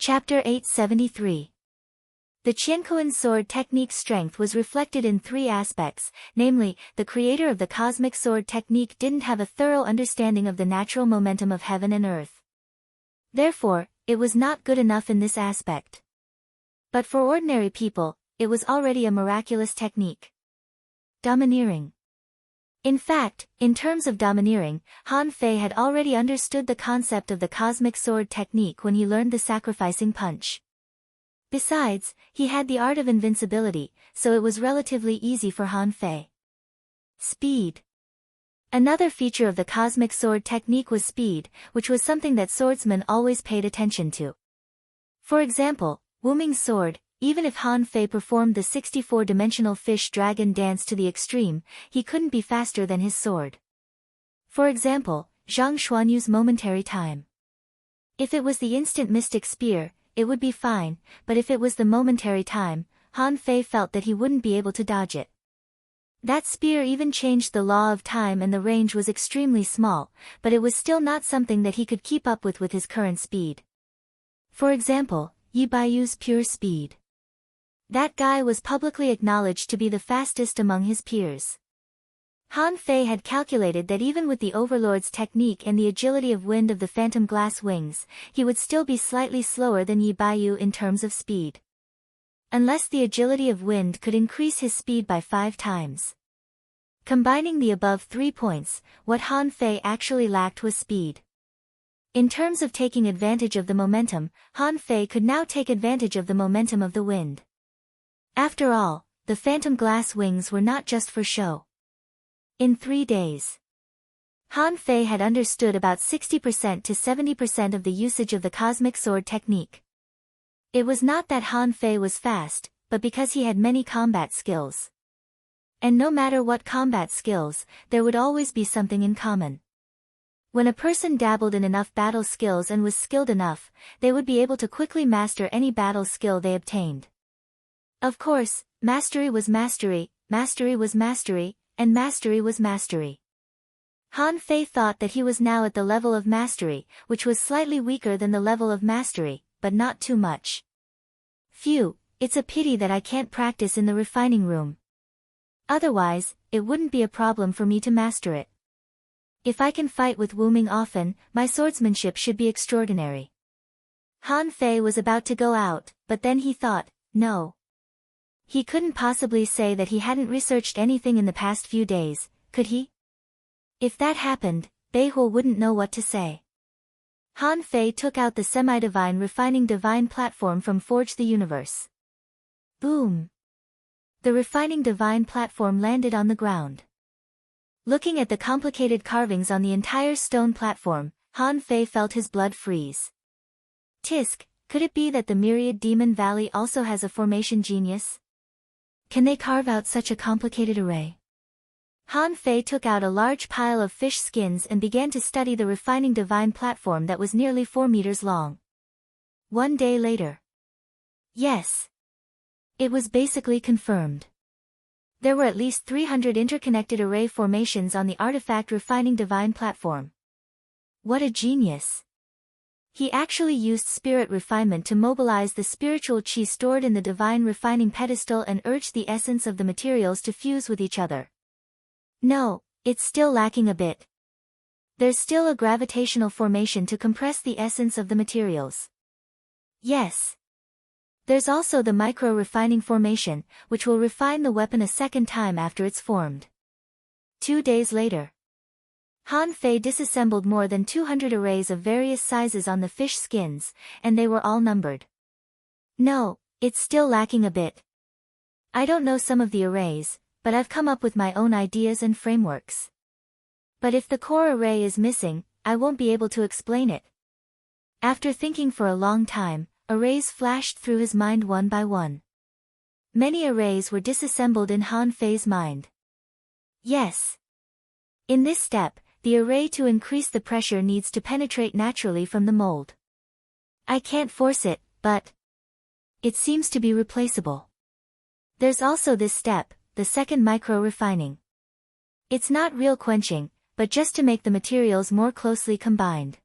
Chapter 873. The Qiankuan sword technique's strength was reflected in three aspects, namely, the creator of the cosmic sword technique didn't have a thorough understanding of the natural momentum of heaven and earth. Therefore, it was not good enough in this aspect. But for ordinary people, it was already a miraculous technique. Domineering. In fact, in terms of domineering, Han Fei had already understood the concept of the cosmic sword technique when he learned the sacrificing punch. Besides, he had the art of invincibility, so it was relatively easy for Han Fei. Speed. Another feature of the cosmic sword technique was speed, which was something that swordsmen always paid attention to. For example, Wu Ming's sword, even if Han Fei performed the 64-dimensional fish dragon dance to the extreme, he couldn't be faster than his sword. For example, Zhang Xuanyu's momentary time. If it was the instant mystic spear, it would be fine, but if it was the momentary time, Han Fei felt that he wouldn't be able to dodge it. That spear even changed the law of time and the range was extremely small, but it was still not something that he could keep up with his current speed. For example, Yi Baiyu's pure speed. That guy was publicly acknowledged to be the fastest among his peers. Han Fei had calculated that even with the Overlord's technique and the agility of wind of the phantom glass wings, he would still be slightly slower than Yi Baiyu in terms of speed. Unless the agility of wind could increase his speed by 5 times. Combining the above 3 points, what Han Fei actually lacked was speed. In terms of taking advantage of the momentum, Han Fei could now take advantage of the momentum of the wind. After all, the phantom glass wings were not just for show. In 3 days, Han Fei had understood about 60% to 70% of the usage of the cosmic sword technique. It was not that Han Fei was fast, but because he had many combat skills. And no matter what combat skills, there would always be something in common. When a person dabbled in enough battle skills and was skilled enough, they would be able to quickly master any battle skill they obtained. Of course, mastery was mastery, mastery was mastery, and mastery was mastery. Han Fei thought that he was now at the level of mastery, which was slightly weaker than the level of mastery, but not too much. Phew, it's a pity that I can't practice in the refining room. Otherwise, it wouldn't be a problem for me to master it. If I can fight with Wu Ming often, my swordsmanship should be extraordinary. Han Fei was about to go out, but then he thought, no. He couldn't possibly say that he hadn't researched anything in the past few days, could he? If that happened, Beihuo wouldn't know what to say. Han Fei took out the semi-divine refining divine platform from Forge the Universe. Boom! The refining divine platform landed on the ground. Looking at the complicated carvings on the entire stone platform, Han Fei felt his blood freeze. Tisk, could it be that the Myriad Demon Valley also has a formation genius? Can they carve out such a complicated array? Han Fei took out a large pile of fish skins and began to study the refining divine platform that was nearly 4 meters long. 1 day later. Yes. It was basically confirmed. There were at least 300 interconnected array formations on the artifact refining divine platform. What a genius! He actually used spirit refinement to mobilize the spiritual chi stored in the divine refining pedestal and urged the essence of the materials to fuse with each other. No, it's still lacking a bit. There's still a gravitational formation to compress the essence of the materials. Yes. There's also the micro-refining formation, which will refine the weapon a second time after it's formed. 2 days later. Han Fei disassembled more than 200 arrays of various sizes on the fish skins, and they were all numbered. No, it's still lacking a bit. I don't know some of the arrays, but I've come up with my own ideas and frameworks. But if the core array is missing, I won't be able to explain it. After thinking for a long time, arrays flashed through his mind one by one. Many arrays were disassembled in Han Fei's mind. Yes. In this step, the array to increase the pressure needs to penetrate naturally from the mold. I can't force it, but it seems to be replaceable. There's also this step, the second micro-refining. It's not real quenching, but just to make the materials more closely combined.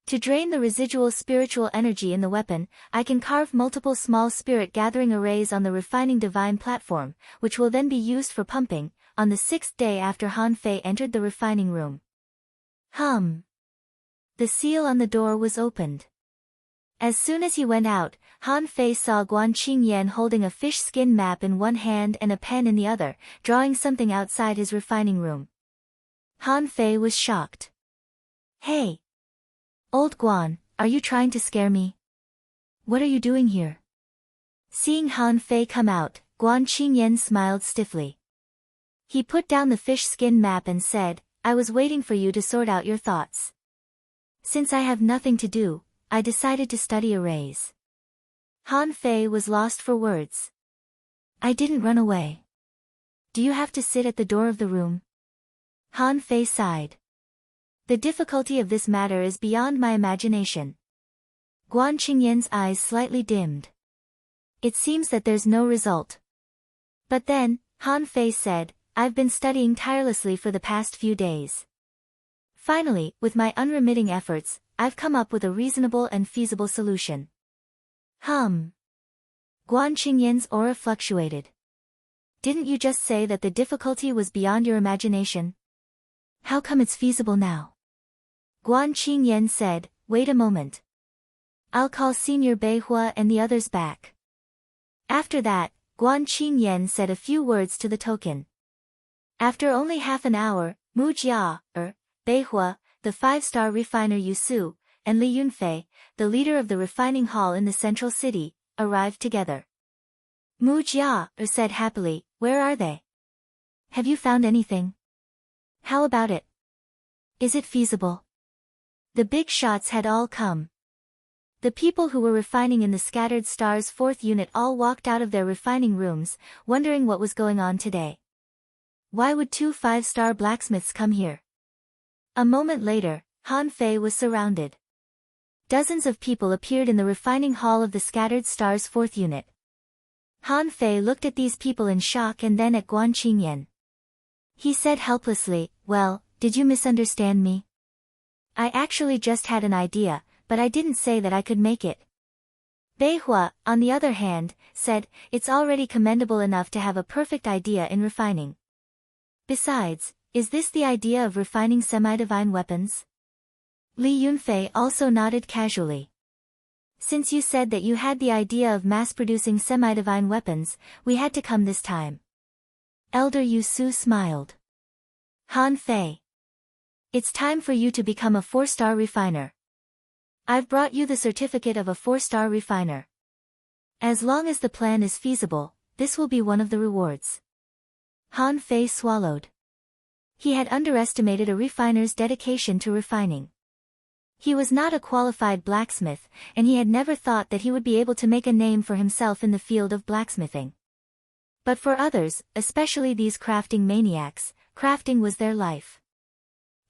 To drain the residual spiritual energy in the weapon, I can carve multiple small spirit-gathering arrays on the refining divine platform, which will then be used for pumping, on the 6th day after Han Fei entered the refining room. The seal on the door was opened. As soon as he went out, Han Fei saw Guan Qingyan holding a fish skin map in one hand and a pen in the other, drawing something outside his refining room. Han Fei was shocked. "Hey! Old Guan, are you trying to scare me? What are you doing here?" Seeing Han Fei come out, Guan Qingyan smiled stiffly. He put down the fish skin map and said, "I was waiting for you to sort out your thoughts. Since I have nothing to do, I decided to study arrays." Han Fei was lost for words. "I didn't run away. Do you have to sit at the door of the room?" Han Fei sighed. "The difficulty of this matter is beyond my imagination." Guan Qingyan's eyes slightly dimmed. "It seems that there's no result." But then, Han Fei said, "I've been studying tirelessly for the past few days. Finally, with my unremitting efforts, I've come up with a reasonable and feasible solution." Guan Qingyan's aura fluctuated. "Didn't you just say that the difficulty was beyond your imagination? How come it's feasible now?" Guan Qingyan said, "Wait a moment. I'll call Senior Beihua and the others back." After that, Guan Qingyan said a few words to the token. After only half an hour, Mu Jia, Beihua, the 5-star refiner Yusu, and Li Yunfei, the leader of the refining hall in the central city, arrived together. Mu Jia said happily, "Where are they? Have you found anything? How about it? Is it feasible?" The big shots had all come. The people who were refining in the Scattered Stars 4th unit all walked out of their refining rooms, wondering what was going on today. Why would 2 5-star blacksmiths come here? A moment later, Han Fei was surrounded. Dozens of people appeared in the refining hall of the Scattered Stars 4th unit. Han Fei looked at these people in shock and then at Guan Qingyan. He said helplessly, "Well, did you misunderstand me? I actually just had an idea, but I didn't say that I could make it." Beihua, on the other hand, said, "It's already commendable enough to have a perfect idea in refining. Besides, is this the idea of refining semi-divine weapons?" Li Yunfei also nodded casually. "Since you said that you had the idea of mass-producing semi-divine weapons, we had to come this time." Elder Yusu smiled. "Han Fei. It's time for you to become a 4-star refiner. I've brought you the certificate of a 4-star refiner. As long as the plan is feasible, this will be one of the rewards." Han Fei swallowed. He had underestimated a refiner's dedication to refining. He was not a qualified blacksmith, and he had never thought that he would be able to make a name for himself in the field of blacksmithing. But for others, especially these crafting maniacs, crafting was their life.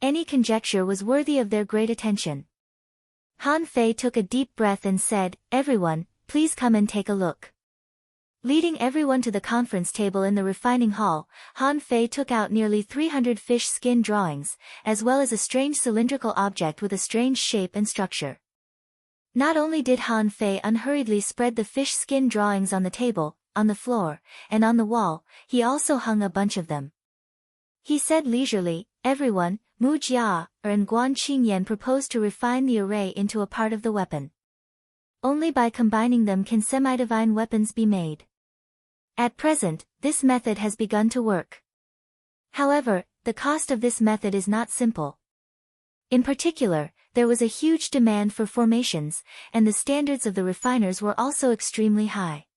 Any conjecture was worthy of their great attention. Han Fei took a deep breath and said, "Everyone, please come and take a look." Leading everyone to the conference table in the refining hall, Han Fei took out nearly 300 fish skin drawings, as well as a strange cylindrical object with a strange shape and structure. Not only did Han Fei unhurriedly spread the fish skin drawings on the table, on the floor, and on the wall, he also hung a bunch of them. He said leisurely, "Everyone, Mu Jia, and Guan Qingyan proposed to refine the array into a part of the weapon. Only by combining them can semi-divine weapons be made. At present, this method has begun to work. However, the cost of this method is not simple. In particular, there was a huge demand for formations, and the standards of the refiners were also extremely high.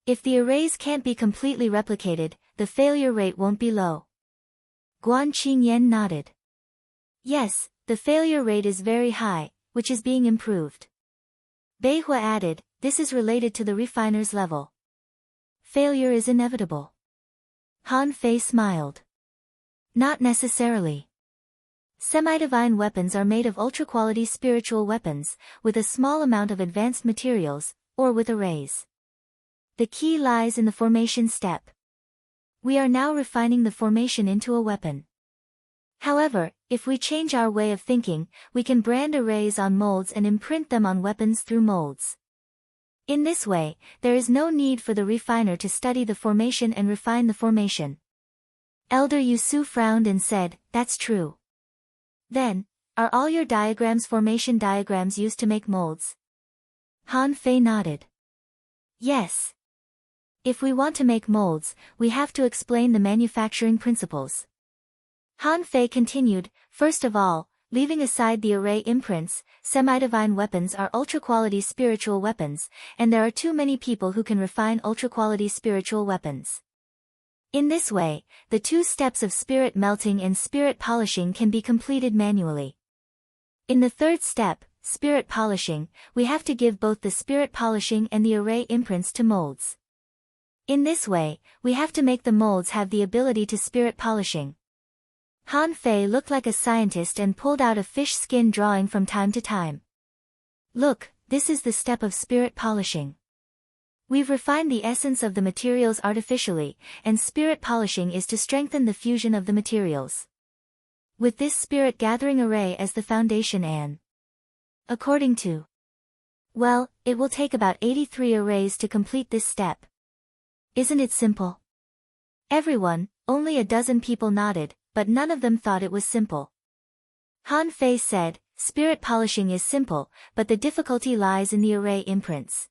If the arrays can't be completely replicated, the failure rate won't be low." Guan Qingyan nodded. "Yes, the failure rate is very high, which is being improved." Beihua added, "This is related to the refiner's level. Failure is inevitable." Han Fei smiled. "Not necessarily. Semi-divine weapons are made of ultra-quality spiritual weapons, with a small amount of advanced materials, or with arrays. The key lies in the formation step. We are now refining the formation into a weapon. However, if we change our way of thinking, we can brand arrays on molds and imprint them on weapons through molds. In this way, there is no need for the refiner to study the formation and refine the formation. Elder Yusu frowned and said, "That's true. Then, are all your diagrams formation diagrams used to make molds?" Han Fei nodded. Yes. If we want to make molds, we have to explain the manufacturing principles. Han Fei continued, first of all, leaving aside the array imprints, semi-divine weapons are ultra-quality spiritual weapons, and there are too many people who can refine ultra-quality spiritual weapons. In this way, the two steps of spirit melting and spirit polishing can be completed manually. In the third step, spirit polishing, we have to give both the spirit polishing and the array imprints to molds. In this way, we have to make the molds have the ability to spirit polishing. Han Fei looked like a scientist and pulled out a fish skin drawing from time to time. Look, this is the step of spirit polishing. We've refined the essence of the materials artificially, and spirit polishing is to strengthen the fusion of the materials. With this spirit gathering array as the foundation and according to, well, it will take about 83 arrays to complete this step. Isn't it simple? Everyone, only a dozen people nodded, but none of them thought it was simple. Han Fei said, spirit polishing is simple, but the difficulty lies in the array imprints.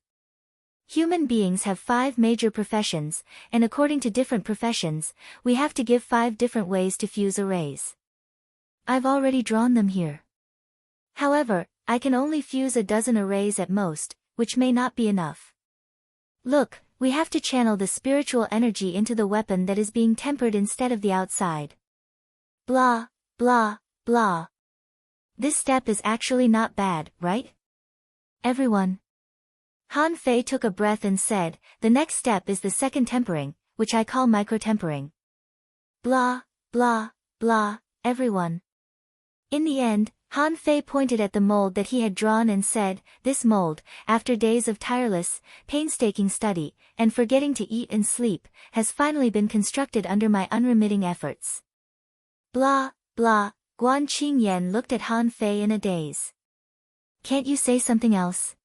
Human beings have 5 major professions, and according to different professions, we have to give 5 different ways to fuse arrays. I've already drawn them here. However, I can only fuse a dozen arrays at most, which may not be enough. Look, we have to channel the spiritual energy into the weapon that is being tempered instead of the outside. Blah, blah, blah. This step is actually not bad, right? Everyone. Han Fei took a breath and said, the next step is the second tempering, which I call micro-tempering. Blah, blah, blah, everyone. In the end, Han Fei pointed at the mold that he had drawn and said, this mold, after days of tireless, painstaking study, and forgetting to eat and sleep, has finally been constructed under my unremitting efforts. Blah, blah, Guan Qingyan looked at Han Fei in a daze. Can't you say something else?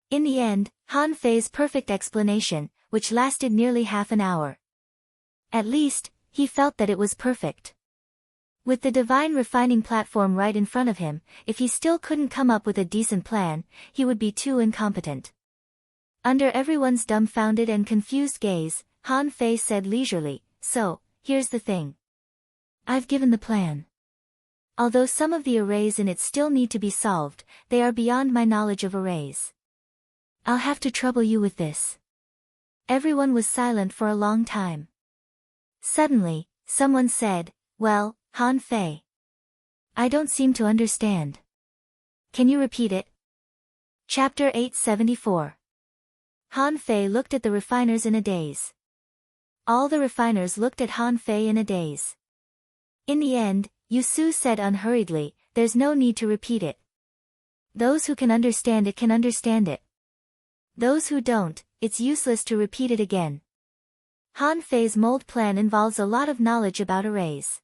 In the end, Han Fei's perfect explanation, which lasted nearly half an hour. At least, he felt that it was perfect. With the divine refining platform right in front of him, if he still couldn't come up with a decent plan, he would be too incompetent. Under everyone's dumbfounded and confused gaze, Han Fei said leisurely, so, here's the thing. I've given the plan. Although some of the arrays in it still need to be solved, they are beyond my knowledge of arrays. I'll have to trouble you with this. Everyone was silent for a long time. Suddenly, someone said, well, Han Fei. I don't seem to understand. Can you repeat it? Chapter 874. Han Fei looked at the refiners in a daze. All the refiners looked at Han Fei in a daze. In the end, Yusu said unhurriedly, there's no need to repeat it. Those who can understand it can understand it. Those who don't, it's useless to repeat it again. Han Fei's mold plan involves a lot of knowledge about arrays.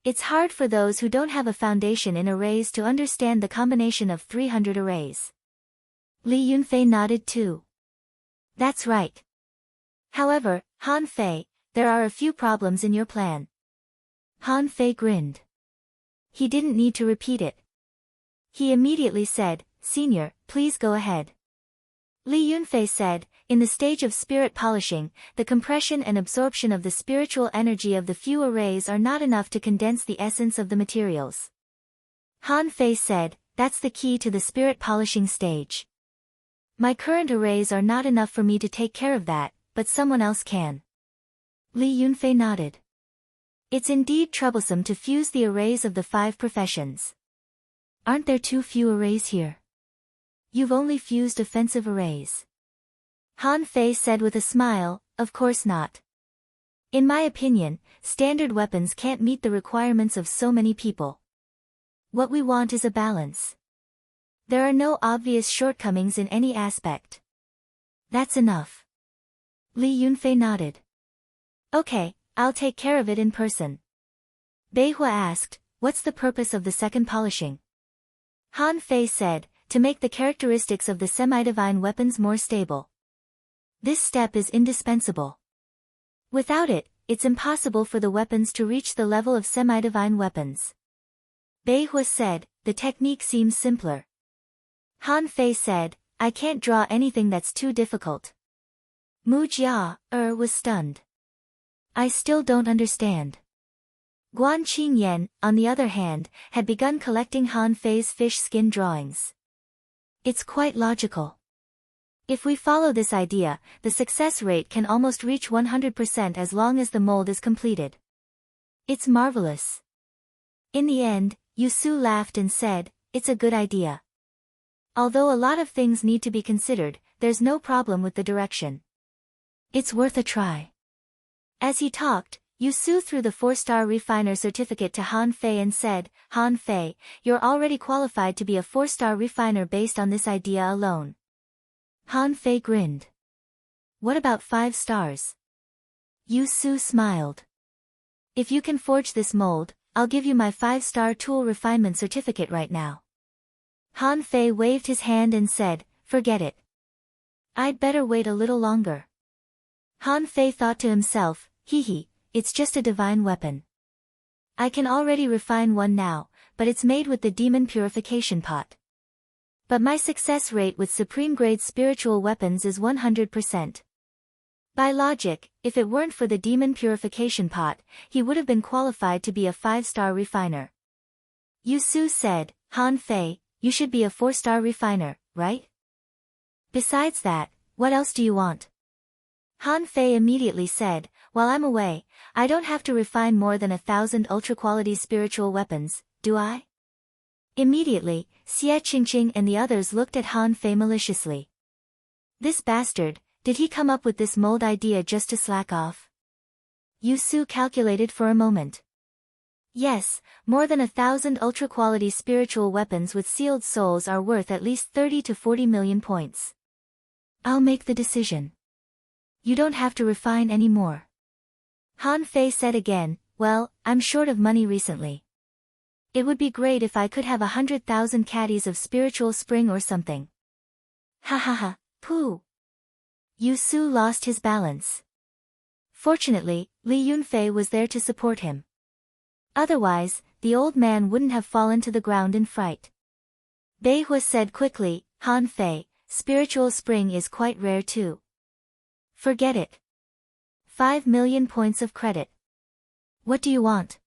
It's hard for those who don't have a foundation in arrays to understand the combination of 300 arrays. Li Yunfei nodded too. That's right. However, Han Fei, there are a few problems in your plan. Han Fei grinned. He didn't need to repeat it. He immediately said, Senior, please go ahead. Li Yunfei said, in the stage of spirit polishing, the compression and absorption of the spiritual energy of the few arrays are not enough to condense the essence of the materials. Han Fei said, that's the key to the spirit polishing stage. My current arrays are not enough for me to take care of that, but someone else can. Li Yunfei nodded. It's indeed troublesome to fuse the arrays of the 5 professions. Aren't there too few arrays here? You've only fused offensive arrays. Han Fei said with a smile, of course not. In my opinion, standard weapons can't meet the requirements of so many people. What we want is a balance. There are no obvious shortcomings in any aspect. That's enough. Li Yunfei nodded. Okay, I'll take care of it in person. Beihua asked, what's the purpose of the second polishing? Han Fei said, to make the characteristics of the semi-divine weapons more stable. This step is indispensable. Without it, it's impossible for the weapons to reach the level of semi-divine weapons. Beihua said, the technique seems simpler. Han Fei said, I can't draw anything that's too difficult. Mu Jia, was stunned. I still don't understand. Guan Qingyan, on the other hand, had begun collecting Han Fei's fish skin drawings. It's quite logical. If we follow this idea, the success rate can almost reach 100% as long as the mold is completed. It's marvelous. In the end, Yu Su laughed and said, it's a good idea. Although a lot of things need to be considered, there's no problem with the direction. It's worth a try. As he talked, Yu Su threw the 4-star refiner certificate to Han Fei and said, Han Fei, you're already qualified to be a 4-star refiner based on this idea alone. Han Fei grinned. What about 5 stars? Yu Su smiled. If you can forge this mold, I'll give you my 5-star tool refinement certificate right now. Han Fei waved his hand and said, forget it. I'd better wait a little longer. Han Fei thought to himself, hee, it's just a divine weapon. I can already refine one now, but it's made with the demon purification pot. But my success rate with supreme-grade spiritual weapons is 100%. By logic, if it weren't for the demon purification pot, he would have been qualified to be a 5-star refiner. Yu Su said, Han Fei, you should be a 4-star refiner, right? Besides that, what else do you want? Han Fei immediately said, while I'm away, I don't have to refine more than 1,000 ultra-quality spiritual weapons, do I? Immediately, Xie Qingqing and the others looked at Han Fei maliciously. This bastard, did he come up with this mold idea just to slack off? Yu Su calculated for a moment. Yes, more than 1,000 ultra-quality spiritual weapons with sealed souls are worth at least 30 to 40 million points. I'll make the decision. You don't have to refine any more. Han Fei said again, well, I'm short of money recently. It would be great if I could have 100,000 caddies of spiritual spring or something. Ha ha ha, pooh. Yu Su lost his balance. Fortunately, Li Yunfei was there to support him. Otherwise, the old man wouldn't have fallen to the ground in fright. Beihua said quickly, Han Fei, spiritual spring is quite rare too. Forget it. 5 million points of credit. What do you want?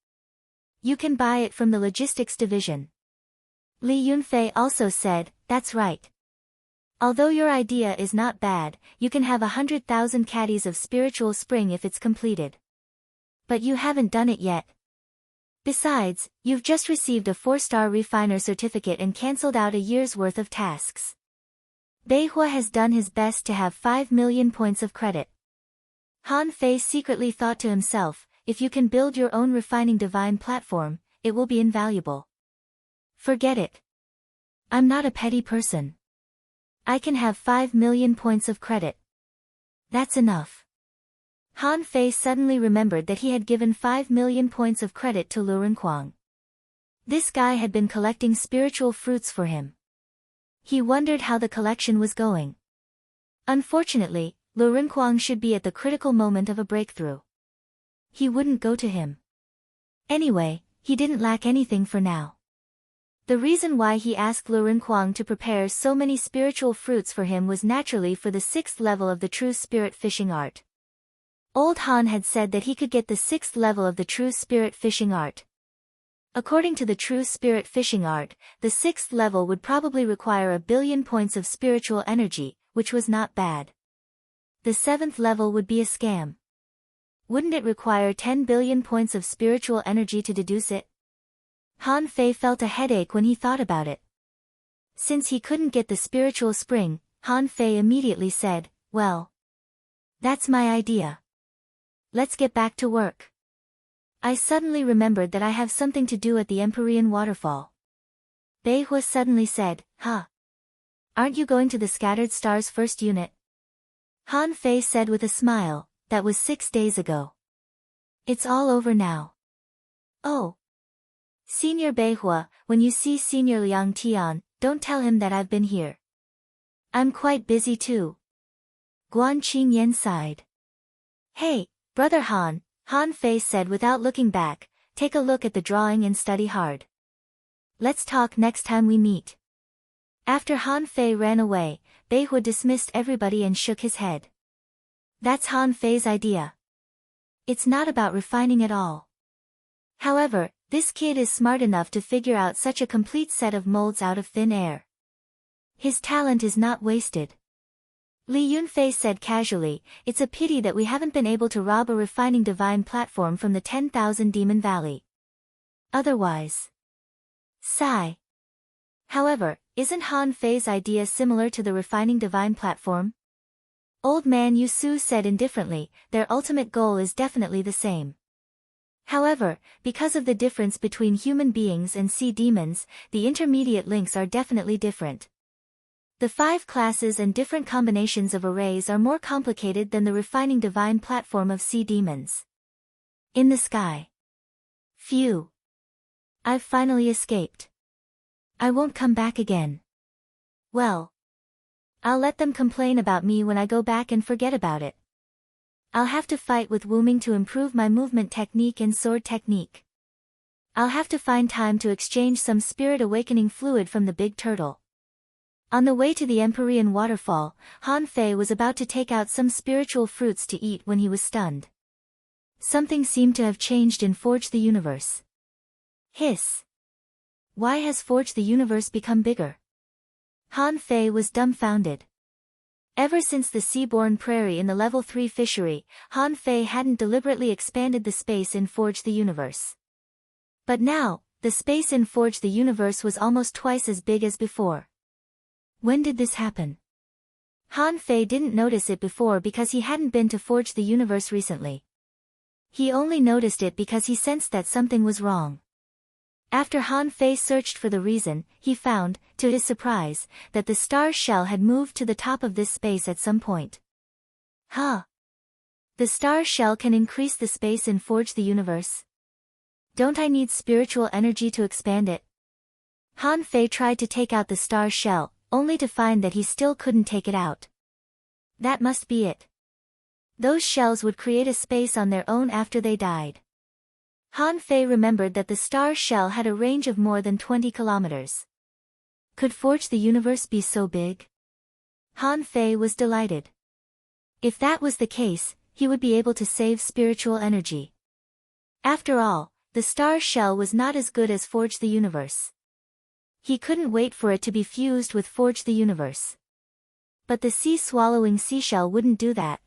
You can buy it from the logistics division. Li Yunfei also said, that's right. Although your idea is not bad, you can have 100,000 caddies of spiritual spring if it's completed. But you haven't done it yet. Besides, you've just received a 4-star refiner certificate and cancelled out a year's worth of tasks. Beihua has done his best to have 5 million points of credit. Han Fei secretly thought to himself, if you can build your own refining divine platform, it will be invaluable. Forget it. I'm not a petty person. I can have 5 million points of credit. That's enough. Han Fei suddenly remembered that he had given 5 million points of credit to Lu Renkuang. This guy had been collecting spiritual fruits for him. He wondered how the collection was going. Unfortunately, Lu Renkuang should be at the critical moment of a breakthrough. He wouldn't go to him. Anyway, he didn't lack anything for now. The reason why he asked Lu Renkuang to prepare so many spiritual fruits for him was naturally for the 6th level of the true spirit fishing art. Old Han had said that he could get the 6th level of the true spirit fishing art. According to the true spirit fishing art, the 6th level would probably require 1 billion points of spiritual energy, which was not bad. The 7th level would be a scam. Wouldn't it require 10 billion points of spiritual energy to deduce it? Han Fei felt a headache when he thought about it. Since he couldn't get the spiritual spring, Han Fei immediately said, well, that's my idea. Let's get back to work. I suddenly remembered that I have something to do at the Empyrean waterfall. Beihua suddenly said, huh? Aren't you going to the Scattered Stars first unit? Han Fei said with a smile, that was 6 days ago. It's all over now. Oh. Senior Beihua, when you see Senior Liang Tian, don't tell him that I've been here. I'm quite busy too. Guan Qingyan sighed. Hey, Brother Han, Han Fei said without looking back, take a look at the drawing and study hard. Let's talk next time we meet. After Han Fei ran away, Beihua dismissed everybody and shook his head. That's Han Fei's idea. It's not about refining at all. However, this kid is smart enough to figure out such a complete set of molds out of thin air. His talent is not wasted. Li Yunfei said casually, it's a pity that we haven't been able to rob a refining divine platform from the 10,000 Demon Valley. Otherwise. Sigh. However, isn't Han Fei's idea similar to the refining divine platform? Old man Yusu said indifferently, their ultimate goal is definitely the same. However, because of the difference between human beings and sea demons, the intermediate links are definitely different. The 5 classes and different combinations of arrays are more complicated than the refining divine platform of sea demons. In the sky. Phew. I've finally escaped. I won't come back again. Well. I'll let them complain about me when I go back and forget about it. I'll have to fight with Wu Ming to improve my movement technique and sword technique. I'll have to find time to exchange some spirit awakening fluid from the big turtle. On the way to the Empyrean waterfall, Han Fei was about to take out some spiritual fruits to eat when he was stunned. Something seemed to have changed in Forge the Universe. Hiss. Why has Forge the Universe become bigger? Han Fei was dumbfounded. Ever since the Seaborn Prairie in the Level 3 fishery, Han Fei hadn't deliberately expanded the space in Forge the Universe. But now, the space in Forge the Universe was almost twice as big as before. When did this happen? Han Fei didn't notice it before because he hadn't been to Forge the Universe recently. He only noticed it because he sensed that something was wrong. After Han Fei searched for the reason, he found, to his surprise, that the star shell had moved to the top of this space at some point. Huh? The star shell can increase the space in Forge the Universe? Don't I need spiritual energy to expand it? Han Fei tried to take out the star shell, only to find that he still couldn't take it out. That must be it. Those shells would create a space on their own after they died. Han Fei remembered that the star shell had a range of more than 20 kilometers. Could Forge the Universe be so big? Han Fei was delighted. If that was the case, he would be able to save spiritual energy. After all, the star shell was not as good as Forge the Universe. He couldn't wait for it to be fused with Forge the Universe. But the sea-swallowing seashell wouldn't do that.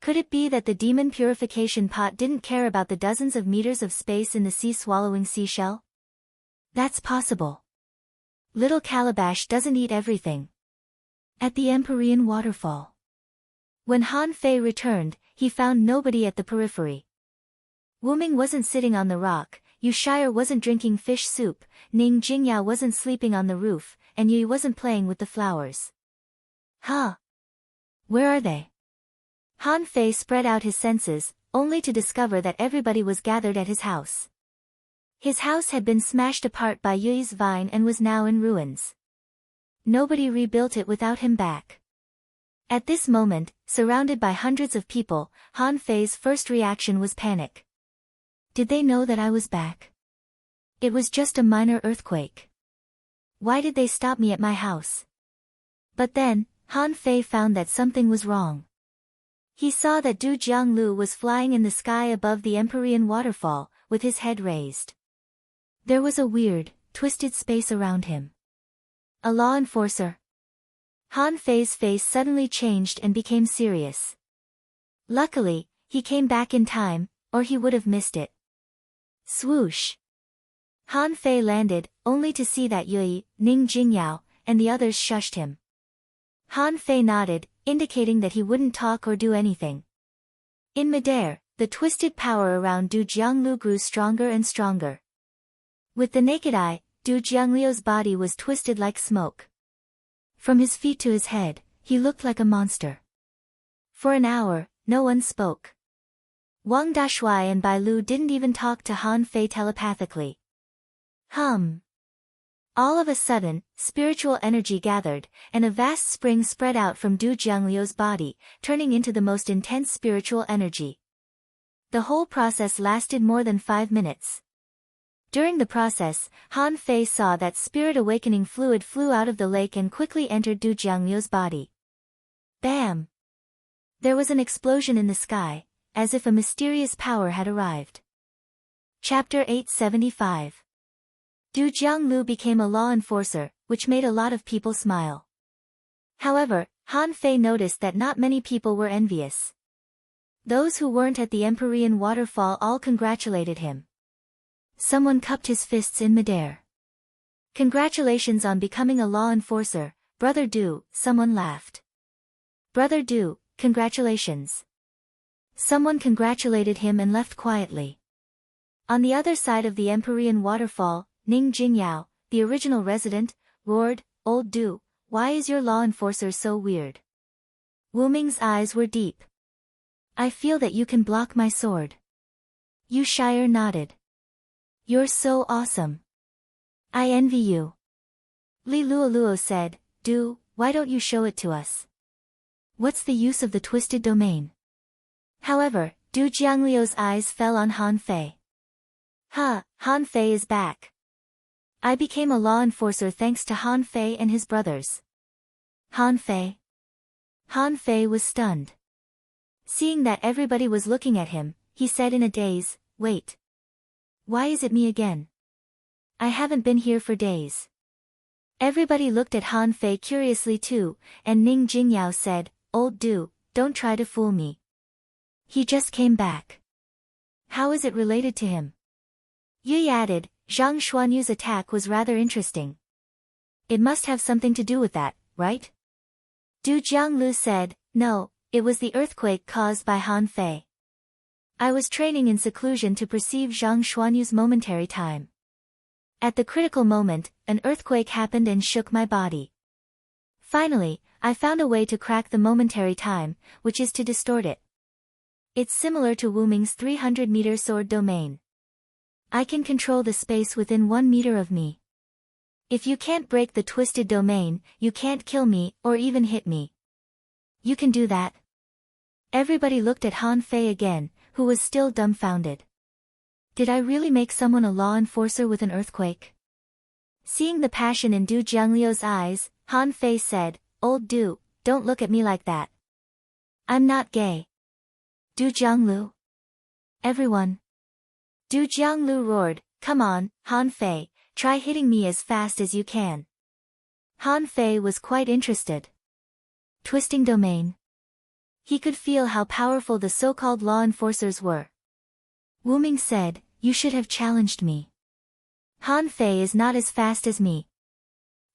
Could it be that the demon purification pot didn't care about the dozens of meters of space in the sea-swallowing seashell? That's possible. Little Calabash doesn't eat everything. At the Empyrean waterfall. When Han Fei returned, he found nobody at the periphery. Wu Ming wasn't sitting on the rock, Yu Shire wasn't drinking fish soup, Ning Jingyao wasn't sleeping on the roof, and Yui wasn't playing with the flowers. Huh? Where are they? Han Fei spread out his senses, only to discover that everybody was gathered at his house. His house had been smashed apart by Yui's vine and was now in ruins. Nobody rebuilt it without him back. At this moment, surrounded by hundreds of people, Han Fei's first reaction was panic. Did they know that I was back? It was just a minor earthquake. Why did they stop me at my house? But then, Han Fei found that something was wrong. He saw that Du Jianglu was flying in the sky above the Empyrean waterfall, with his head raised. There was a weird, twisted space around him. A law enforcer. Han Fei's face suddenly changed and became serious. Luckily, he came back in time, or he would have missed it. Swoosh. Han Fei landed, only to see that Yui, Ning Jingyao, and the others shushed him. Han Fei nodded, indicating that he wouldn't talk or do anything. In midair, the twisted power around Du Jianglu grew stronger and stronger. With the naked eye, Du Jiangliu's body was twisted like smoke. From his feet to his head, he looked like a monster. For an hour, no one spoke. Wang Dashui and Bai Lu didn't even talk to Han Fei telepathically. All of a sudden, spiritual energy gathered, and a vast spring spread out from Du Jiangliu's body, turning into the most intense spiritual energy. The whole process lasted more than 5 minutes. During the process, Han Fei saw that spirit awakening fluid flew out of the lake and quickly entered Du Jiangliu's body. Bam! There was an explosion in the sky, as if a mysterious power had arrived. Chapter 875. Du Jianglu became a law enforcer, which made a lot of people smile. However, Han Fei noticed that not many people were envious. Those who weren't at the Empyrean waterfall all congratulated him. Someone cupped his fists in midair. Congratulations on becoming a law enforcer, Brother Du, someone laughed. Brother Du, congratulations. Someone congratulated him and left quietly. On the other side of the Empyrean waterfall, Ning Jingyao, the original resident, roared, "Old Du, why is your law enforcer so weird?" Wu Ming's eyes were deep. "I feel that you can block my sword." Yu Shire nodded. "You're so awesome. I envy you." Li Luoluo said, "Du, why don't you show it to us? What's the use of the twisted domain?" However, Du Jiangliu's eyes fell on Han Fei. Han Fei is back. I became a law enforcer thanks to Han Fei and his brothers. Han Fei? Han Fei was stunned. Seeing that everybody was looking at him, he said in a daze, "Wait. Why is it me again? I haven't been here for days." Everybody looked at Han Fei curiously too, and Ning Jingyao said, "Old Du, don't try to fool me. He just came back. How is it related to him?" Yui added, "Zhang Xuanyu's attack was rather interesting. It must have something to do with that, right?" Du Jianglu said, "No, it was the earthquake caused by Han Fei. I was training in seclusion to perceive Zhang Xuanyu's momentary time. At the critical moment, an earthquake happened and shook my body. Finally, I found a way to crack the momentary time, which is to distort it. It's similar to Wu Ming's 300-meter sword domain. I can control the space within 1 meter of me. If you can't break the twisted domain, you can't kill me or even hit me. You can do that?" Everybody looked at Han Fei again, who was still dumbfounded. Did I really make someone a law enforcer with an earthquake? Seeing the passion in Du Jiangliu's eyes, Han Fei said, "Old Du, don't look at me like that. I'm not gay." Du Jianglu? Everyone. Du Jianglu roared, "Come on, Han Fei, try hitting me as fast as you can." Han Fei was quite interested. Twisting domain. He could feel how powerful the so-called law enforcers were. Wu Ming said, "You should have challenged me. Han Fei is not as fast as me."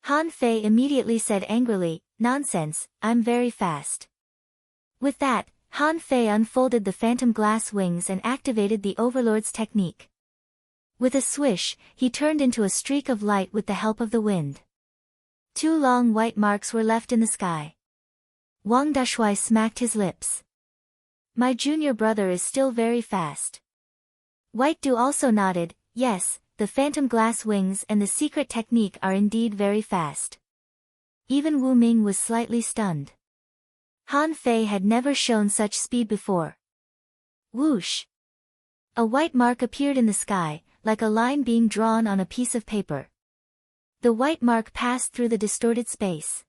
Han Fei immediately said angrily, "Nonsense, I'm very fast." With that, Han Fei unfolded the phantom glass wings and activated the Overlord's technique. With a swish, he turned into a streak of light with the help of the wind. 2 long white marks were left in the sky. Wang Dashui smacked his lips. "My junior brother is still very fast." White Du also nodded, "Yes, the phantom glass wings and the secret technique are indeed very fast." Even Wu Ming was slightly stunned. Han Fei had never shown such speed before. Whoosh! A white mark appeared in the sky, like a line being drawn on a piece of paper. The white mark passed through the distorted space.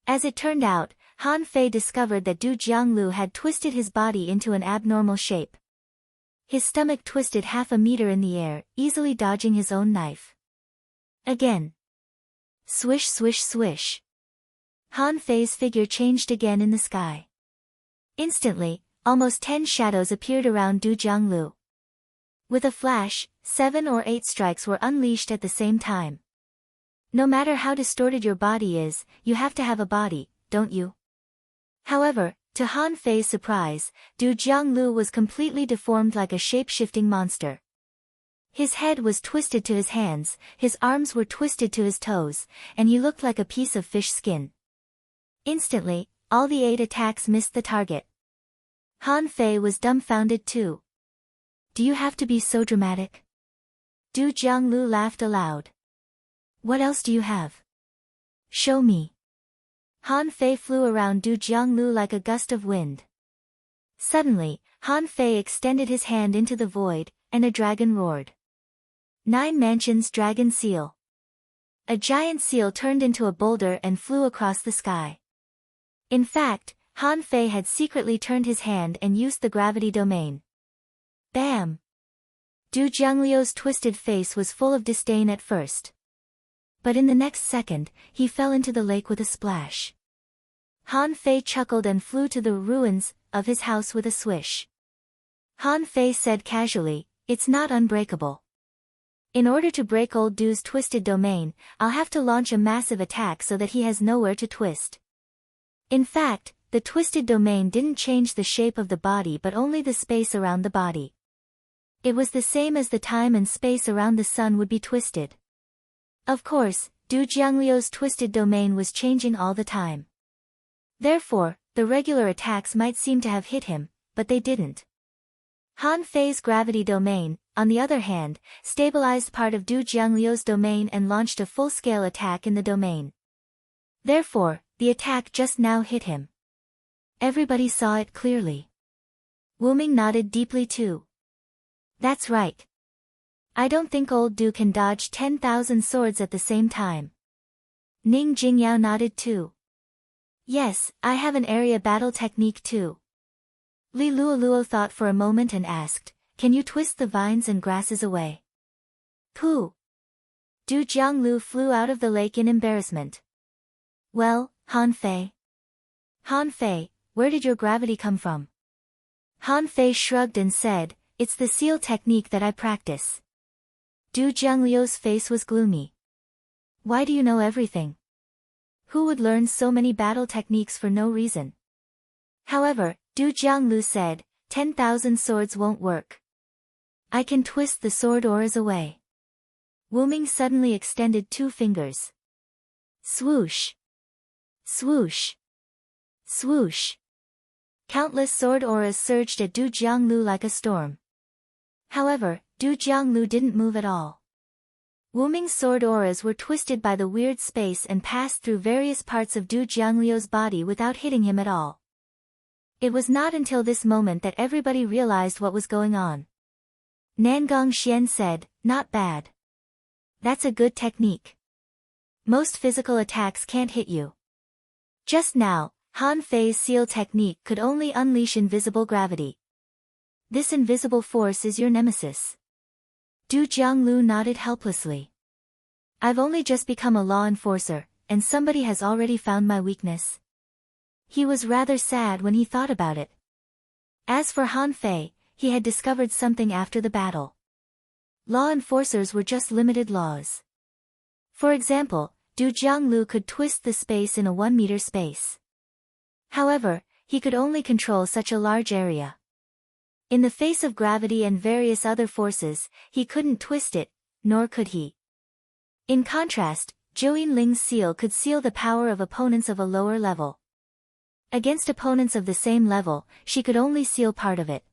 As it turned out, Han Fei discovered that Du Jianglu had twisted his body into an abnormal shape. His stomach twisted 1/2 meter in the air, easily dodging his own knife. Again. Swish swish swish. Han Fei's figure changed again in the sky. Instantly, almost 10 shadows appeared around Du Jianglu. With a flash, 7 or 8 strikes were unleashed at the same time. No matter how distorted your body is, you have to have a body, don't you? However, to Han Fei's surprise, Du Jianglu was completely deformed like a shape-shifting monster. His head was twisted to his hands, his arms were twisted to his toes, and he looked like a piece of fish skin. Instantly, all the 8 attacks missed the target. Han Fei was dumbfounded too. Do you have to be so dramatic? Du Jianglu laughed aloud. What else do you have? Show me. Han Fei flew around Du Jianglu like a gust of wind. Suddenly, Han Fei extended his hand into the void, and a dragon roared. 9 Mansions Dragon Seal. A giant seal turned into a boulder and flew across the sky. In fact, Han Fei had secretly turned his hand and used the gravity domain. Bam! Du Jiangliu's twisted face was full of disdain at first. But in the next second, he fell into the lake with a splash. Han Fei chuckled and flew to the ruins of his house with a swish. Han Fei said casually, "It's not unbreakable. In order to break old Du's twisted domain, I'll have to launch a massive attack so that he has nowhere to twist." In fact, the twisted domain didn't change the shape of the body but only the space around the body. It was the same as the time and space around the sun would be twisted. Of course, Du Jiangliu's twisted domain was changing all the time. Therefore, the regular attacks might seem to have hit him, but they didn't. Han Fei's gravity domain, on the other hand, stabilized part of Du Jiangliu's domain and launched a full-scale attack in the domain. Therefore, the attack just now hit him. Everybody saw it clearly. Wu Ming nodded deeply too. That's right. I don't think old Du can dodge 10,000 swords at the same time. Ning Jingyao nodded too. Yes, I have an area battle technique too. Li Luoluo thought for a moment and asked, "Can you twist the vines and grasses away?" Pooh! Du Jianglu flew out of the lake in embarrassment. Well, Han Fei. Han Fei, where did your gravity come from? Han Fei shrugged and said, "It's the seal technique that I practice." Du Jiangliu's face was gloomy. Why do you know everything? Who would learn so many battle techniques for no reason? However, Du Jianglu said, 10,000 swords won't work. I can twist the sword auras away. Wu Ming suddenly extended 2 fingers. Swoosh! Swoosh! Swoosh! Countless sword auras surged at Du Jianglu like a storm. However, Du Jianglu didn't move at all. Wu Ming's sword auras were twisted by the weird space and passed through various parts of Du Jiangliu's body without hitting him at all. It was not until this moment that everybody realized what was going on. Nangong Xian said, "Not bad. That's a good technique. Most physical attacks can't hit you." Just now, Han Fei's seal technique could only unleash invisible gravity. This invisible force is your nemesis. Du Jianglu nodded helplessly. I've only just become a law enforcer, and somebody has already found my weakness. He was rather sad when he thought about it. As for Han Fei, he had discovered something after the battle. Law enforcers were just limited laws. For example, Du Jianglu could twist the space in a 1-meter space. However, he could only control such a large area. In the face of gravity and various other forces, he couldn't twist it, nor could he. In contrast, Zhou Yinling's seal could seal the power of opponents of a lower level. Against opponents of the same level, she could only seal part of it.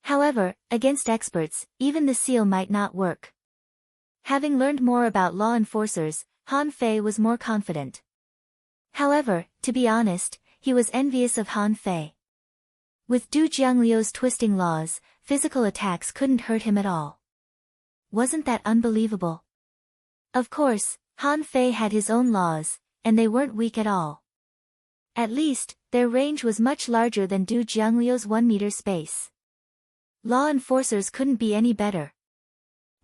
However, against experts, even the seal might not work. Having learned more about law enforcers, Han Fei was more confident. However, to be honest, he was envious of Han Fei. With Du Jiangliu's twisting laws, physical attacks couldn't hurt him at all. Wasn't that unbelievable? Of course, Han Fei had his own laws, and they weren't weak at all. At least, their range was much larger than Du Jiangliu's 1-meter space. Law enforcers couldn't be any better.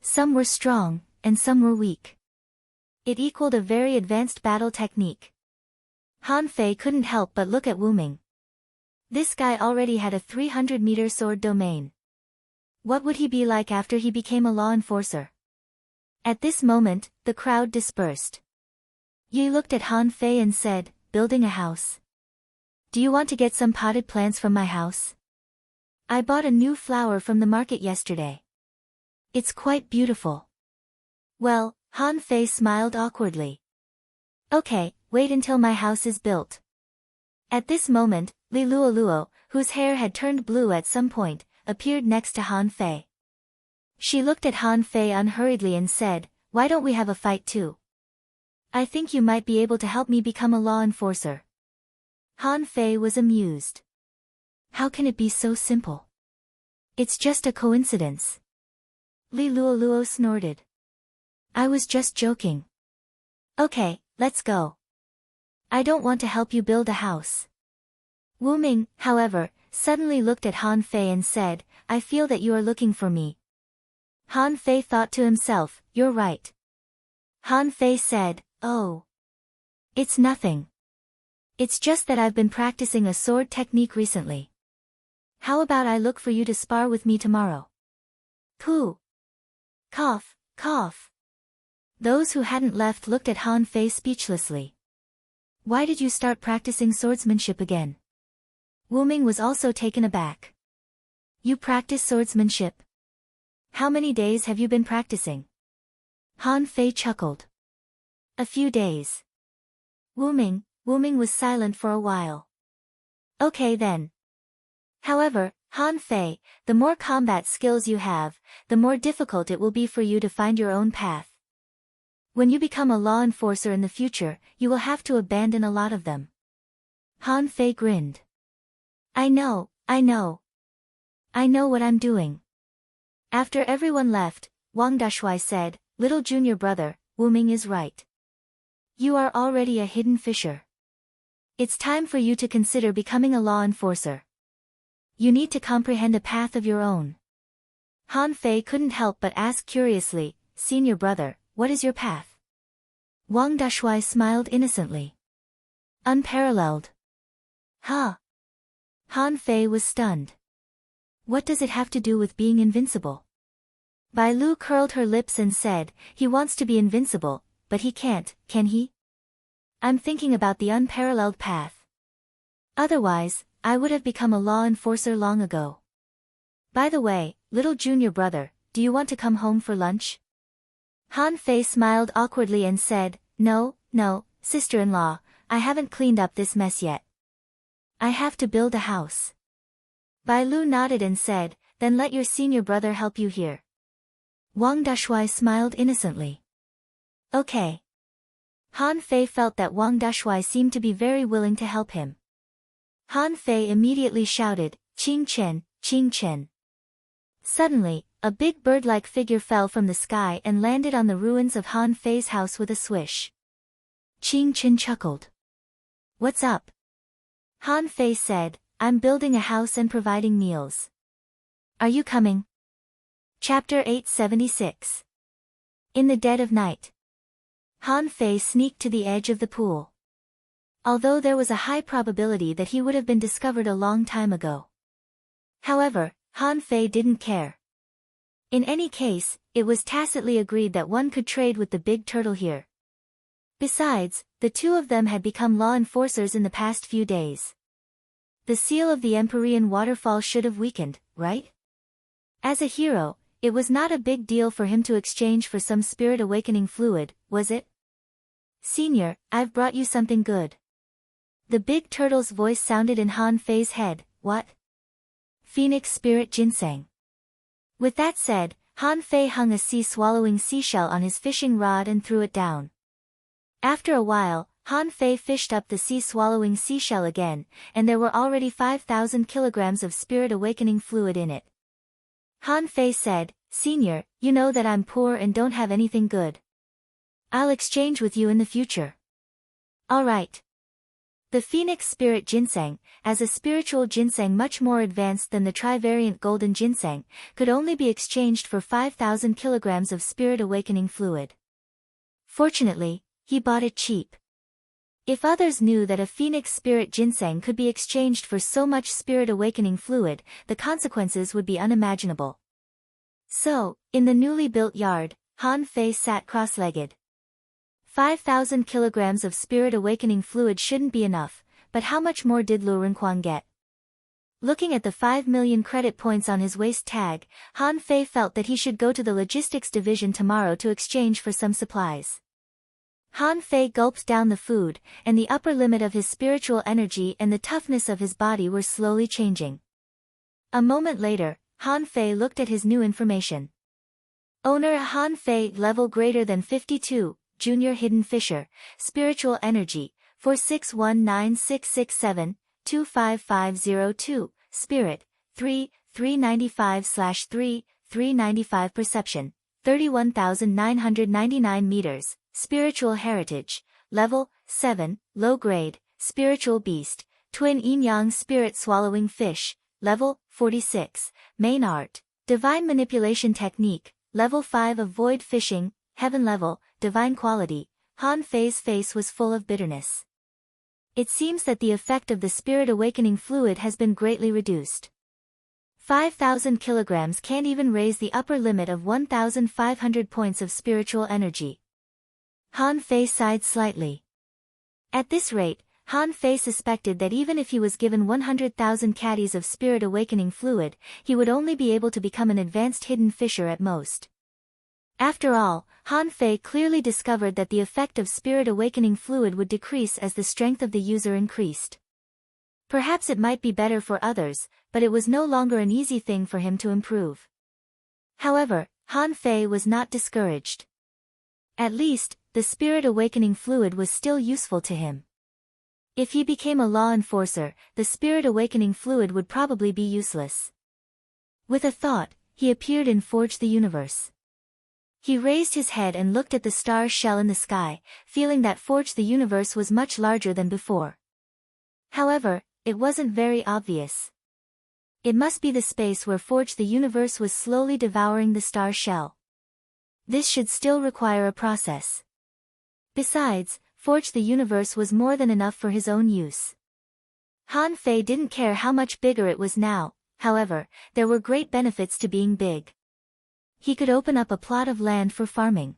Some were strong, and some were weak. It equaled a very advanced battle technique. Han Fei couldn't help but look at Wu Ming. This guy already had a 300-meter sword domain. What would he be like after he became a law enforcer? At this moment, the crowd dispersed. Yi looked at Han Fei and said, "Building a house. Do you want to get some potted plants from my house? I bought a new flower from the market yesterday. It's quite beautiful." Well, Han Fei smiled awkwardly. "Okay, wait until my house is built." At this moment, Li Luoluo, whose hair had turned blue at some point, appeared next to Han Fei. She looked at Han Fei unhurriedly and said, "Why don't we have a fight too? I think you might be able to help me become a law enforcer." Han Fei was amused. How can it be so simple? It's just a coincidence. Li Luoluo snorted. I was just joking. Okay, let's go. I don't want to help you build a house. Wu Ming, however, suddenly looked at Han Fei and said, I feel that you are looking for me. Han Fei thought to himself, you're right. Han Fei said, oh. It's nothing. It's just that I've been practicing a sword technique recently. How about I look for you to spar with me tomorrow? Pooh. Cough, cough. Those who hadn't left looked at Han Fei speechlessly. Why did you start practicing swordsmanship again? Wu Ming was also taken aback. You practice swordsmanship? How many days have you been practicing? Han Fei chuckled. A few days. Wu Ming was silent for a while. Okay then. However, Han Fei, the more combat skills you have, the more difficult it will be for you to find your own path. When you become a law enforcer in the future, you will have to abandon a lot of them. Han Fei grinned. I know what I'm doing. After everyone left, Wang Dashui said, little junior brother, Wu Ming is right. You are already a hidden fisher. It's time for you to consider becoming a law enforcer. You need to comprehend a path of your own. Han Fei couldn't help but ask curiously, senior brother, what is your path? Wang Dashui smiled innocently. Unparalleled. Huh? Han Fei was stunned. What does it have to do with being invincible? Bai Lu curled her lips and said, he wants to be invincible, but he can't, can he? I'm thinking about the unparalleled path. Otherwise, I would have become a law enforcer long ago. By the way, little junior brother, do you want to come home for lunch? Han Fei smiled awkwardly and said, no, sister-in-law, I haven't cleaned up this mess yet. I have to build a house. Bai Lu nodded and said, then let your senior brother help you here. Wang Dashui smiled innocently. Okay. Han Fei felt that Wang Dashui seemed to be very willing to help him. Han Fei immediately shouted, Qing Chen, Qing Chen. Suddenly, a big bird-like figure fell from the sky and landed on the ruins of Han Fei's house with a swish. Qing Chen chuckled. What's up? Han Fei said, I'm building a house and providing meals. Are you coming? Chapter 876. In the dead of night. Han Fei sneaked to the edge of the pool. Although there was a high probability that he would have been discovered a long time ago. However, Han Fei didn't care. In any case, it was tacitly agreed that one could trade with the big turtle here. Besides, the two of them had become law enforcers in the past few days. The seal of the Empyrean waterfall should have weakened, right? As a hero, it was not a big deal for him to exchange for some spirit awakening fluid, was it? Senior, I've brought you something good. The big turtle's voice sounded in Han Fei's head, what? Phoenix spirit ginseng. With that said, Han Fei hung a sea-swallowing seashell on his fishing rod and threw it down. After a while, Han Fei fished up the sea-swallowing seashell again, and there were already 5,000 kilograms of spirit awakening fluid in it. Han Fei said, Senior, you know that I'm poor and don't have anything good. I'll exchange with you in the future. All right. The Phoenix Spirit Ginseng, as a spiritual ginseng much more advanced than the trivariant golden ginseng, could only be exchanged for 5,000 kilograms of spirit awakening fluid. Fortunately, he bought it cheap. If others knew that a Phoenix Spirit Ginseng could be exchanged for so much spirit awakening fluid, the consequences would be unimaginable. So, in the newly built yard, Han Fei sat cross-legged. 5,000 kilograms of spirit awakening fluid shouldn't be enough, but how much more did Lu Renquan get? Looking at the 5 million credit points on his waist tag, Han Fei felt that he should go to the logistics division tomorrow to exchange for some supplies. Han Fei gulped down the food, and the upper limit of his spiritual energy and the toughness of his body were slowly changing. A moment later, Han Fei looked at his new information. Owner Han Fei, level greater than 52, Junior Hidden Fisher, spiritual energy, 4619667-25502, spirit, 395/3 perception, 31,999 meters, spiritual heritage, level 7, low grade, spiritual beast, twin yin-yang spirit swallowing fish, level 46, main art, divine manipulation technique, level 5 of void fishing, heaven level, divine quality. Han Fei's face was full of bitterness. It seems that the effect of the spirit awakening fluid has been greatly reduced. 5,000 kilograms can't even raise the upper limit of 1,500 points of spiritual energy. Han Fei sighed slightly. At this rate, Han Fei suspected that even if he was given 100,000 caddies of spirit awakening fluid, he would only be able to become an advanced hidden fisher at most. After all, Han Fei clearly discovered that the effect of spirit awakening fluid would decrease as the strength of the user increased. Perhaps it might be better for others, but it was no longer an easy thing for him to improve. However, Han Fei was not discouraged. At least, the spirit awakening fluid was still useful to him. If he became a law enforcer, the spirit awakening fluid would probably be useless. With a thought, he appeared in Forge the Universe. He raised his head and looked at the star shell in the sky, feeling that Forge the Universe was much larger than before. However, it wasn't very obvious. It must be the space where Forge the Universe was slowly devouring the star shell. This should still require a process. Besides, Forge the Universe was more than enough for his own use. Han Fei didn't care how much bigger it was now, however, there were great benefits to being big. He could open up a plot of land for farming.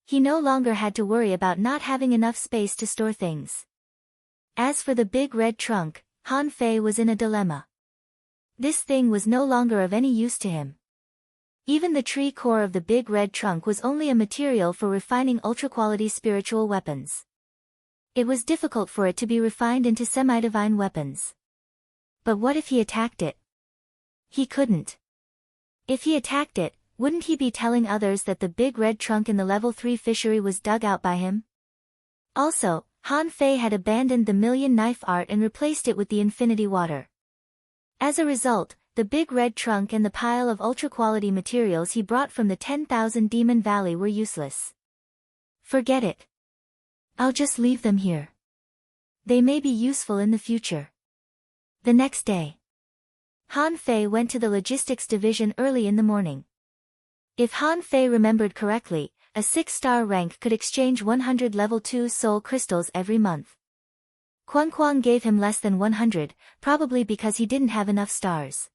He no longer had to worry about not having enough space to store things. As for the big red trunk, Han Fei was in a dilemma. This thing was no longer of any use to him. Even the tree core of the big red trunk was only a material for refining ultra-quality spiritual weapons. It was difficult for it to be refined into semi-divine weapons. But what if he attacked it? He couldn't. If he attacked it, wouldn't he be telling others that the big red trunk in the level 3 fishery was dug out by him? Also, Han Fei had abandoned the million knife art and replaced it with the infinity water. As a result, the big red trunk and the pile of ultra-quality materials he brought from the 10,000 Demon Valley were useless. Forget it. I'll just leave them here. They may be useful in the future. The next day, Han Fei went to the logistics division early in the morning. If Han Fei remembered correctly, a 6-star rank could exchange 100 level 2 soul crystals every month. Quang gave him less than 100, probably because he didn't have enough stars.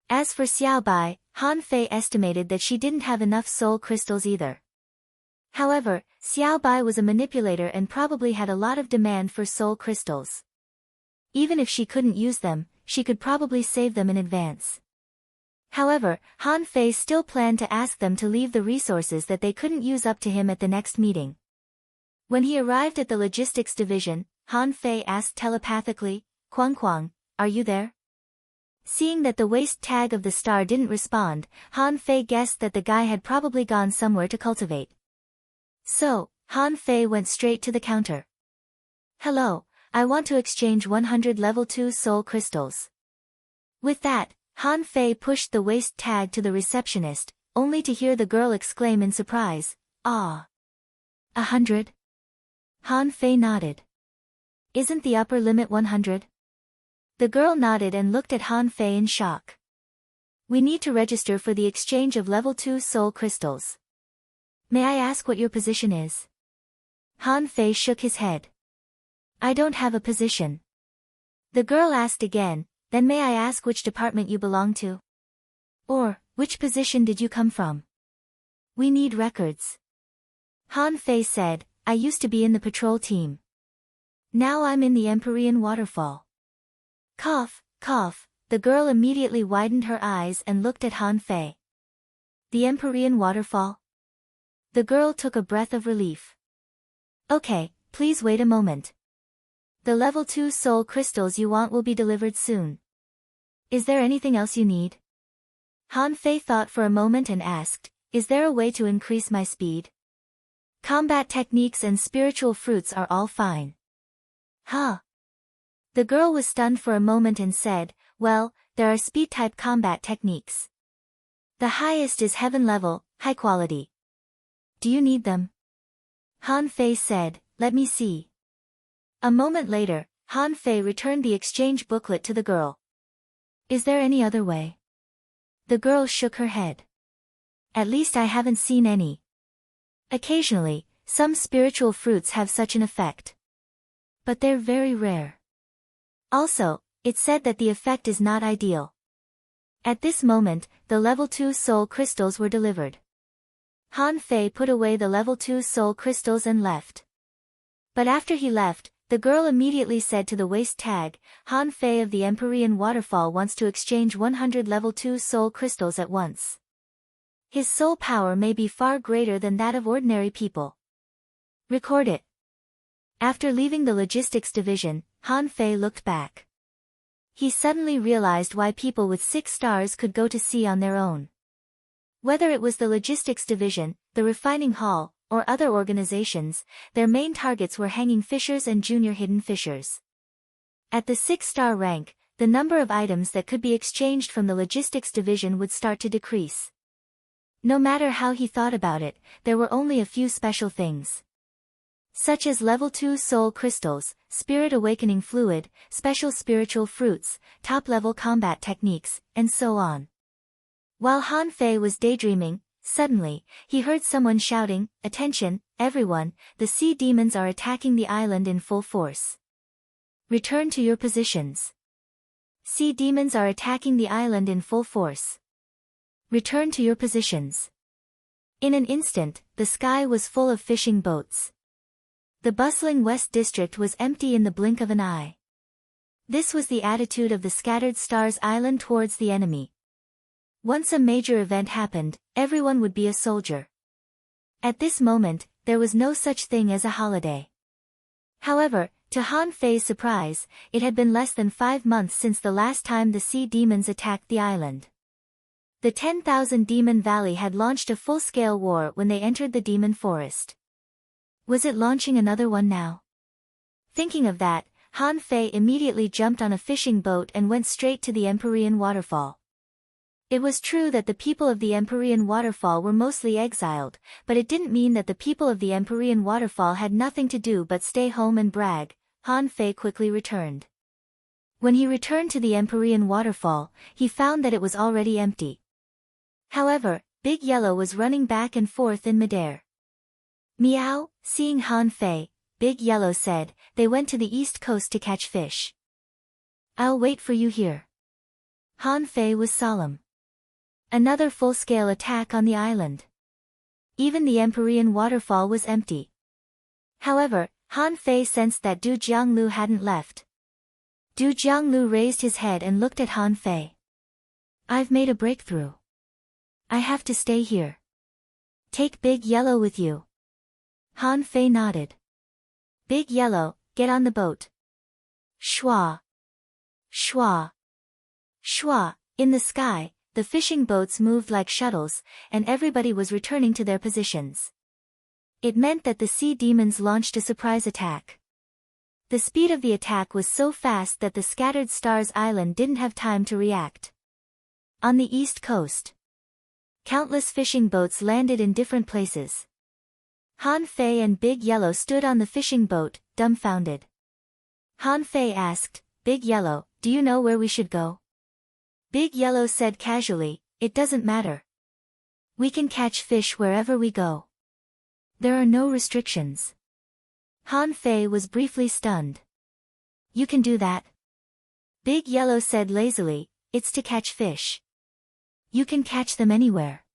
As for Xiaobai, Han Fei estimated that she didn't have enough soul crystals either. However, Xiaobai was a manipulator and probably had a lot of demand for soul crystals. Even if she couldn't use them, she could probably save them in advance. However, Han Fei still planned to ask them to leave the resources that they couldn't use up to him at the next meeting. When he arrived at the logistics division, Han Fei asked telepathically, Quang, are you there? Seeing that the waist tag of the star didn't respond, Han Fei guessed that the guy had probably gone somewhere to cultivate. So, Han Fei went straight to the counter. Hello, I want to exchange 100 level 2 soul crystals. With that, Han Fei pushed the waist tag to the receptionist, only to hear the girl exclaim in surprise, "Ah! 100? Han Fei nodded. Isn't the upper limit 100? The girl nodded and looked at Han Fei in shock. We need to register for the exchange of level 2 soul crystals. May I ask what your position is? Han Fei shook his head. I don't have a position. The girl asked again, then may I ask which department you belong to? Or, which position did you come from? We need records. Han Fei said, I used to be in the patrol team. Now I'm in the Empyrean waterfall. Cough, cough, the girl immediately widened her eyes and looked at Han Fei. The Empyrean waterfall? The girl took a breath of relief. Okay, please wait a moment. The level 2 soul crystals you want will be delivered soon. Is there anything else you need? Han Fei thought for a moment and asked, is there a way to increase my speed? Combat techniques and spiritual fruits are all fine. Huh? The girl was stunned for a moment and said, well, there are speed-type combat techniques. The highest is heaven level, high quality. Do you need them? Han Fei said, let me see. A moment later, Han Fei returned the exchange booklet to the girl. Is there any other way? The girl shook her head. At least I haven't seen any. Occasionally, some spiritual fruits have such an effect. But they're very rare. Also, it said that the effect is not ideal. At this moment, the level 2 soul crystals were delivered. Han Fei put away the level 2 soul crystals and left. But after he left, the girl immediately said to the waist tag, Han Fei of the Empyrean Waterfall wants to exchange 100 level 2 soul crystals at once. His soul power may be far greater than that of ordinary people. Record it. After leaving the logistics division, Han Fei looked back. He suddenly realized why people with 6 stars could go to sea on their own. Whether it was the logistics division, the refining hall, or other organizations, their main targets were hanging fishers and junior hidden fishers. At the 6-star rank, the number of items that could be exchanged from the logistics division would start to decrease. No matter how he thought about it, there were only a few special things. Such as level 2 soul crystals, spirit awakening fluid, special spiritual fruits, top-level combat techniques, and so on. While Han Fei was daydreaming, suddenly, he heard someone shouting, attention, everyone, the sea demons are attacking the island in full force. Return to your positions. Sea demons are attacking the island in full force. Return to your positions. In an instant, the sky was full of fishing boats. The bustling West District was empty in the blink of an eye. This was the attitude of the scattered stars island towards the enemy. Once a major event happened, everyone would be a soldier. At this moment, there was no such thing as a holiday. However, to Han Fei's surprise, it had been less than 5 months since the last time the sea demons attacked the island. The 10,000 Demon Valley had launched a full-scale war when they entered the demon forest. Was it launching another one now? Thinking of that, Han Fei immediately jumped on a fishing boat and went straight to the Empyrean Waterfall. It was true that the people of the Empyrean Waterfall were mostly exiled, but it didn't mean that the people of the Empyrean Waterfall had nothing to do but stay home and brag. Han Fei quickly returned. When he returned to the Empyrean Waterfall, he found that it was already empty. However, Big Yellow was running back and forth in midair. Meow, seeing Han Fei, Big Yellow said, they went to the east coast to catch fish. I'll wait for you here. Han Fei was solemn. Another full-scale attack on the island. Even the Empyrean Waterfall was empty. However, Han Fei sensed that Du Jianglu hadn't left. Du Jianglu raised his head and looked at Han Fei. I've made a breakthrough. I have to stay here. Take Big Yellow with you. Han Fei nodded. Big Yellow, get on the boat. Shwa. Shwa. Shwa. In the sky, the fishing boats moved like shuttles, and everybody was returning to their positions. It meant that the sea demons launched a surprise attack. The speed of the attack was so fast that the scattered stars island didn't have time to react. On the east coast, countless fishing boats landed in different places. Han Fei and Big Yellow stood on the fishing boat, dumbfounded. Han Fei asked, Big Yellow, do you know where we should go? Big Yellow said casually, it doesn't matter. We can catch fish wherever we go. There are no restrictions. Han Fei was briefly stunned. You can do that? Big Yellow said lazily, it's to catch fish. You can catch them anywhere.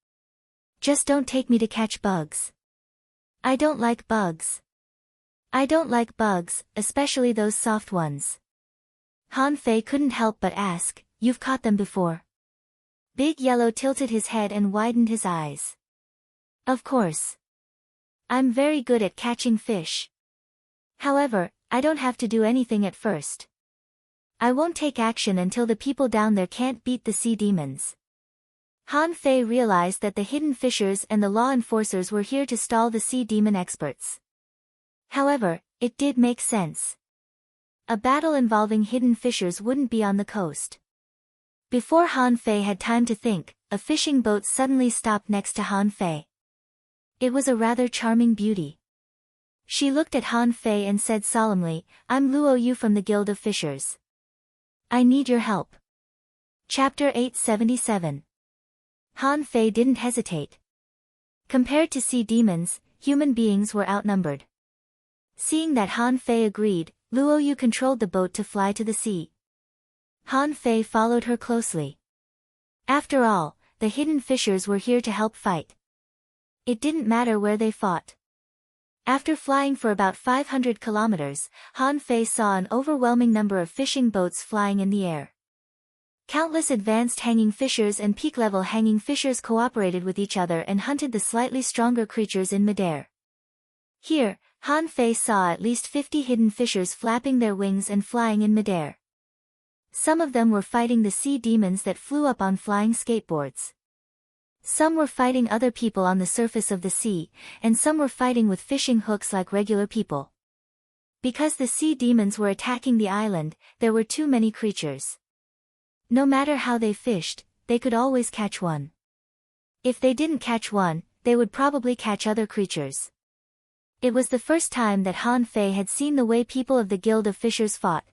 Just don't take me to catch bugs. I don't like bugs. I don't like bugs, especially those soft ones. Han Fei couldn't help but ask, you've caught them before? Big Yellow tilted his head and widened his eyes. Of course. I'm very good at catching fish. However, I don't have to do anything at first. I won't take action until the people down there can't beat the sea demons. Han Fei realized that the hidden fishers and the law enforcers were here to stall the sea demon experts. However, it did make sense. A battle involving hidden fishers wouldn't be on the coast. Before Han Fei had time to think, a fishing boat suddenly stopped next to Han Fei. It was a rather charming beauty. She looked at Han Fei and said solemnly, "I'm Luo Yu from the Guild of Fishers. I need your help." Chapter 877. Han Fei didn't hesitate. Compared to sea demons, human beings were outnumbered. Seeing that Han Fei agreed, Luo Yu controlled the boat to fly to the sea. Han Fei followed her closely. After all, the hidden fishers were here to help fight. It didn't matter where they fought. After flying for about 500 kilometers, Han Fei saw an overwhelming number of fishing boats flying in the air. Countless advanced hanging fishers and peak-level hanging fishers cooperated with each other and hunted the slightly stronger creatures in midair. Here, Han Fei saw at least 50 hidden fishers flapping their wings and flying in midair. Some of them were fighting the sea demons that flew up on flying skateboards. Some were fighting other people on the surface of the sea, and some were fighting with fishing hooks like regular people. Because the sea demons were attacking the island, there were too many creatures. No matter how they fished, they could always catch one. If they didn't catch one, they would probably catch other creatures. It was the first time that Han Fei had seen the way people of the Guild of Fishers fought.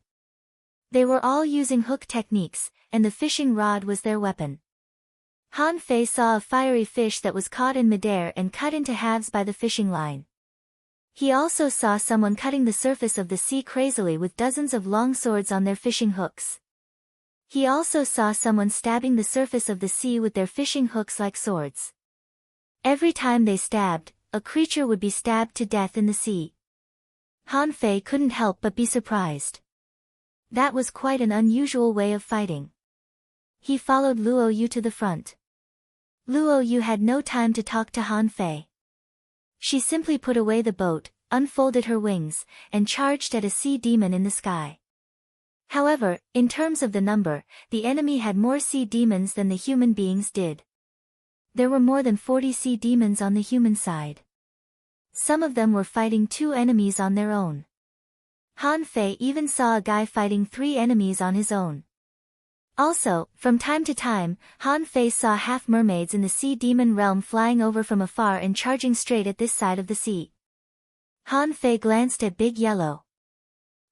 They were all using hook techniques, and the fishing rod was their weapon. Han Fei saw a fiery fish that was caught in midair and cut into halves by the fishing line. He also saw someone cutting the surface of the sea crazily with dozens of long swords on their fishing hooks. He also saw someone stabbing the surface of the sea with their fishing hooks like swords. Every time they stabbed, a creature would be stabbed to death in the sea. Han Fei couldn't help but be surprised. That was quite an unusual way of fighting. He followed Luo Yu to the front. Luo Yu had no time to talk to Han Fei. She simply put away the boat, unfolded her wings, and charged at a sea demon in the sky. However, in terms of the number, the enemy had more sea demons than the human beings did. There were more than 40 sea demons on the human side. Some of them were fighting 2 enemies on their own. Han Fei even saw a guy fighting 3 enemies on his own. Also, from time to time, Han Fei saw half-mermaids in the sea demon realm flying over from afar and charging straight at this side of the sea. Han Fei glanced at Big Yellow.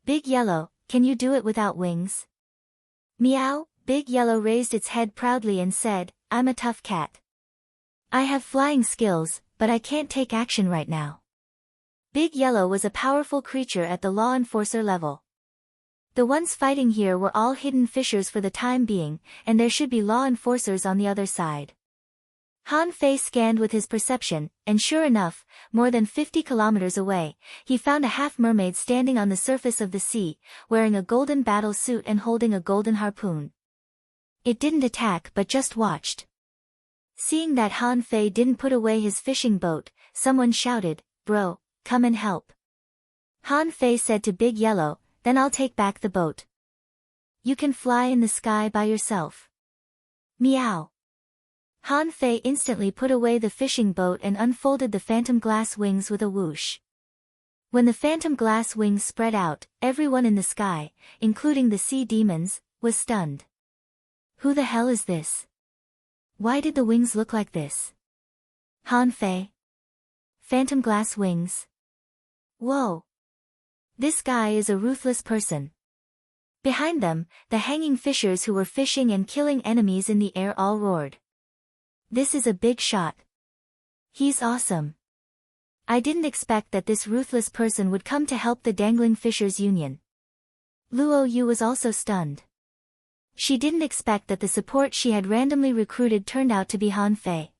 "Big Yellow, can you do it without wings?" "Meow." Big Yellow raised its head proudly and said, "I'm a tough cat. I have flying skills, but I can't take action right now." Big Yellow was a powerful creature at the law enforcer level. The ones fighting here were all hidden fishers for the time being, and there should be law enforcers on the other side. Han Fei scanned with his perception, and sure enough, more than 50 kilometers away, he found a half-mermaid standing on the surface of the sea, wearing a golden battle suit and holding a golden harpoon. It didn't attack but just watched. Seeing that Han Fei didn't put away his fishing boat, someone shouted, "Bro, come and help." Han Fei said to Big Yellow, "Then I'll take back the boat. You can fly in the sky by yourself." Meow. Han Fei instantly put away the fishing boat and unfolded the phantom glass wings with a whoosh. When the phantom glass wings spread out, everyone in the sky, including the sea demons, was stunned. Who the hell is this? Why did the wings look like this? Han Fei? Phantom glass wings? Whoa! This guy is a ruthless person. Behind them, the hanging fishers who were fishing and killing enemies in the air all roared. This is a big shot. He's awesome. I didn't expect that this ruthless person would come to help the Dangling Fishers Union. Luo Yu was also stunned. She didn't expect that the support she had randomly recruited turned out to be Han Fei.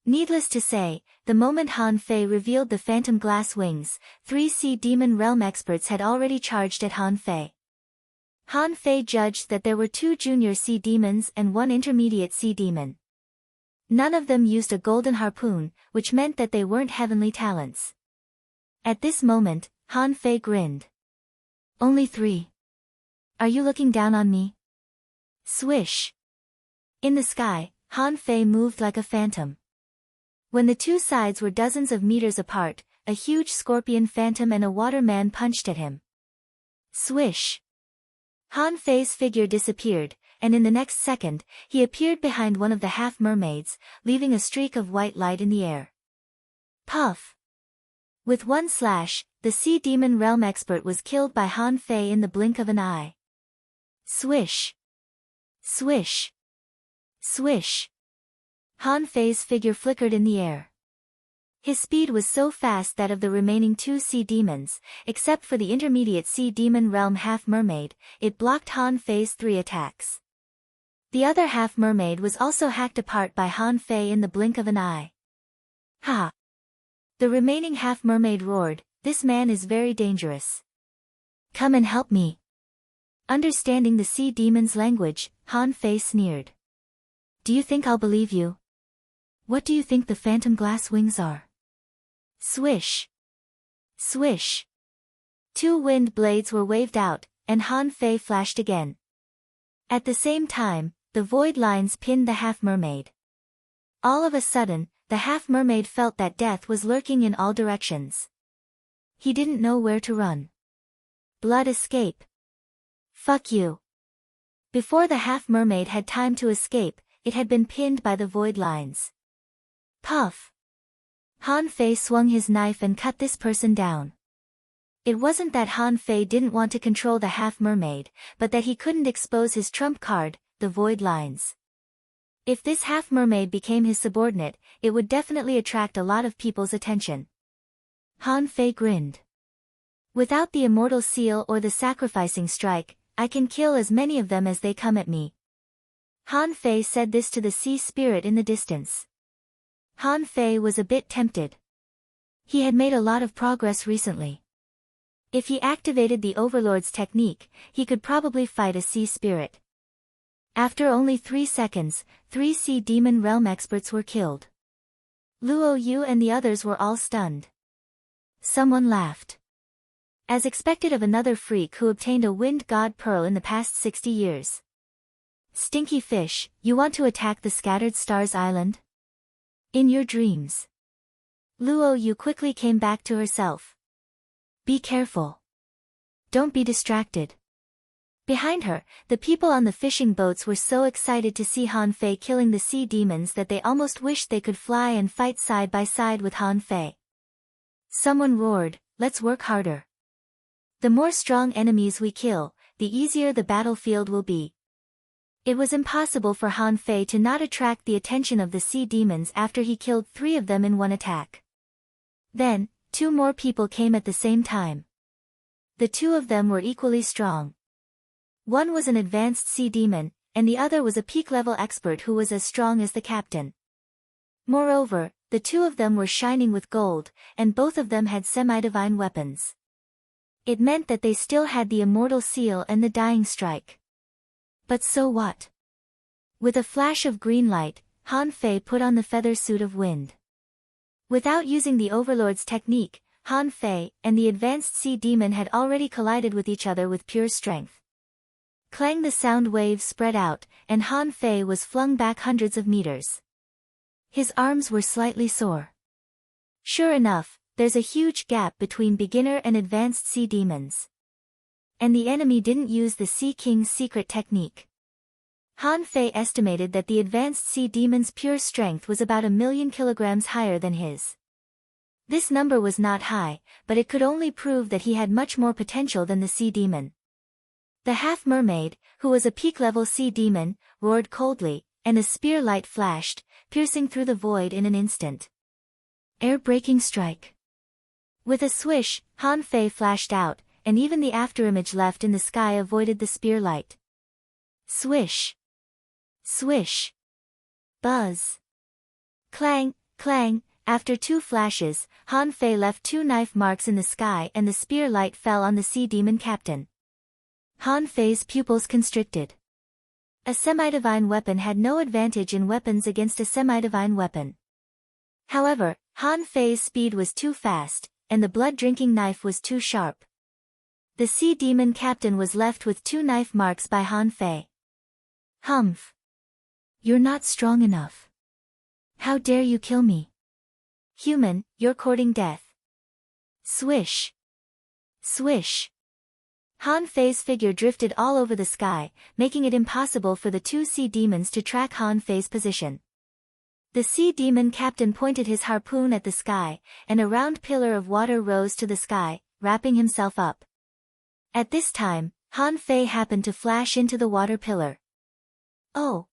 Needless to say, the moment Han Fei revealed the phantom glass wings, 3 sea demon realm experts had already charged at Han Fei. Han Fei judged that there were 2 junior sea demons and 1 intermediate sea demon. None of them used a golden harpoon, which meant that they weren't heavenly talents. At this moment, Han Fei grinned. Only 3. Are you looking down on me? Swish. In the sky, Han Fei moved like a phantom. When the two sides were dozens of meters apart, a huge scorpion phantom and a water man punched at him. Swish. Han Fei's figure disappeared, and in the next second, he appeared behind one of the half-mermaids, leaving a streak of white light in the air. Puff! With one slash, the Sea Demon Realm expert was killed by Han Fei in the blink of an eye. Swish! Swish! Swish! Han Fei's figure flickered in the air. His speed was so fast that of the remaining 2 sea demons, except for the intermediate Sea Demon Realm half-mermaid, it blocked Han Fei's 3 attacks. The other half-mermaid was also hacked apart by Han Fei in the blink of an eye. Ha! The remaining half-mermaid roared, "This man is very dangerous. Come and help me." Understanding the sea demon's language, Han Fei sneered. Do you think I'll believe you? What do you think the phantom glass wings are? Swish! Swish! 2 wind blades were waved out, and Han Fei flashed again. At the same time, the void lines pinned the half-mermaid. All of a sudden, the half-mermaid felt that death was lurking in all directions. He didn't know where to run. Blood escape. Fuck you. Before the half-mermaid had time to escape, it had been pinned by the void lines. Puff! Han Fei swung his knife and cut this person down. It wasn't that Han Fei didn't want to control the half-mermaid, but that he couldn't expose his trump card, the void lines. If this half-mermaid became his subordinate, it would definitely attract a lot of people's attention. Han Fei grinned. Without the immortal seal or the sacrificing strike, I can kill as many of them as they come at me. Han Fei said this to the sea spirit in the distance. Han Fei was a bit tempted. He had made a lot of progress recently. If he activated the Overlord's technique, he could probably fight a sea spirit. After only 3 seconds, 3 Sea Demon Realm experts were killed. Luo Yu and the others were all stunned. Someone laughed. As expected of another freak who obtained a Wind God Pearl in the past 60 years. Stinky fish, you want to attack the Scattered Stars Island? In your dreams. Luo Yu quickly came back to herself. Be careful. Don't be distracted. Behind her, the people on the fishing boats were so excited to see Han Fei killing the sea demons that they almost wished they could fly and fight side by side with Han Fei. Someone roared, "Let's work harder. The more strong enemies we kill, the easier the battlefield will be." It was impossible for Han Fei to not attract the attention of the sea demons after he killed 3 of them in one attack. Then, 2 more people came at the same time. The 2 of them were equally strong. One was an advanced sea demon, and the other was a peak-level expert who was as strong as the captain. Moreover, the 2 of them were shining with gold, and both of them had semi-divine weapons. It meant that they still had the immortal seal and the dying strike. But so what? With a flash of green light, Han Fei put on the feather suit of wind. Without using the Overlord's technique, Han Fei and the advanced sea demon had already collided with each other with pure strength. Clang, the sound waves spread out, and Han Fei was flung back hundreds of meters. His arms were slightly sore. Sure enough, there's a huge gap between beginner and advanced sea demons. And the enemy didn't use the Sea King's secret technique. Han Fei estimated that the advanced sea demon's pure strength was about 1,000,000 kilograms higher than his. This number was not high, but it could only prove that he had much more potential than the sea demon. The half-mermaid, who was a peak-level sea demon, roared coldly, and a spear light flashed, piercing through the void in an instant. Air-breaking strike. With a swish, Han Fei flashed out, and even the afterimage left in the sky avoided the spear light. Swish! Swish! Buzz! Clang, clang, after 2 flashes, Han Fei left 2 knife marks in the sky and the spear light fell on the sea demon captain. Han Fei's pupils constricted. A semi-divine weapon had no advantage in weapons against a semi-divine weapon. However, Han Fei's speed was too fast, and the blood-drinking knife was too sharp. The sea demon captain was left with 2 knife marks by Han Fei. Humph! You're not strong enough. How dare you kill me? Human, you're courting death. Swish! Swish! Han Fei's figure drifted all over the sky, making it impossible for the 2 sea demons to track Han Fei's position. The sea demon captain pointed his harpoon at the sky, and a round pillar of water rose to the sky, wrapping himself up. At this time, Han Fei happened to flash into the water pillar. Oh!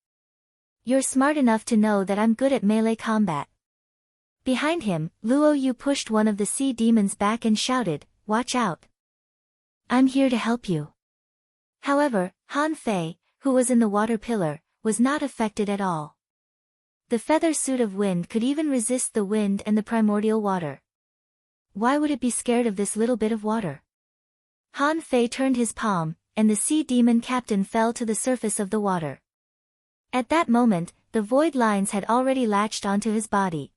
You're smart enough to know that I'm good at melee combat. Behind him, Luo Yu pushed one of the sea demons back and shouted, "Watch out! I'm here to help you." However, Han Fei, who was in the water pillar, was not affected at all. The feather suit of wind could even resist the wind and the primordial water. Why would it be scared of this little bit of water? Han Fei turned his palm, and the sea demon captain fell to the surface of the water. At that moment, the void lines had already latched onto his body.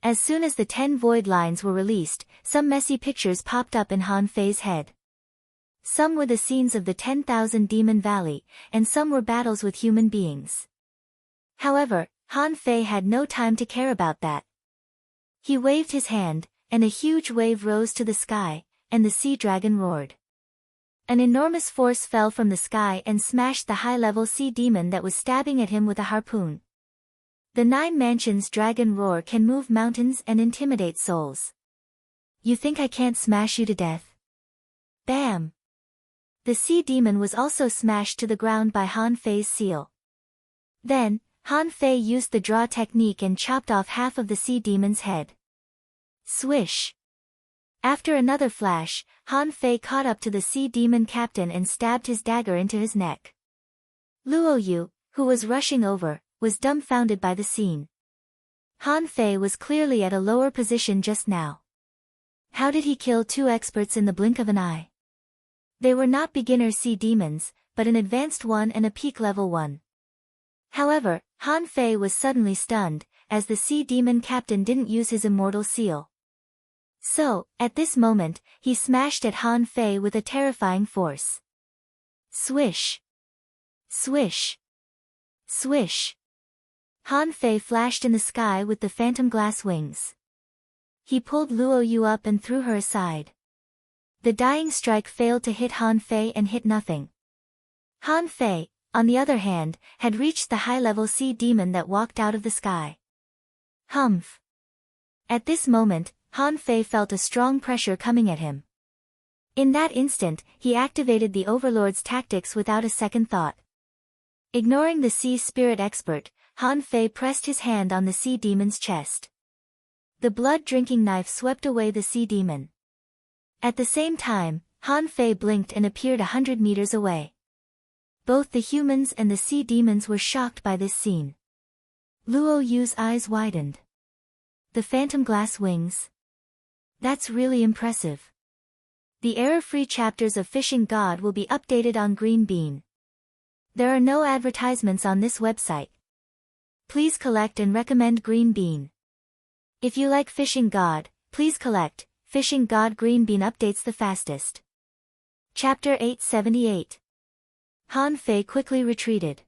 As soon as the 10 void lines were released, some messy pictures popped up in Han Fei's head. Some were the scenes of the 10,000 Demon Valley, and some were battles with human beings. However, Han Fei had no time to care about that. He waved his hand, and a huge wave rose to the sky, and the sea dragon roared. An enormous force fell from the sky and smashed the high-level sea demon that was stabbing at him with a harpoon. The 9 mansions dragon roar can move mountains and intimidate souls. You think I can't smash you to death? Bam! The sea demon was also smashed to the ground by Han Fei's seal. Then, Han Fei used the draw technique and chopped off half of the sea demon's head. Swish! After another flash, Han Fei caught up to the sea demon captain and stabbed his dagger into his neck. Luo Yu, who was rushing over, was dumbfounded by the scene. Han Fei was clearly at a lower position just now. How did he kill 2 experts in the blink of an eye? They were not beginner sea demons, but an advanced one and a peak level one. However, Han Fei was suddenly stunned, as the sea demon captain didn't use his immortal seal. So, at this moment, he smashed at Han Fei with a terrifying force. Swish! Swish! Swish! Han Fei flashed in the sky with the phantom glass wings. He pulled Luo Yu up and threw her aside. The dying strike failed to hit Han Fei and hit nothing. Han Fei, on the other hand, had reached the high-level sea demon that walked out of the sky. Humph! At this moment, Han Fei felt a strong pressure coming at him. In that instant, he activated the Overlord's tactics without a second thought. Ignoring the sea spirit expert, Han Fei pressed his hand on the sea demon's chest. The blood-drinking knife swept away the sea demon. At the same time, Han Fei blinked and appeared 100 meters away. Both the humans and the sea demons were shocked by this scene. Luo Yu's eyes widened. The phantom glass wings? That's really impressive. The error-free chapters of Fishing God will be updated on Green Bean. There are no advertisements on this website. Please collect and recommend Green Bean. If you like Fishing God, please collect. Fishing God Green Bean updates the fastest. Chapter 878. Han Fei quickly retreated.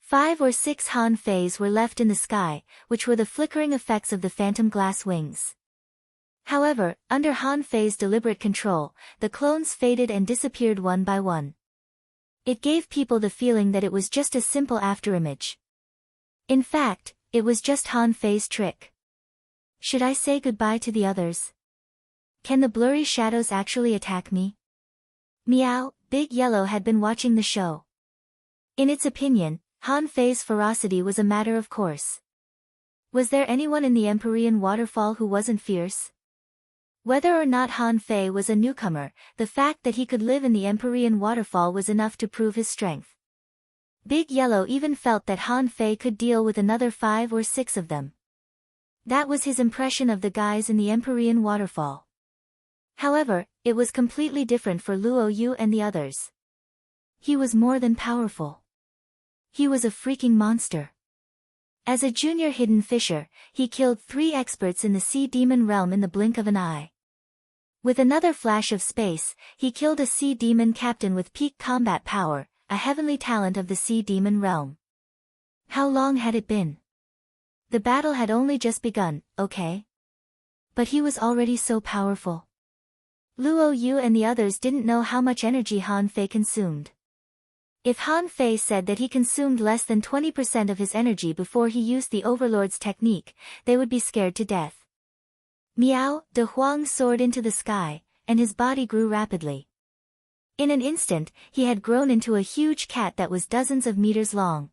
5 or 6 Han Feis were left in the sky, which were the flickering effects of the phantom glass wings. However, under Han Fei's deliberate control, the clones faded and disappeared one by one. It gave people the feeling that it was just a simple afterimage. In fact, it was just Han Fei's trick. Should I say goodbye to the others? Can the blurry shadows actually attack me? Meow, Big Yellow had been watching the show. In its opinion, Han Fei's ferocity was a matter of course. Was there anyone in the Empyrean waterfall who wasn't fierce? Whether or not Han Fei was a newcomer, the fact that he could live in the Empyrean waterfall was enough to prove his strength. Big Yellow even felt that Han Fei could deal with another 5 or 6 of them. That was his impression of the guys in the Empyrean waterfall. However, it was completely different for Luo Yu and the others. He was more than powerful. He was a freaking monster. As a junior hidden fisher, he killed 3 experts in the sea demon realm in the blink of an eye. With another flash of space, he killed a sea demon captain with peak combat power, a heavenly talent of the sea demon realm. How long had it been? The battle had only just begun, okay? But he was already so powerful. Luo Yu and the others didn't know how much energy Han Fei consumed. If Han Fei said that he consumed less than 20% of his energy before he used the Overlord's technique, they would be scared to death. Meow, De Huang soared into the sky, and his body grew rapidly. In an instant, he had grown into a huge cat that was dozens of meters long.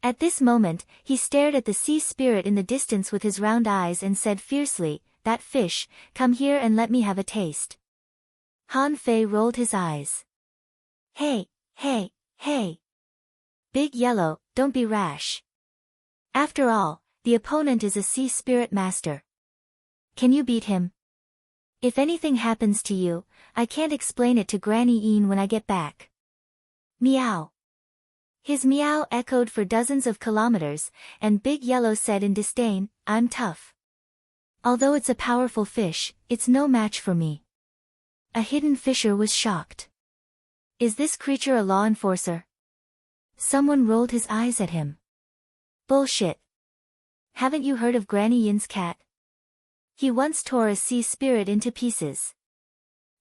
At this moment, he stared at the sea spirit in the distance with his round eyes and said fiercely, "That fish, come here and let me have a taste." Han Fei rolled his eyes. Hey, hey, hey. Big Yellow, don't be rash. After all, the opponent is a sea spirit master. Can you beat him? If anything happens to you, I can't explain it to Granny Een when I get back. Meow. His meow echoed for dozens of kilometers, and Big Yellow said in disdain, "I'm tough. Although it's a powerful fish, it's no match for me." A hidden fisher was shocked. Is this creature a law enforcer? Someone rolled his eyes at him. Bullshit. Haven't you heard of Granny Yin's cat? He once tore a sea spirit into pieces.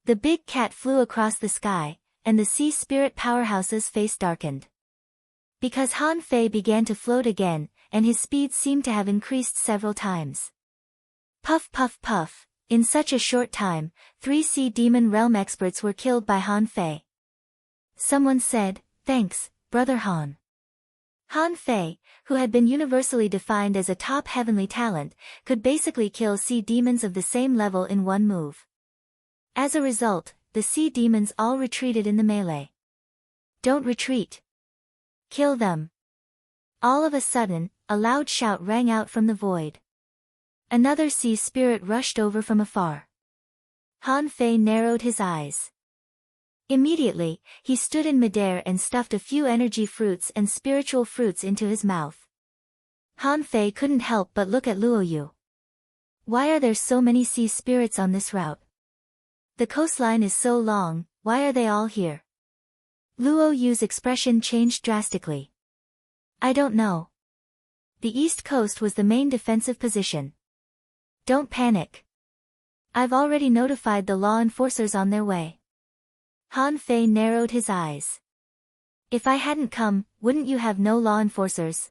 The big cat flew across the sky, and the sea spirit powerhouse's face darkened. Because Han Fei began to float again, and his speed seemed to have increased several times. Puff puff puff, in such a short time, 3 sea demon realm experts were killed by Han Fei. Someone said, "Thanks, Brother Han." Han Fei, who had been universally defined as a top heavenly talent, could basically kill sea demons of the same level in one move. As a result, the sea demons all retreated in the melee. Don't retreat. Kill them. All of a sudden, a loud shout rang out from the void. Another sea spirit rushed over from afar. Han Fei narrowed his eyes. Immediately, he stood in midair and stuffed a few energy fruits and spiritual fruits into his mouth. Han Fei couldn't help but look at Luo Yu. Why are there so many sea spirits on this route? The coastline is so long, why are they all here? Luo Yu's expression changed drastically. I don't know. The east coast was the main defensive position. Don't panic. I've already notified the law enforcers on their way. Han Fei narrowed his eyes. If I hadn't come, wouldn't you have no law enforcers?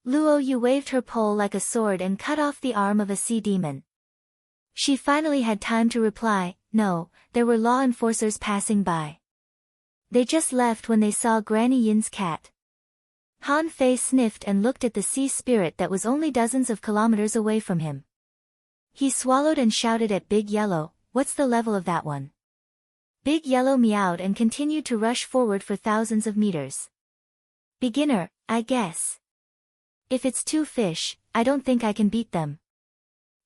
Luo Yu waved her pole like a sword and cut off the arm of a sea demon. She finally had time to reply, "No, there were law enforcers passing by. They just left when they saw Granny Yin's cat." Han Fei sniffed and looked at the sea spirit that was only dozens of kilometers away from him. He swallowed and shouted at Big Yellow, "What's the level of that one?" Big Yellow meowed and continued to rush forward for thousands of meters. Beginner, I guess. If it's 2 fish, I don't think I can beat them.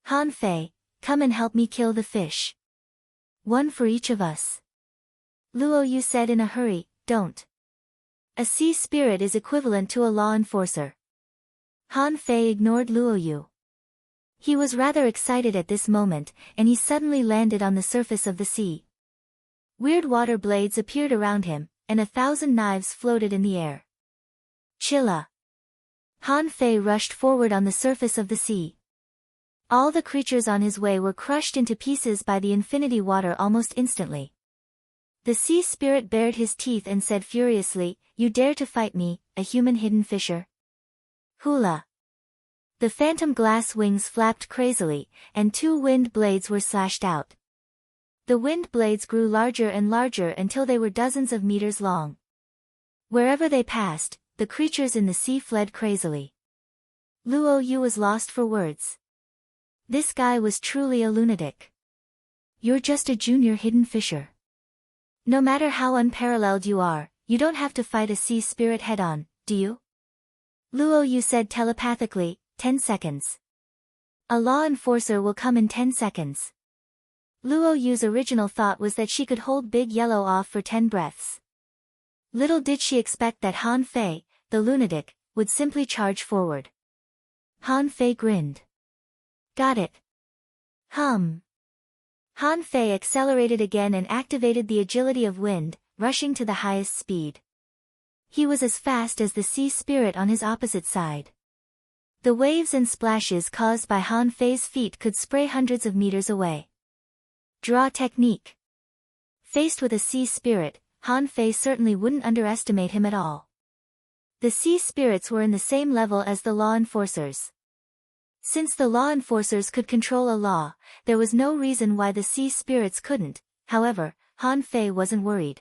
Han Fei, come and help me kill the fish. 1 for each of us. Luo Yu said in a hurry, don't. A sea spirit is equivalent to a law enforcer. Han Fei ignored Luo Yu. He was rather excited at this moment, and he suddenly landed on the surface of the sea. Weird water blades appeared around him, and 1,000 knives floated in the air. Chilla. Han Fei rushed forward on the surface of the sea. All the creatures on his way were crushed into pieces by the infinity water almost instantly. The sea spirit bared his teeth and said furiously, "You dare to fight me, a human hidden fisher?" Hula. The phantom glass wings flapped crazily, and 2 wind blades were slashed out. The wind blades grew larger and larger until they were dozens of meters long. Wherever they passed, the creatures in the sea fled crazily. Luo Yu was lost for words. This guy was truly a lunatic. You're just a junior hidden fisher. No matter how unparalleled you are, you don't have to fight a sea spirit head-on, do you? Luo Yu said telepathically, 10 seconds. A law enforcer will come in 10 seconds. Luo Yu's original thought was that she could hold Big Yellow off for 10 breaths. Little did she expect that Han Fei, the lunatic, would simply charge forward. Han Fei grinned. Got it. Han Fei accelerated again and activated the agility of wind, rushing to the highest speed. He was as fast as the sea spirit on his opposite side. The waves and splashes caused by Han Fei's feet could spray hundreds of meters away. Draw technique. Faced with a sea spirit, Han Fei certainly wouldn't underestimate him at all. The sea spirits were in the same level as the law enforcers. Since the law enforcers could control a law, there was no reason why the sea spirits couldn't. However, Han Fei wasn't worried.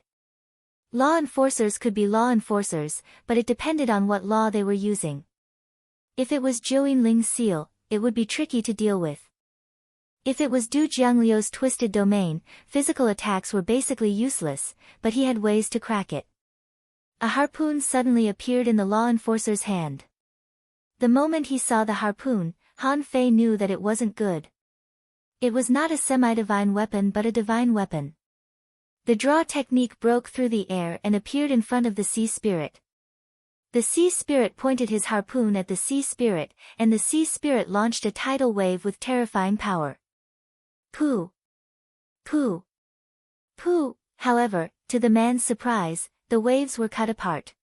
Law enforcers could be law enforcers, but it depended on what law they were using. If it was Zhou Yinling's seal, it would be tricky to deal with. If it was Du Jiangliu's twisted domain, physical attacks were basically useless, but he had ways to crack it. A harpoon suddenly appeared in the law enforcer's hand. The moment he saw the harpoon, Han Fei knew that it wasn't good. It was not a semi-divine weapon but a divine weapon. The draw technique broke through the air and appeared in front of the sea spirit. The sea spirit pointed his harpoon at the sea spirit, and the sea spirit launched a tidal wave with terrifying power. Pooh! Pooh! Pooh! However, to the man's surprise, the waves were cut apart.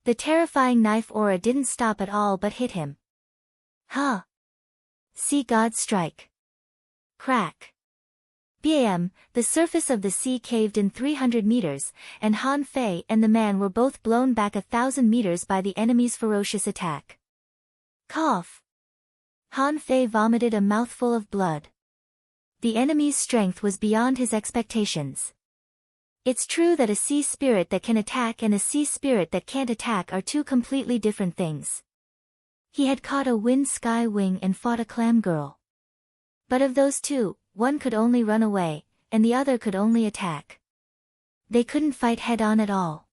The terrifying knife aura didn't stop at all but hit him. Ha! Sea God strike. Crack. Bam! The surface of the sea caved in 300 meters, and Han Fei and the man were both blown back 1,000 meters by the enemy's ferocious attack. Cough! Han Fei vomited a mouthful of blood. The enemy's strength was beyond his expectations. It's true that a sea spirit that can attack and a sea spirit that can't attack are two completely different things. He had caught a wind sky wing and fought a clam girl. But of those two, one could only run away, and the other could only attack. They couldn't fight head-on at all.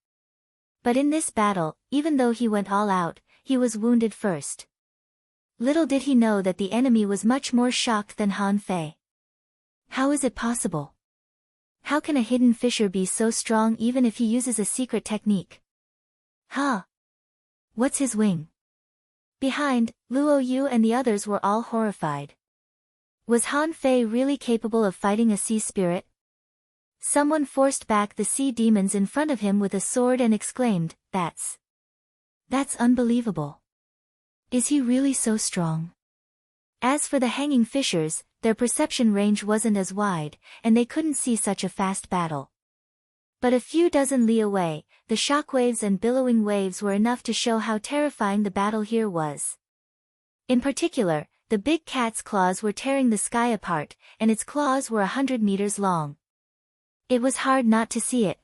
But in this battle, even though he went all out, he was wounded first. Little did he know that the enemy was much more shocked than Han Fei. How is it possible? How can a hidden fisher be so strong even if he uses a secret technique? Huh? What's his wing? Behind, Luo Yu and the others were all horrified. Was Han Fei really capable of fighting a sea spirit? Someone forced back the sea demons in front of him with a sword and exclaimed, That's unbelievable. Is he really so strong? As for the hanging fishers, their perception range wasn't as wide, and they couldn't see such a fast battle. But a few dozen li away, the shockwaves and billowing waves were enough to show how terrifying the battle here was. In particular, the big cat's claws were tearing the sky apart, and its claws were 100 meters long. It was hard not to see it.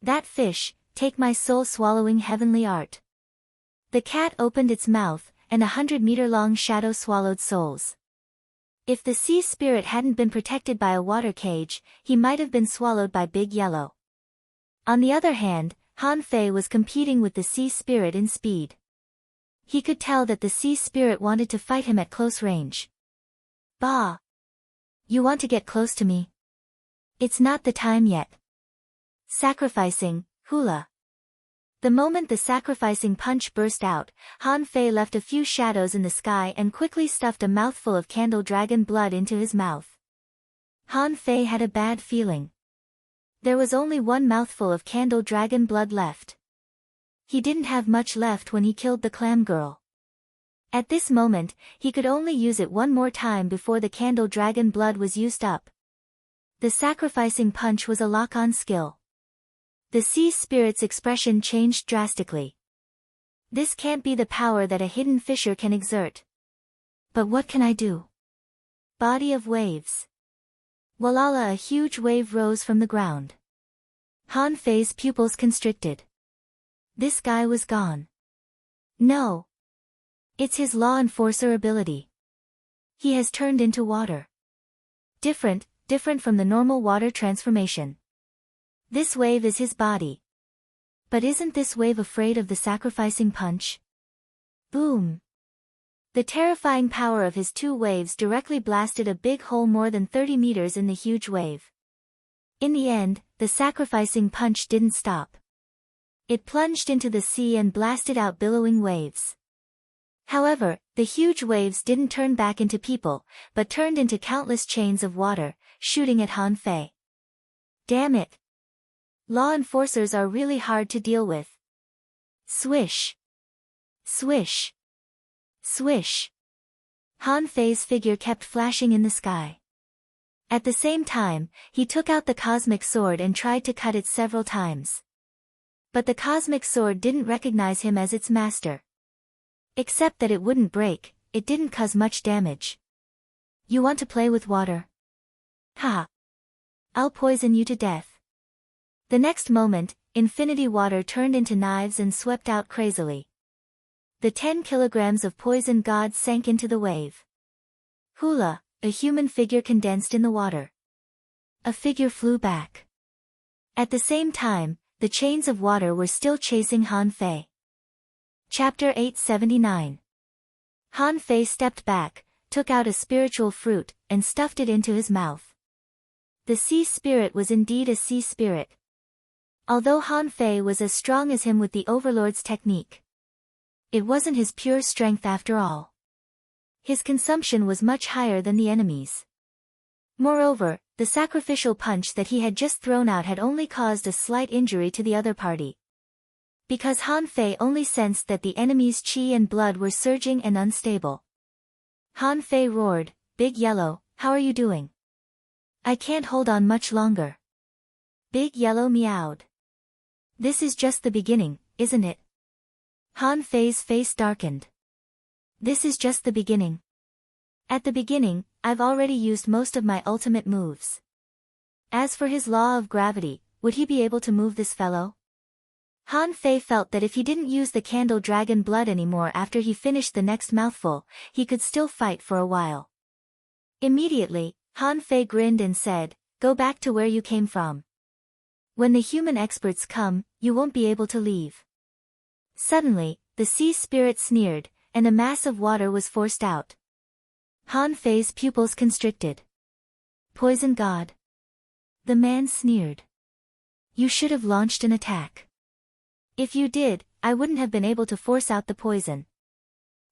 That fish, take my soul-swallowing heavenly art. The cat opened its mouth, and 100-meter-long shadow swallowed souls. If the sea spirit hadn't been protected by a water cage, he might have been swallowed by Big Yellow. On the other hand, Han Fei was competing with the sea spirit in speed. He could tell that the sea spirit wanted to fight him at close range. Bah! You want to get close to me? It's not the time yet. Sacrificing, hula. The moment the sacrificing punch burst out, Han Fei left a few shadows in the sky and quickly stuffed a mouthful of candle dragon blood into his mouth. Han Fei had a bad feeling. There was only one mouthful of candle dragon blood left. He didn't have much left when he killed the clam girl. At this moment, he could only use it one more time before the candle dragon blood was used up. The sacrificing punch was a lock-on skill. The sea spirit's expression changed drastically. This can't be the power that a hidden fisher can exert. But what can I do? Body of waves. Walala, a huge wave rose from the ground. Han Fei's pupils constricted. This guy was gone. No. It's his law enforcer ability. He has turned into water. Different from the normal water transformation. This wave is his body. But isn't this wave afraid of the sacrificing punch? Boom. The terrifying power of his two waves directly blasted a big hole more than 30 meters in the huge wave. In the end, the sacrificing punch didn't stop. It plunged into the sea and blasted out billowing waves. However, the huge waves didn't turn back into people, but turned into countless chains of water, shooting at Han Fei. Damn it! Law enforcers are really hard to deal with. Swish! Swish! Swish! Han Fei's figure kept flashing in the sky. At the same time, he took out the cosmic sword and tried to cut it several times. But the cosmic sword didn't recognize him as its master. Except that it wouldn't break, it didn't cause much damage. You want to play with water? Haha. I'll poison you to death. The next moment, infinity water turned into knives and swept out crazily. The 10 kilograms of poison god sank into the wave. Hula, a human figure condensed in the water. A figure flew back. At the same time, the chains of water were still chasing Han Fei. Chapter 879. Han Fei stepped back, took out a spiritual fruit, and stuffed it into his mouth. The sea spirit was indeed a sea spirit. Although Han Fei was as strong as him with the Overlord's technique, it wasn't his pure strength after all. His consumption was much higher than the enemy's. Moreover, the sacrificial punch that he had just thrown out had only caused a slight injury to the other party. Because Han Fei only sensed that the enemy's chi and blood were surging and unstable. Han Fei roared, "Big Yellow, how are you doing?" "I can't hold on much longer." Big Yellow meowed. "This is just the beginning, isn't it?" Han Fei's face darkened. "This is just the beginning. At the beginning, I've already used most of my ultimate moves. As for his law of gravity, would he be able to move this fellow?" Han Fei felt that if he didn't use the candle dragon blood anymore after he finished the next mouthful, he could still fight for a while. Immediately, Han Fei grinned and said, "Go back to where you came from. When the human experts come, you won't be able to leave." Suddenly, the sea spirit sneered, and a mass of water was forced out. Han Fei's pupils constricted. "Poison god." The man sneered. "You should have launched an attack. If you did, I wouldn't have been able to force out the poison.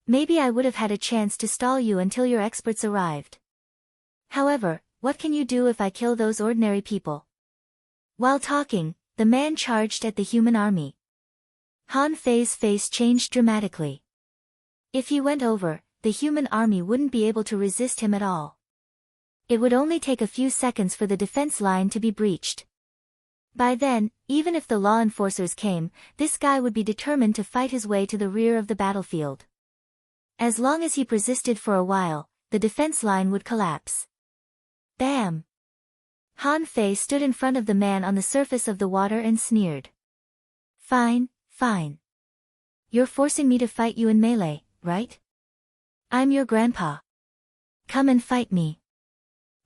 Maybe I would have had a chance to stall you until your experts arrived. However, what can you do if I kill those ordinary people?" While talking, the man charged at the human army. Han Fei's face changed dramatically. If he went over, the human army wouldn't be able to resist him at all. It would only take a few seconds for the defense line to be breached. By then, even if the law enforcers came, this guy would be determined to fight his way to the rear of the battlefield. As long as he persisted for a while, the defense line would collapse. Bam! Han Fei stood in front of the man on the surface of the water and sneered. "Fine, fine. You're forcing me to fight you in melee, right? I'm your grandpa. Come and fight me."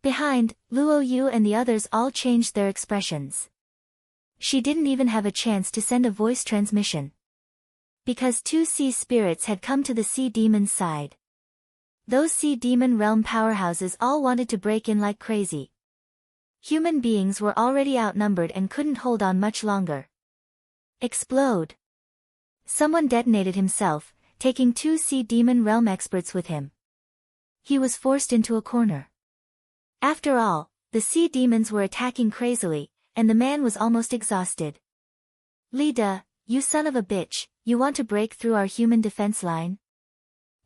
Behind, Luo Yu and the others all changed their expressions. She didn't even have a chance to send a voice transmission. Because 2 sea spirits had come to the sea demon's side. Those sea demon realm powerhouses all wanted to break in like crazy. Human beings were already outnumbered and couldn't hold on much longer. Explode! Someone detonated himself, taking 2 sea demon realm experts with him. He was forced into a corner. After all, the sea demons were attacking crazily, and the man was almost exhausted. "Lida, you son of a bitch, you want to break through our human defense line?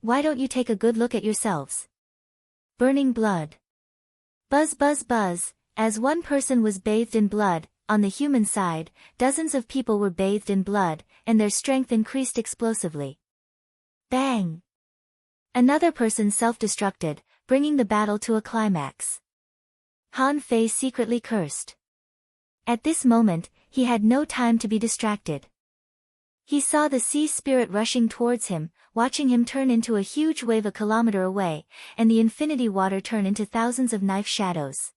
Why don't you take a good look at yourselves?" Burning blood. Buzz buzz buzz. As one person was bathed in blood, on the human side, dozens of people were bathed in blood, and their strength increased explosively. Bang! Another person self-destructed, bringing the battle to a climax. Han Fei secretly cursed. At this moment, he had no time to be distracted. He saw the sea spirit rushing towards him, watching him turn into a huge wave a kilometer away, and the infinity water turn into thousands of knife shadows.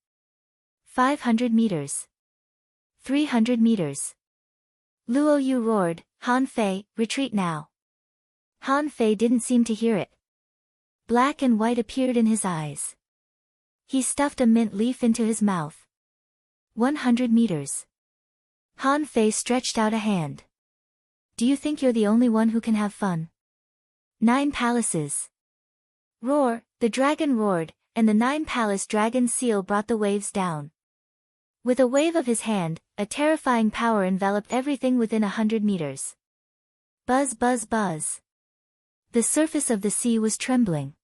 500 meters. 300 meters. Luo Yu roared, "Han Fei, retreat now." Han Fei didn't seem to hear it. Black and white appeared in his eyes. He stuffed a mint leaf into his mouth. 100 meters. Han Fei stretched out a hand. "Do you think you're the only one who can have fun? 9 palaces." Roar, the dragon roared, and the 9-palace dragon seal brought the waves down. With a wave of his hand, a terrifying power enveloped everything within 100 meters. Buzz, buzz, buzz. The surface of the sea was trembling.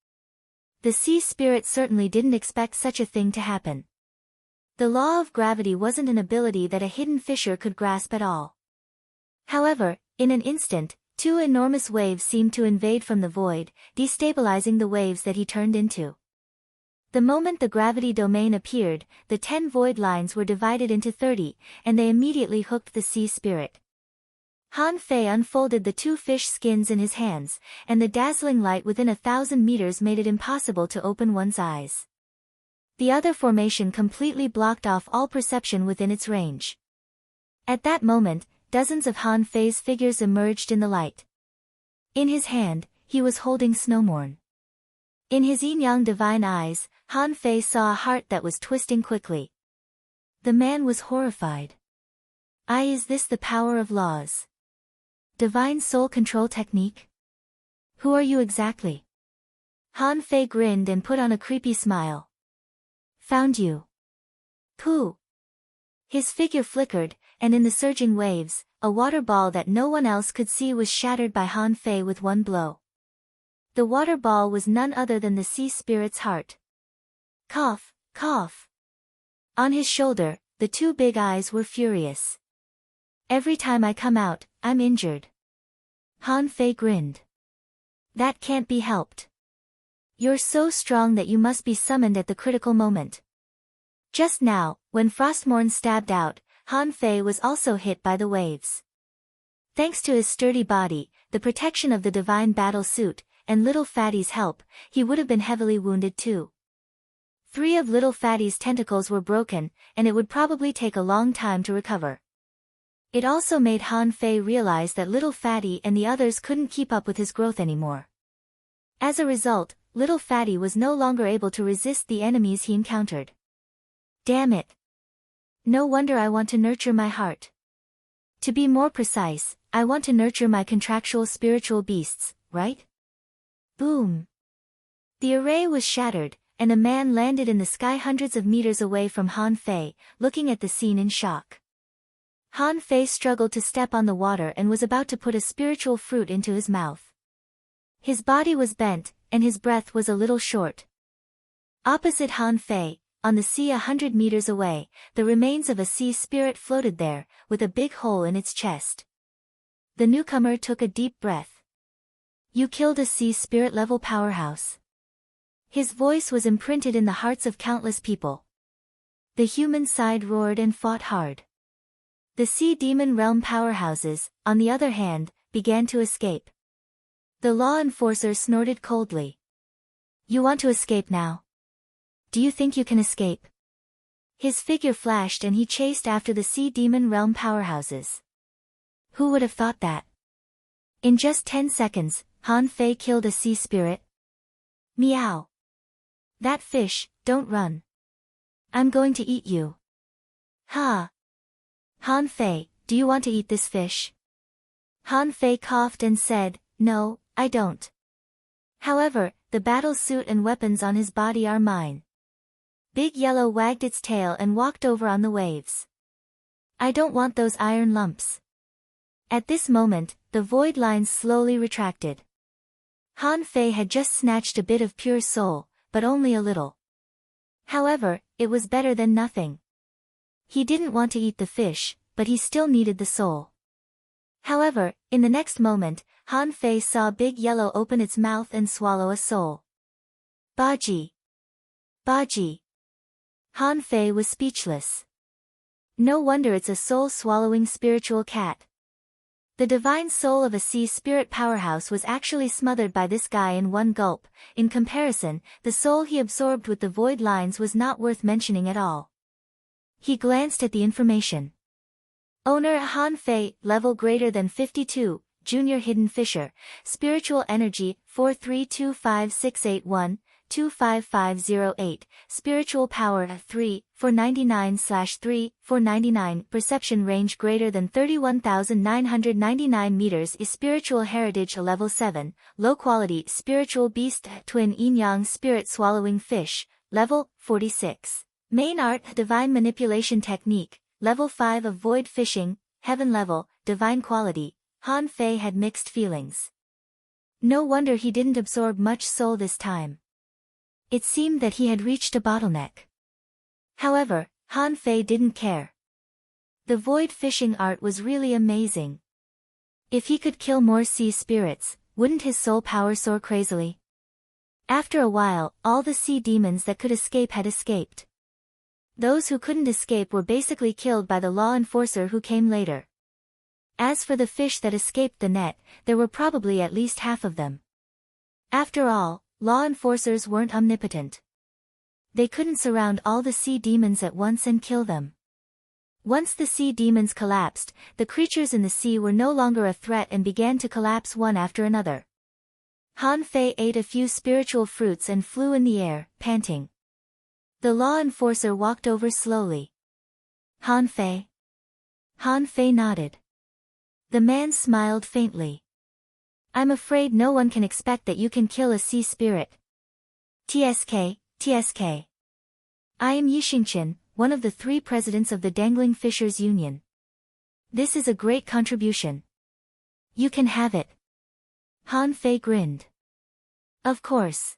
The sea spirit certainly didn't expect such a thing to happen. The law of gravity wasn't an ability that a hidden fisher could grasp at all. However, in an instant, 2 enormous waves seemed to invade from the void, destabilizing the waves that he turned into. The moment the gravity domain appeared, the 10 void lines were divided into 30, and they immediately hooked the sea spirit. Han Fei unfolded the 2 fish skins in his hands, and the dazzling light within 1,000 meters made it impossible to open one's eyes. The other formation completely blocked off all perception within its range. At that moment, dozens of Han Fei's figures emerged in the light. In his hand, he was holding Snowmorn. In his yin-yang divine eyes, Han Fei saw a heart that was twisting quickly. The man was horrified. Is this the power of laws? Divine soul control technique? Who are you exactly? Han Fei grinned and put on a creepy smile. Found you. Pooh. His figure flickered, and in the surging waves, a water ball that no one else could see was shattered by Han Fei with one blow. The water ball was none other than the sea spirit's heart. Cough, cough. On his shoulder, the 2 big eyes were furious. Every time I come out, I'm injured. Han Fei grinned. That can't be helped. You're so strong that you must be summoned at the critical moment. Just now, when Frostmourne stabbed out, Han Fei was also hit by the waves. Thanks to his sturdy body, the protection of the divine battle suit, and Little Fatty's help, he would have been heavily wounded too. 3 of Little Fatty's tentacles were broken, and it would probably take a long time to recover. It also made Han Fei realize that Little Fatty and the others couldn't keep up with his growth anymore. As a result, Little Fatty was no longer able to resist the enemies he encountered. Damn it. No wonder I want to nurture my heart. To be more precise, I want to nurture my contractual spiritual beasts, right? Boom. The array was shattered, and a man landed in the sky hundreds of meters away from Han Fei, looking at the scene in shock. Han Fei struggled to step on the water and was about to put a spiritual fruit into his mouth. His body was bent, and his breath was a little short. Opposite Han Fei, on the sea 100 meters away, the remains of a sea spirit floated there, with a big hole in its chest. The newcomer took a deep breath. You killed a sea spirit level powerhouse. His voice was imprinted in the hearts of countless people. The human side roared and fought hard. The sea demon realm powerhouses, on the other hand, began to escape. The law enforcer snorted coldly. You want to escape now? Do you think you can escape? His figure flashed and he chased after the sea demon realm powerhouses. Who would have thought that? In just 10 seconds, Han Fei killed a sea spirit. Meow. That fish, don't run. I'm going to eat you. Ha. Han Fei, do you want to eat this fish? Han Fei coughed and said, No, I don't. However, the battle suit and weapons on his body are mine. Big Yellow wagged its tail and walked over on the waves. I don't want those iron lumps. At this moment, the void lines slowly retracted. Han Fei had just snatched a bit of pure soul, but only a little. However, it was better than nothing. He didn't want to eat the fish, but he still needed the soul. However, in the next moment, Han Fei saw Big Yellow open its mouth and swallow a soul. Baji! Baji! Han Fei was speechless. No wonder it's a soul-swallowing spiritual cat. The divine soul of a sea spirit powerhouse was actually smothered by this guy in one gulp. In comparison, the soul he absorbed with the void lines was not worth mentioning at all. He glanced at the information. Owner Han Fei, level greater than 52, Junior Hidden Fisher, Spiritual Energy, 4325681, 25508, Spiritual Power 3, 499/3, 499, Perception Range greater than 31,999 meters is Spiritual Heritage Level 7, Low Quality Spiritual Beast Twin Yin Yang Spirit Swallowing Fish, Level 46. Main Art Divine Manipulation Technique, Level 5 of Void Fishing, Heaven Level, Divine Quality. Han Fei had mixed feelings. No wonder he didn't absorb much soul this time. It seemed that he had reached a bottleneck. However, Han Fei didn't care. The void fishing art was really amazing. If he could kill more sea spirits, wouldn't his soul power soar crazily? After a while, all the sea demons that could escape had escaped. Those who couldn't escape were basically killed by the law enforcer who came later. As for the fish that escaped the net, there were probably at least half of them. After all, law enforcers weren't omnipotent. They couldn't surround all the sea demons at once and kill them. Once the sea demons collapsed, the creatures in the sea were no longer a threat and began to collapse one after another. Han Fei ate a few spiritual fruits and flew in the air, panting. The law enforcer walked over slowly. Han Fei? Han Fei nodded. The man smiled faintly. I'm afraid no one can expect that you can kill a sea spirit. TSK, TSK. I am Yixingqian, one of the 3 presidents of the Dangling Fishers Union. This is a great contribution. You can have it. Han Fei grinned. Of course.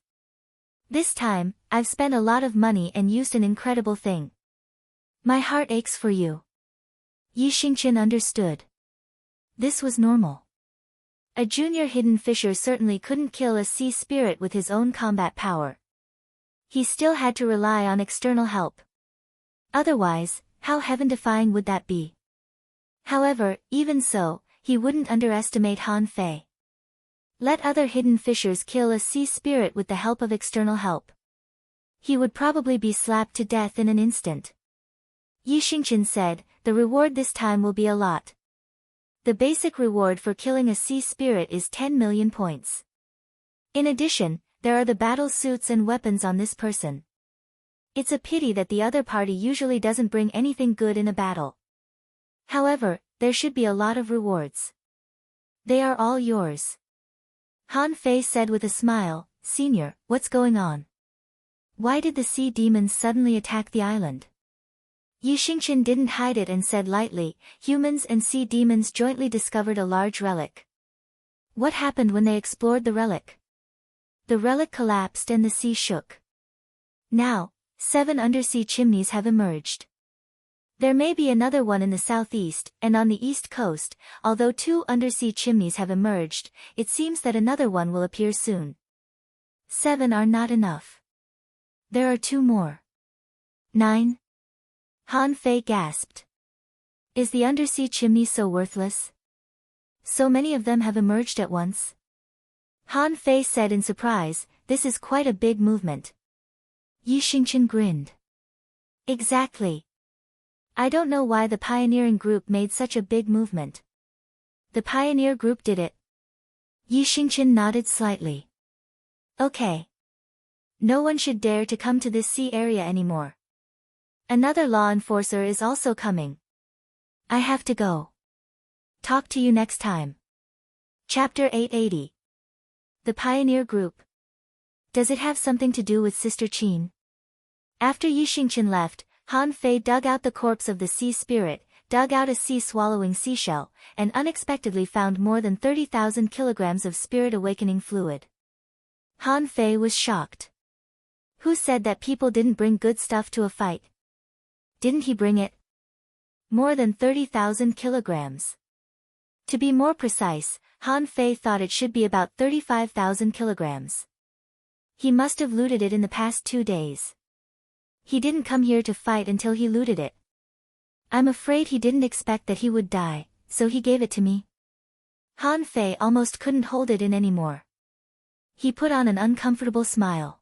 This time, I've spent a lot of money and used an incredible thing. My heart aches for you. Yixingqian understood. This was normal. A junior hidden fisher certainly couldn't kill a sea spirit with his own combat power. He still had to rely on external help. Otherwise, how heaven-defying would that be? However, even so, he wouldn't underestimate Han Fei. Let other hidden fishers kill a sea spirit with the help of external help. He would probably be slapped to death in an instant. Yixingqian said, the reward this time will be a lot. The basic reward for killing a sea spirit is 10 million points. In addition, there are the battle suits and weapons on this person. It's a pity that the other party usually doesn't bring anything good in a battle. However, there should be a lot of rewards. They are all yours. Han Fei said with a smile, Senior, what's going on? Why did the sea demons suddenly attack the island? Yixingqian didn't hide it and said lightly, humans and sea demons jointly discovered a large relic. What happened when they explored the relic? The relic collapsed and the sea shook. Now, 7 undersea chimneys have emerged. There may be another one in the southeast, and on the east coast, although 2 undersea chimneys have emerged, it seems that another one will appear soon. 7 are not enough. There are 2 more. 9. Han Fei gasped. Is the undersea chimney so worthless? So many of them have emerged at once? Han Fei said in surprise, this is quite a big movement. Yixingqian grinned. Exactly. I don't know why the pioneering group made such a big movement. The pioneer group did it. Yixingqian nodded slightly. Okay. No one should dare to come to this sea area anymore. Another law enforcer is also coming. I have to go. Talk to you next time. Chapter 880. The Pioneer Group. Does it have something to do with Sister Qin? After Yixingqian left, Han Fei dug out the corpse of the sea spirit, dug out a sea-swallowing seashell, and unexpectedly found more than 30,000 kilograms of spirit awakening fluid. Han Fei was shocked. Who said that people didn't bring good stuff to a fight? Didn't he bring it? More than 30,000 kilograms. To be more precise, Han Fei thought it should be about 35,000 kilograms. He must have looted it in the past 2 days. He didn't come here to fight until he looted it. I'm afraid he didn't expect that he would die, so he gave it to me. Han Fei almost couldn't hold it in anymore. He put on an uncomfortable smile.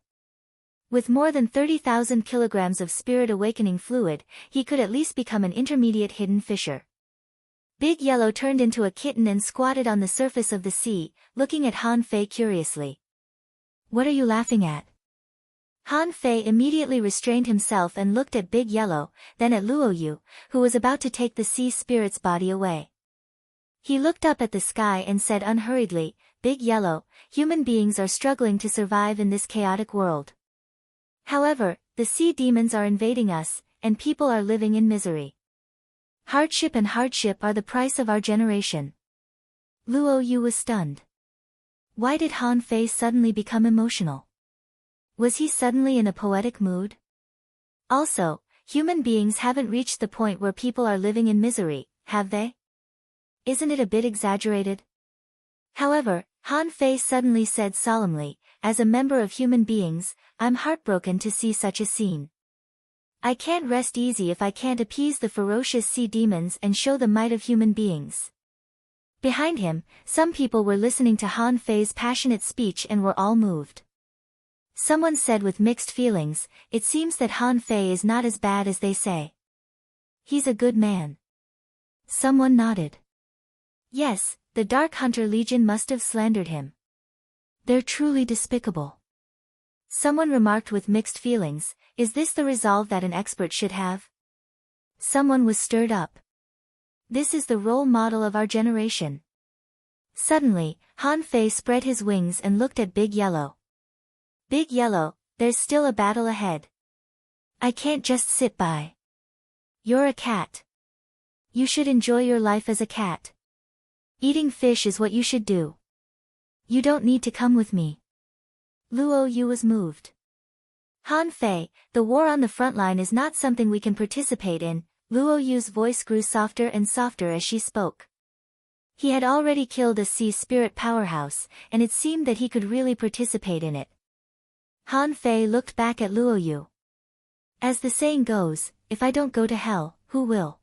With more than 30,000 kilograms of spirit awakening fluid, he could at least become an intermediate hidden fisher. Big Yellow turned into a kitten and squatted on the surface of the sea, looking at Han Fei curiously. What are you laughing at? Han Fei immediately restrained himself and looked at Big Yellow, then at Luo Yu, who was about to take the sea spirit's body away. He looked up at the sky and said unhurriedly, Big Yellow, human beings are struggling to survive in this chaotic world. However, the sea demons are invading us, and people are living in misery. Hardship and hardship are the price of our generation. Luo Yu was stunned. Why did Han Fei suddenly become emotional? Was he suddenly in a poetic mood? Also, human beings haven't reached the point where people are living in misery, have they? Isn't it a bit exaggerated? However, Han Fei suddenly said solemnly, as a member of human beings, I'm heartbroken to see such a scene. I can't rest easy if I can't appease the ferocious sea demons and show the might of human beings. Behind him, some people were listening to Han Fei's passionate speech and were all moved. Someone said with mixed feelings, it seems that Han Fei is not as bad as they say. He's a good man. Someone nodded. Yes, the Dark Hunter Legion must have slandered him. They're truly despicable. Someone remarked with mixed feelings, is this the resolve that an expert should have? Someone was stirred up. This is the role model of our generation. Suddenly, Han Fei spread his wings and looked at Big Yellow. Big Yellow, there's still a battle ahead. I can't just sit by. You're a cat. You should enjoy your life as a cat. Eating fish is what you should do. You don't need to come with me. Luo Yu was moved. Han Fei, the war on the front line is not something we can participate in. Luo Yu's voice grew softer and softer as she spoke. He had already killed a sea spirit powerhouse, and it seemed that he could really participate in it. Han Fei looked back at Luo Yu. As the saying goes, if I don't go to hell, who will?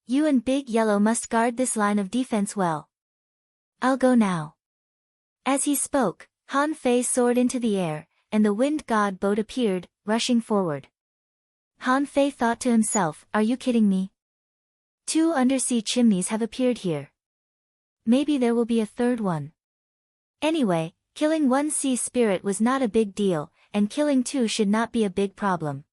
You and Big Yellow must guard this line of defense well. I'll go now. As he spoke, Han Fei soared into the air, and the wind god boat appeared, rushing forward. Han Fei thought to himself, are you kidding me? 2 undersea chimneys have appeared here. Maybe there will be a third one. Anyway, killing 1 sea spirit was not a big deal, and killing 2 should not be a big problem.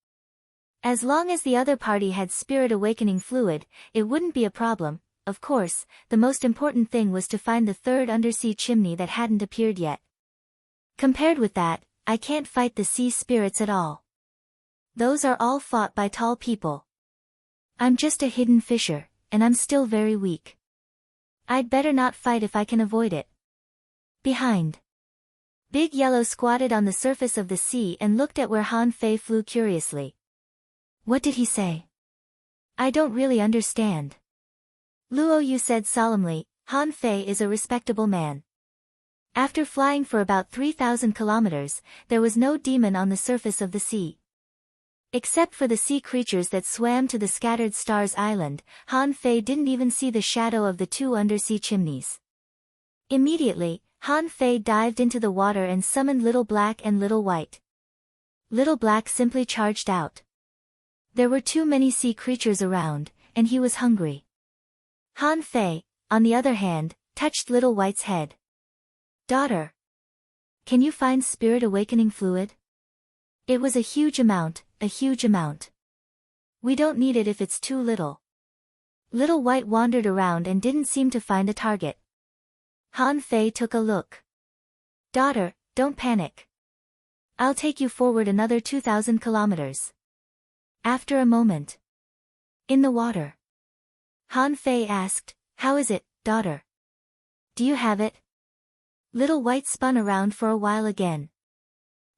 As long as the other party had spirit awakening fluid, it wouldn't be a problem. Of course, the most important thing was to find the 3rd undersea chimney that hadn't appeared yet. Compared with that, I can't fight the sea spirits at all. Those are all fought by tall people. I'm just a hidden fisher, and I'm still very weak. I'd better not fight if I can avoid it. Behind. Big Yellow squatted on the surface of the sea and looked at where Han Fei flew curiously. What did he say? I don't really understand. Luo Yu said solemnly, Han Fei is a respectable man. After flying for about 3,000 kilometers, there was no demon on the surface of the sea. Except for the sea creatures that swam to the scattered stars island, Han Fei didn't even see the shadow of the 2 undersea chimneys. Immediately, Han Fei dived into the water and summoned Little Black and Little White. Little Black simply charged out. There were too many sea creatures around, and he was hungry. Han Fei, on the other hand, touched Little White's head. Daughter. Can you find spirit awakening fluid? It was a huge amount, a huge amount. We don't need it if it's too little. Little White wandered around and didn't seem to find a target. Han Fei took a look. Daughter, don't panic. I'll take you forward another 2,000 kilometers. After a moment. In the water. Han Fei asked, how is it, daughter? Do you have it? Little White spun around for a while again.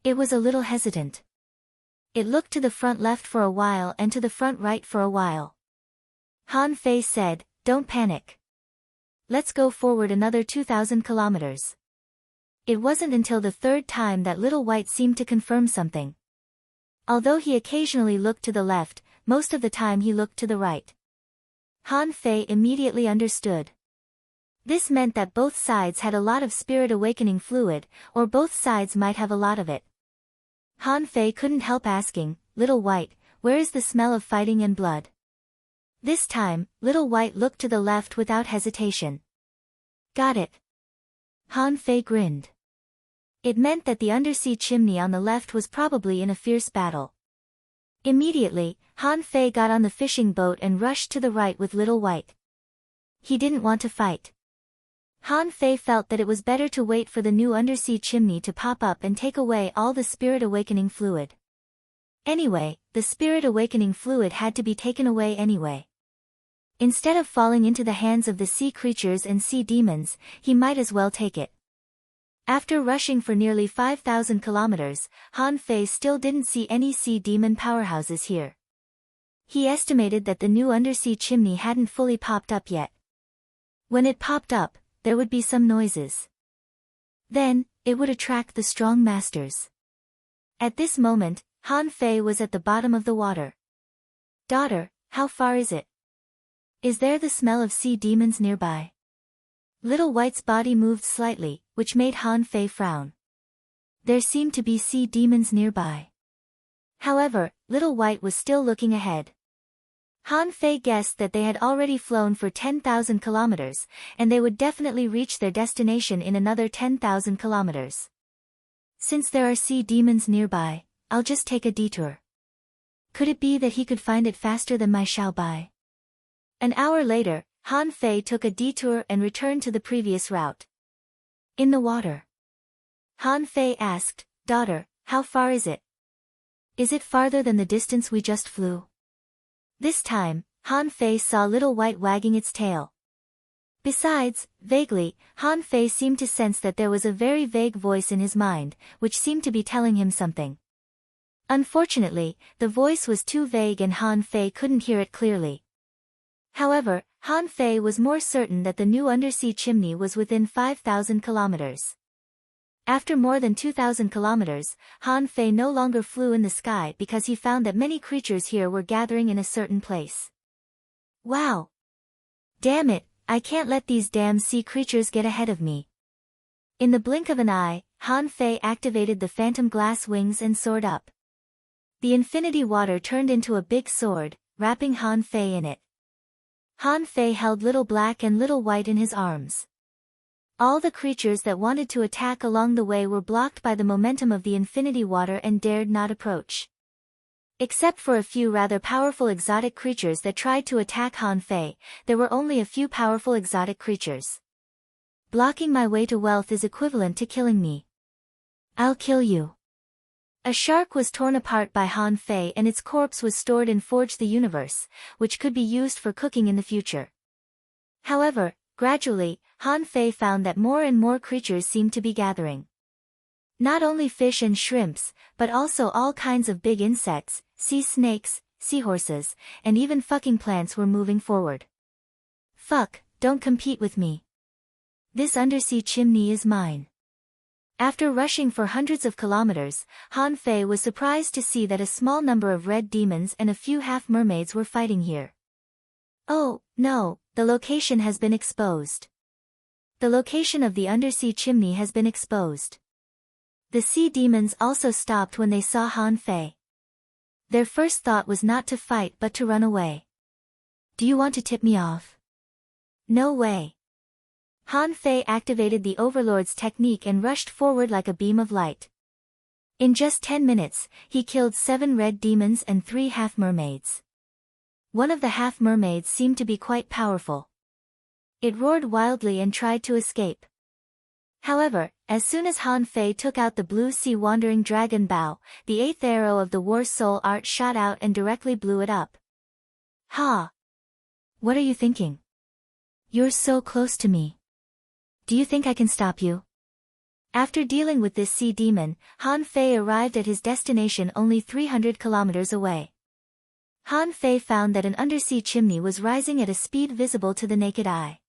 It was a little hesitant. It looked to the front left for a while and to the front right for a while. Han Fei said, don't panic. Let's go forward another 2,000 kilometers. It wasn't until the 3rd time that Little White seemed to confirm something. Although he occasionally looked to the left, most of the time he looked to the right. Han Fei immediately understood. This meant that both sides had a lot of spirit awakening fluid, or both sides might have a lot of it. Han Fei couldn't help asking, Little White, where is the smell of fighting and blood? This time, Little White looked to the left without hesitation. Got it. Han Fei grinned. It meant that the undersea chimney on the left was probably in a fierce battle. Immediately, Han Fei got on the fishing boat and rushed to the right with Little White. He didn't want to fight. Han Fei felt that it was better to wait for the new undersea chimney to pop up and take away all the spirit awakening fluid. Anyway, the spirit awakening fluid had to be taken away anyway. Instead of falling into the hands of the sea creatures and sea demons, he might as well take it. After rushing for nearly 5,000 kilometers, Han Fei still didn't see any sea demon powerhouses here. He estimated that the new undersea chimney hadn't fully popped up yet. When it popped up, there would be some noises. Then, it would attract the strong masters. At this moment, Han Fei was at the bottom of the water. "Daughter, how far is it? Is there the smell of sea demons nearby?" Little White's body moved slightly, which made Han Fei frown. There seemed to be sea demons nearby. However, Little White was still looking ahead. Han Fei guessed that they had already flown for 10,000 kilometers, and they would definitely reach their destination in another 10,000 kilometers. Since there are sea demons nearby, I'll just take a detour. Could it be that he could find it faster than my Xiao Bai? An hour later, Han Fei took a detour and returned to the previous route. In the water, Han Fei asked, "Daughter, how far is it? Is it farther than the distance we just flew?" This time, Han Fei saw Little White wagging its tail. Besides, vaguely, Han Fei seemed to sense that there was a very vague voice in his mind, which seemed to be telling him something. Unfortunately, the voice was too vague and Han Fei couldn't hear it clearly. However, Han Fei was more certain that the new undersea chimney was within 5,000 kilometers. After more than 2,000 kilometers, Han Fei no longer flew in the sky because he found that many creatures here were gathering in a certain place. Wow! Damn it, I can't let these damn sea creatures get ahead of me. In the blink of an eye, Han Fei activated the phantom glass wings and soared up. The infinity water turned into a big sword, wrapping Han Fei in it. Han Fei held Little Black and Little White in his arms. All the creatures that wanted to attack along the way were blocked by the momentum of the infinity water and dared not approach. Except for a few rather powerful exotic creatures that tried to attack Han Fei, there were only a few powerful exotic creatures. Blocking my way to wealth is equivalent to killing me. I'll kill you. A shark was torn apart by Han Fei and its corpse was stored in Forge the Universe, which could be used for cooking in the future. However, gradually, Han Fei found that more and more creatures seemed to be gathering. Not only fish and shrimps, but also all kinds of big insects, sea snakes, seahorses, and even fucking plants were moving forward. Fuck, don't compete with me. This undersea chimney is mine. After rushing for hundreds of kilometers, Han Fei was surprised to see that a small number of red demons and a few half-mermaids were fighting here. Oh, no, the location has been exposed. The location of the undersea chimney has been exposed. The sea demons also stopped when they saw Han Fei. Their first thought was not to fight but to run away. Do you want to tip me off? No way. Han Fei activated the Overlord's technique and rushed forward like a beam of light. In just 10 minutes, he killed 7 red demons and 3 half-mermaids. One of the half-mermaids seemed to be quite powerful. It roared wildly and tried to escape. However, as soon as Han Fei took out the blue sea wandering dragon bow, the 8th arrow of the war soul art shot out and directly blew it up. Ha! What are you thinking? You're so close to me. Do you think I can stop you? After dealing with this sea demon, Han Fei arrived at his destination only 300 kilometers away. Han Fei found that an undersea chimney was rising at a speed visible to the naked eye.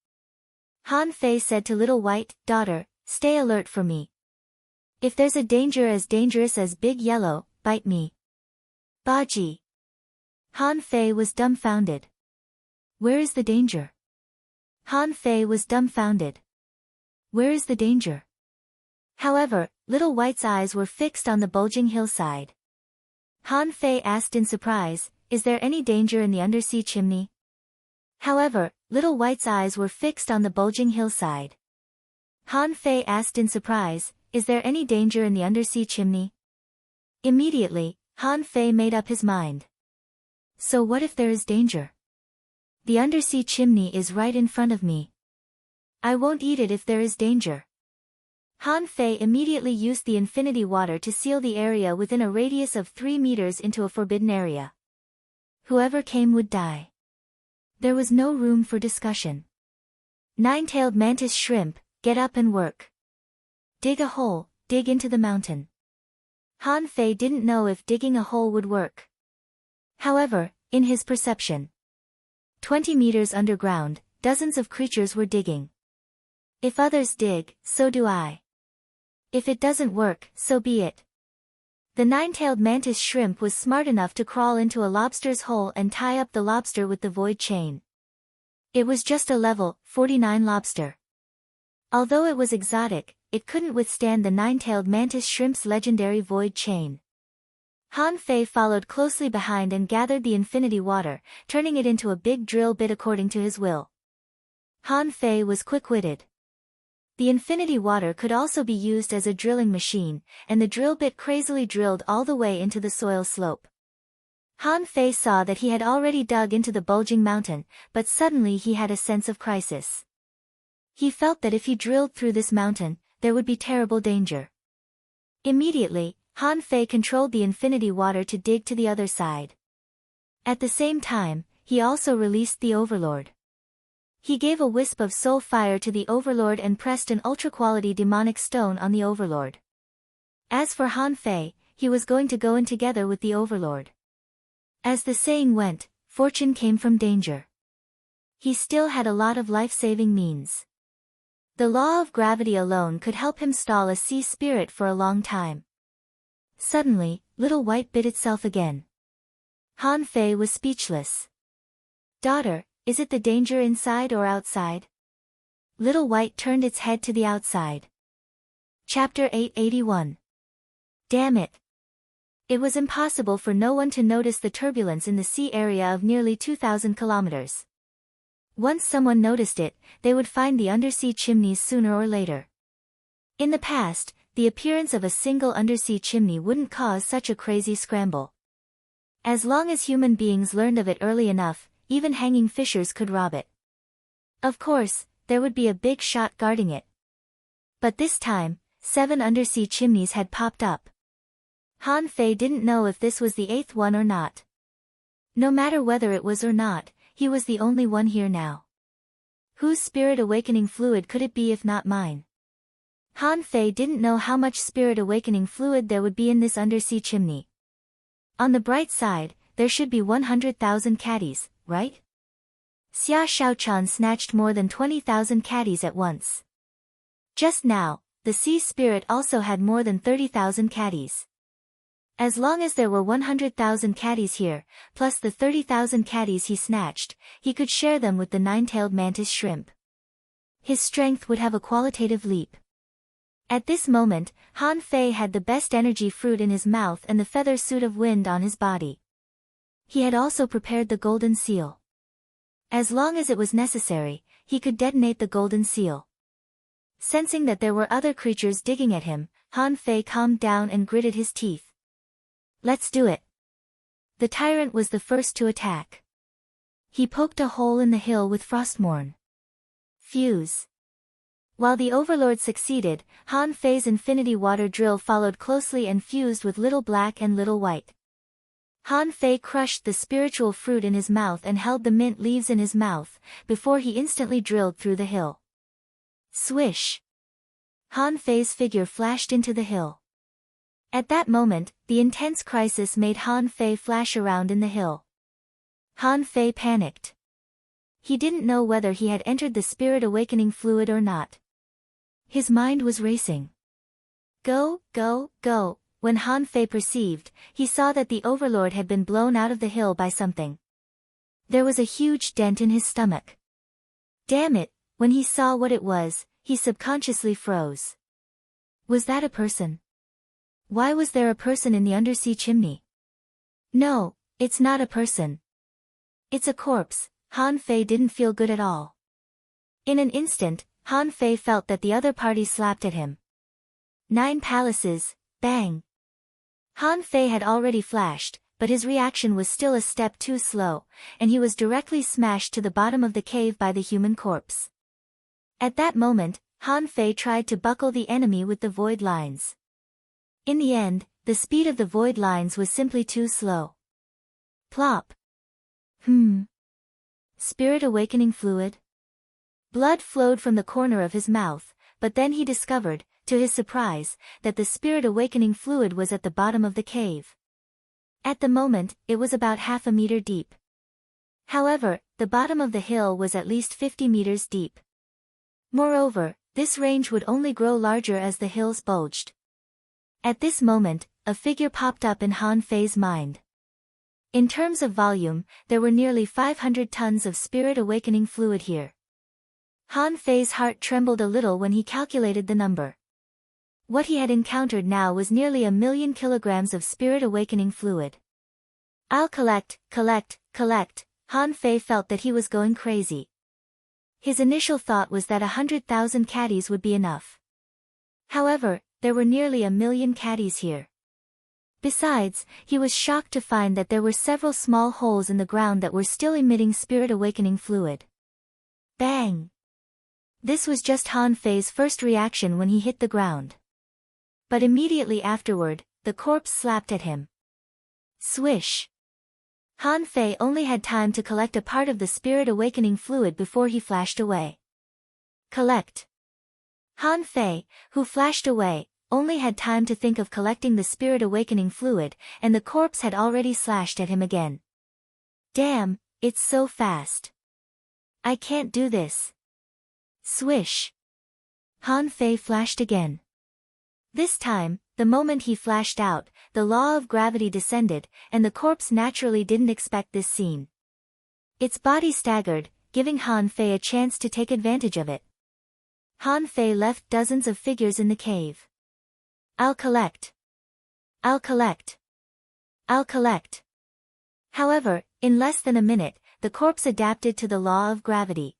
Han Fei said to Little White, "Daughter, stay alert for me. If there's a danger as dangerous as Big Yellow, bite me." Baji. Han Fei was dumbfounded. Where is the danger? Han Fei was dumbfounded. Where is the danger? However, Little White's eyes were fixed on the bulging hillside. Han Fei asked in surprise, "Is there any danger in the undersea chimney?" However, Little White's eyes were fixed on the bulging hillside. Han Fei asked in surprise, "Is there any danger in the undersea chimney?" Immediately, Han Fei made up his mind. So what if there is danger? The undersea chimney is right in front of me. I won't eat it if there is danger. Han Fei immediately used the infinity water to seal the area within a radius of 3 meters into a forbidden area. Whoever came would die. There was no room for discussion. Nine-tailed mantis shrimp, get up and work. Dig a hole, dig into the mountain. Han Fei didn't know if digging a hole would work. However, in his perception, 20 meters underground, dozens of creatures were digging. If others dig, so do I. If it doesn't work, so be it. The nine-tailed mantis shrimp was smart enough to crawl into a lobster's hole and tie up the lobster with the void chain. It was just a level 49 lobster. Although it was exotic, it couldn't withstand the nine-tailed mantis shrimp's legendary void chain. Han Fei followed closely behind and gathered the infinity water, turning it into a big drill bit according to his will. Han Fei was quick-witted. The infinity water could also be used as a drilling machine, and the drill bit crazily drilled all the way into the soil slope. Han Fei saw that he had already dug into the bulging mountain, but suddenly he had a sense of crisis. He felt that if he drilled through this mountain, there would be terrible danger. Immediately, Han Fei controlled the infinity water to dig to the other side. At the same time, he also released the Overlord. He gave a wisp of soul fire to the Overlord and pressed an ultra-quality demonic stone on the Overlord. As for Han Fei, he was going to go in together with the Overlord. As the saying went, fortune came from danger. He still had a lot of life-saving means. The law of gravity alone could help him stall a sea spirit for a long time. Suddenly, Little White bit itself again. Han Fei was speechless. "Daughter, is it the danger inside or outside?" Little White turned its head to the outside. Chapter 881. Damn it. It was impossible for no one to notice the turbulence in the sea area of nearly 2,000 kilometers. Once someone noticed it, they would find the undersea chimneys sooner or later. In the past, the appearance of a single undersea chimney wouldn't cause such a crazy scramble. As long as human beings learned of it early enough, even hanging fishers could rob it. Of course, there would be a big shot guarding it. But this time, 7 undersea chimneys had popped up. Han Fei didn't know if this was the 8th one or not. No matter whether it was or not, he was the only one here now. Whose spirit awakening fluid could it be if not mine? Han Fei didn't know how much spirit awakening fluid there would be in this undersea chimney. On the bright side, there should be 100,000 caddies, right? Xia Shaochan snatched more than 20,000 caddies at once. Just now, the sea spirit also had more than 30,000 caddies. As long as there were 100,000 caddies here, plus the 30,000 caddies he snatched, he could share them with the nine-tailed mantis shrimp. His strength would have a qualitative leap. At this moment, Han Fei had the best energy fruit in his mouth and the feather suit of wind on his body. He had also prepared the golden seal. As long as it was necessary, he could detonate the golden seal. Sensing that there were other creatures digging at him, Han Fei calmed down and gritted his teeth. Let's do it. The tyrant was the first to attack. He poked a hole in the hill with Frostmourne. Fuse. While the Overlord succeeded, Han Fei's infinity water drill followed closely and fused with Little Black and Little White. Han Fei crushed the spiritual fruit in his mouth and held the mint leaves in his mouth, before he instantly drilled through the hill. Swish! Han Fei's figure flashed into the hill. At that moment, the intense crisis made Han Fei flash around in the hill. Han Fei panicked. He didn't know whether he had entered the spirit awakening fluid or not. His mind was racing. Go, go, go. When Han Fei perceived, he saw that the Overlord had been blown out of the hill by something. There was a huge dent in his stomach. Damn it, when he saw what it was, he subconsciously froze. Was that a person? Why was there a person in the undersea chimney? No, it's not a person. It's a corpse. Han Fei didn't feel good at all. In an instant, Han Fei felt that the other party slapped at him. 9 palaces, bang. Han Fei had already flashed, but his reaction was still a step too slow, and he was directly smashed to the bottom of the cave by the human corpse. At that moment, Han Fei tried to buckle the enemy with the void lines. In the end, the speed of the void lines was simply too slow. Plop. Spirit awakening fluid? Blood flowed from the corner of his mouth, but then he discovered, to his surprise, that the spirit awakening fluid was at the bottom of the cave. At the moment, it was about half a meter deep. However, the bottom of the hill was at least 50 meters deep. Moreover, this range would only grow larger as the hills bulged. At this moment, a figure popped up in Han Fei's mind. In terms of volume, there were nearly 500 tons of spirit awakening fluid here. Han Fei's heart trembled a little when he calculated the number. What he had encountered now was nearly 1,000,000 kilograms of spirit awakening fluid. I'll collect. Han Fei felt that he was going crazy. His initial thought was that 100,000 caddies would be enough. However, there were nearly 1,000,000 caddies here. Besides, he was shocked to find that there were several small holes in the ground that were still emitting spirit awakening fluid. Bang! This was just Han Fei's first reaction when he hit the ground. But immediately afterward, the corpse slapped at him. Swish! Han Fei only had time to collect a part of the spirit awakening fluid before he flashed away. Collect! Han Fei, who flashed away, only had time to think of collecting the spirit awakening fluid, and the corpse had already slashed at him again. Damn, it's so fast. I can't do this. Swish! Han Fei flashed again. This time, the moment he flashed out, the law of gravity descended, and the corpse naturally didn't expect this scene. Its body staggered, giving Han Fei a chance to take advantage of it. Han Fei left dozens of figures in the cave. I'll collect. I'll collect. I'll collect. However, in less than a minute, the corpse adapted to the law of gravity.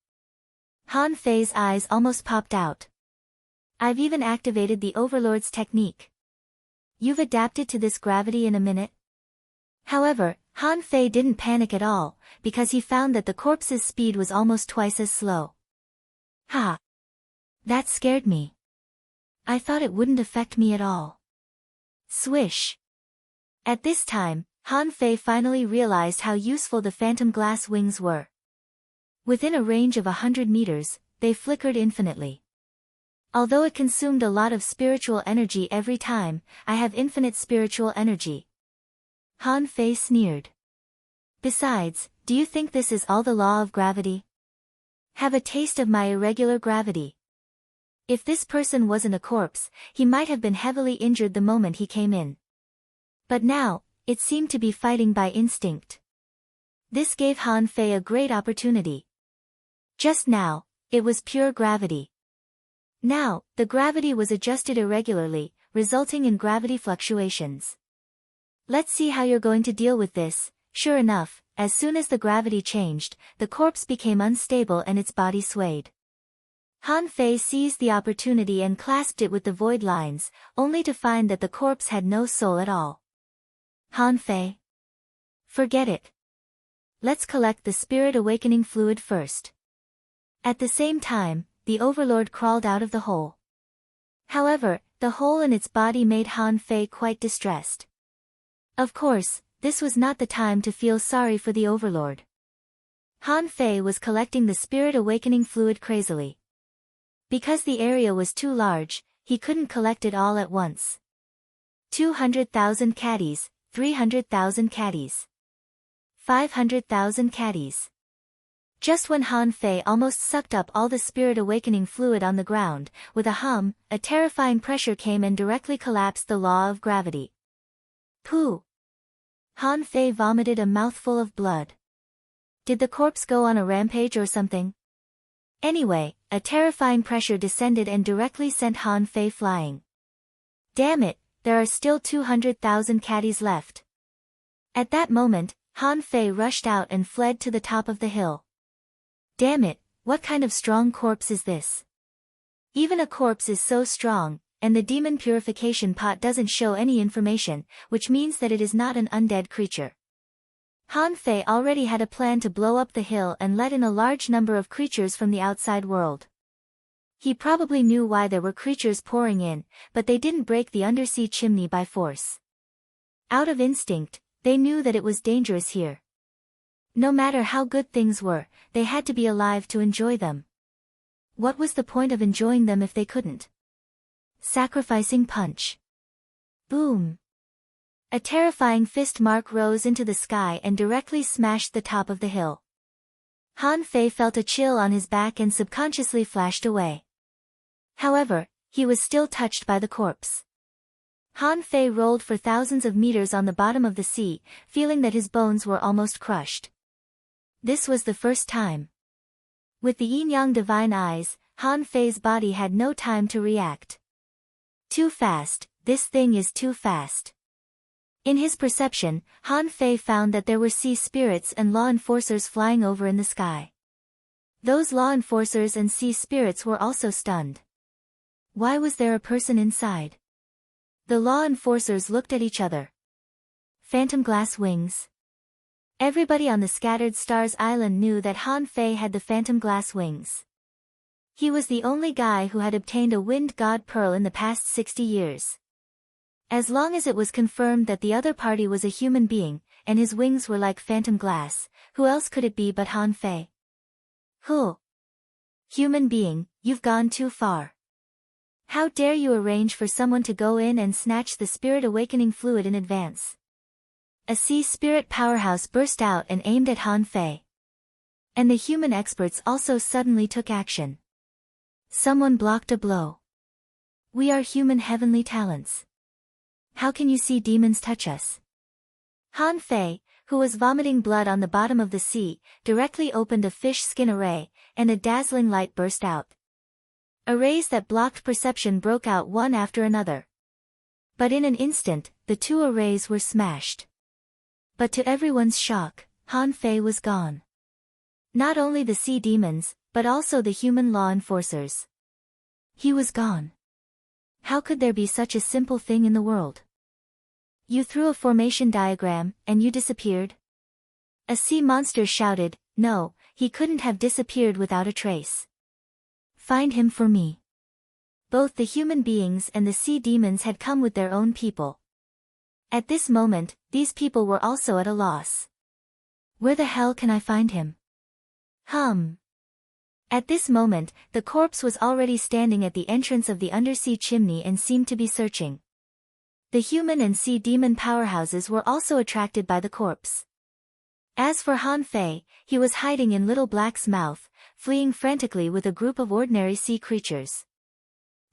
Han Fei's eyes almost popped out. I've even activated the Overlord's technique. You've adapted to this gravity in a minute? However, Han Fei didn't panic at all, because he found that the corpse's speed was almost twice as slow. Ha! That scared me. I thought it wouldn't affect me at all. Swish! At this time, Han Fei finally realized how useful the phantom glass wings were. Within a range of 100 meters, they flickered infinitely. Although it consumed a lot of spiritual energy every time, I have infinite spiritual energy. Han Fei sneered. Besides, do you think this is all the law of gravity? Have a taste of my irregular gravity. If this person wasn't a corpse, he might have been heavily injured the moment he came in. But now, it seemed to be fighting by instinct. This gave Han Fei a great opportunity. Just now, it was pure gravity. Now, the gravity was adjusted irregularly, resulting in gravity fluctuations. Let's see how you're going to deal with this. Sure enough, as soon as the gravity changed, the corpse became unstable and its body swayed. Han Fei seized the opportunity and clasped it with the void lines, only to find that the corpse had no soul at all. Han Fei. Forget it. Let's collect the spirit awakening fluid first. At the same time, the Overlord crawled out of the hole. However, the hole in its body made Han Fei quite distressed. Of course, this was not the time to feel sorry for the Overlord. Han Fei was collecting the spirit awakening fluid crazily. Because the area was too large, he couldn't collect it all at once. 200,000 caddies, 300,000 caddies. 500,000 caddies. Just when Han Fei almost sucked up all the spirit awakening fluid on the ground, with a hum, a terrifying pressure came and directly collapsed the law of gravity. Pooh! Han Fei vomited a mouthful of blood. Did the corpse go on a rampage or something? Anyway, a terrifying pressure descended and directly sent Han Fei flying. Damn it, there are still 200,000 caddies left. At that moment, Han Fei rushed out and fled to the top of the hill. Damn it, what kind of strong corpse is this? Even a corpse is so strong, and the demon purification pot doesn't show any information, which means that it is not an undead creature. Han Fei already had a plan to blow up the hill and let in a large number of creatures from the outside world. He probably knew why there were creatures pouring in, but they didn't break the undersea chimney by force. Out of instinct, they knew that it was dangerous here. No matter how good things were, they had to be alive to enjoy them. What was the point of enjoying them if they couldn't? Sacrificing punch. Boom. A terrifying fist mark rose into the sky and directly smashed the top of the hill. Han Fei felt a chill on his back and subconsciously flashed away. However, he was still touched by the corpse. Han Fei rolled for thousands of meters on the bottom of the sea, feeling that his bones were almost crushed. This was the first time. With the yin-yang divine eyes, Han Fei's body had no time to react. Too fast, this thing is too fast. In his perception, Han Fei found that there were sea spirits and law enforcers flying over in the sky. Those law enforcers and sea spirits were also stunned. Why was there a person inside? The law enforcers looked at each other. Phantom glass wings. Everybody on the Scattered Stars Island knew that Han Fei had the phantom glass wings. He was the only guy who had obtained a wind god pearl in the past 60 years. As long as it was confirmed that the other party was a human being, and his wings were like phantom glass, who else could it be but Han Fei? Who? Human being, you've gone too far. How dare you arrange for someone to go in and snatch the spirit awakening fluid in advance? A sea spirit powerhouse burst out and aimed at Han Fei. And the human experts also suddenly took action. Someone blocked a blow. We are human heavenly talents. How can you see demons touch us? Han Fei, who was vomiting blood on the bottom of the sea, directly opened a fish skin array, and a dazzling light burst out. Arrays that blocked perception broke out one after another. But in an instant, the two arrays were smashed. But to everyone's shock, Han Fei was gone. Not only the sea demons, but also the human law enforcers. He was gone. How could there be such a simple thing in the world? You threw a formation diagram, and you disappeared? A sea monster shouted. No, he couldn't have disappeared without a trace. Find him for me. Both the human beings and the sea demons had come with their own people. At this moment, these people were also at a loss. Where the hell can I find him? At this moment, the corpse was already standing at the entrance of the undersea chimney and seemed to be searching. The human and sea demon powerhouses were also attracted by the corpse. As for Han Fei, he was hiding in Little Black's mouth, fleeing frantically with a group of ordinary sea creatures.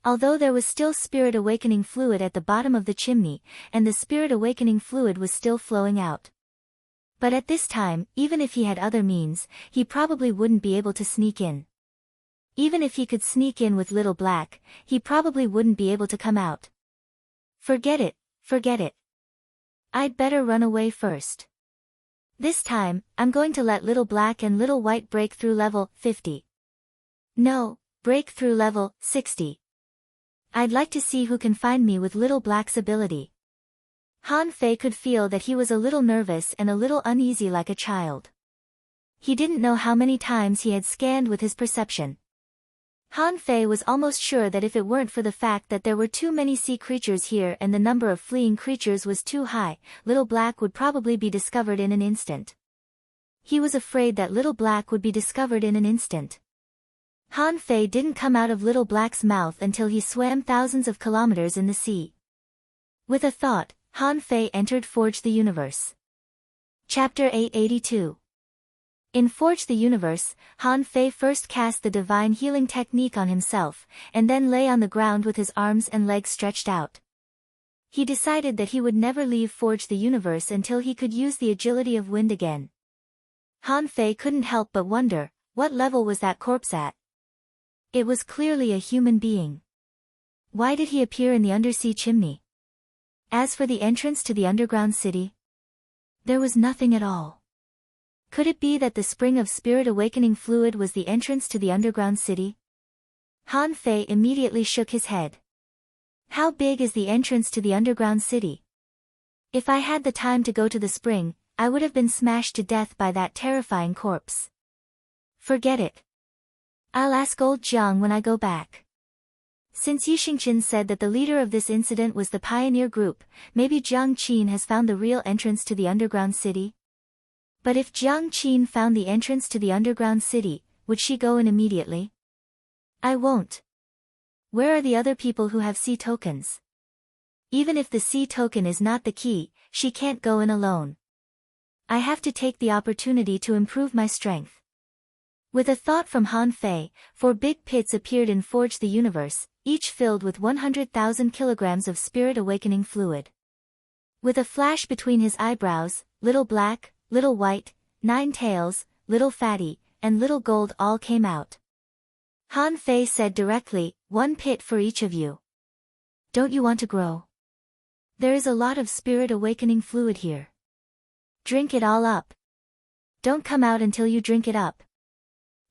Although there was still spirit awakening fluid at the bottom of the chimney, and the spirit awakening fluid was still flowing out. But at this time, even if he had other means, he probably wouldn't be able to sneak in. Even if he could sneak in with Little Black, he probably wouldn't be able to come out. Forget it, forget it. I'd better run away first. This time, I'm going to let Little Black and Little White break through level 50. No, break through level 60. I'd like to see who can find me with Little Black's ability. Han Fei could feel that he was a little nervous and a little uneasy like a child. He didn't know how many times he had scanned with his perception. Han Fei was almost sure that if it weren't for the fact that there were too many sea creatures here and the number of fleeing creatures was too high, Little Black would probably be discovered in an instant. He was afraid that Little Black would be discovered in an instant. Han Fei didn't come out of Little Black's mouth until he swam thousands of kilometers in the sea. With a thought, Han Fei entered Forge the Universe. Chapter 882. In Forge the Universe, Han Fei first cast the divine healing technique on himself, and then lay on the ground with his arms and legs stretched out. He decided that he would never leave Forge the Universe until he could use the agility of wind again. Han Fei couldn't help but wonder, what level was that corpse at? It was clearly a human being. Why did he appear in the undersea chimney? As for the entrance to the underground city, there was nothing at all. Could it be that the spring of spirit awakening fluid was the entrance to the underground city? Han Fei immediately shook his head. How big is the entrance to the underground city? If I had the time to go to the spring, I would have been smashed to death by that terrifying corpse. Forget it. I'll ask old Jiang when I go back. Since Yixingqian said that the leader of this incident was the pioneer group, maybe Jiang Qin has found the real entrance to the underground city? But if Jiang Qin found the entrance to the underground city, would she go in immediately? I won't. Where are the other people who have C tokens? Even if the C token is not the key, she can't go in alone. I have to take the opportunity to improve my strength. With a thought from Han Fei, 4 big pits appeared in Forge the Universe, each filled with 100,000 kilograms of spirit awakening fluid. With a flash between his eyebrows, Little Black, Little White, 9 Tails, Little Fatty, and Little Gold all came out. Han Fei said directly, 1 pit for each of you. Don't you want to grow? There is a lot of spirit awakening fluid here. Drink it all up. Don't come out until you drink it up.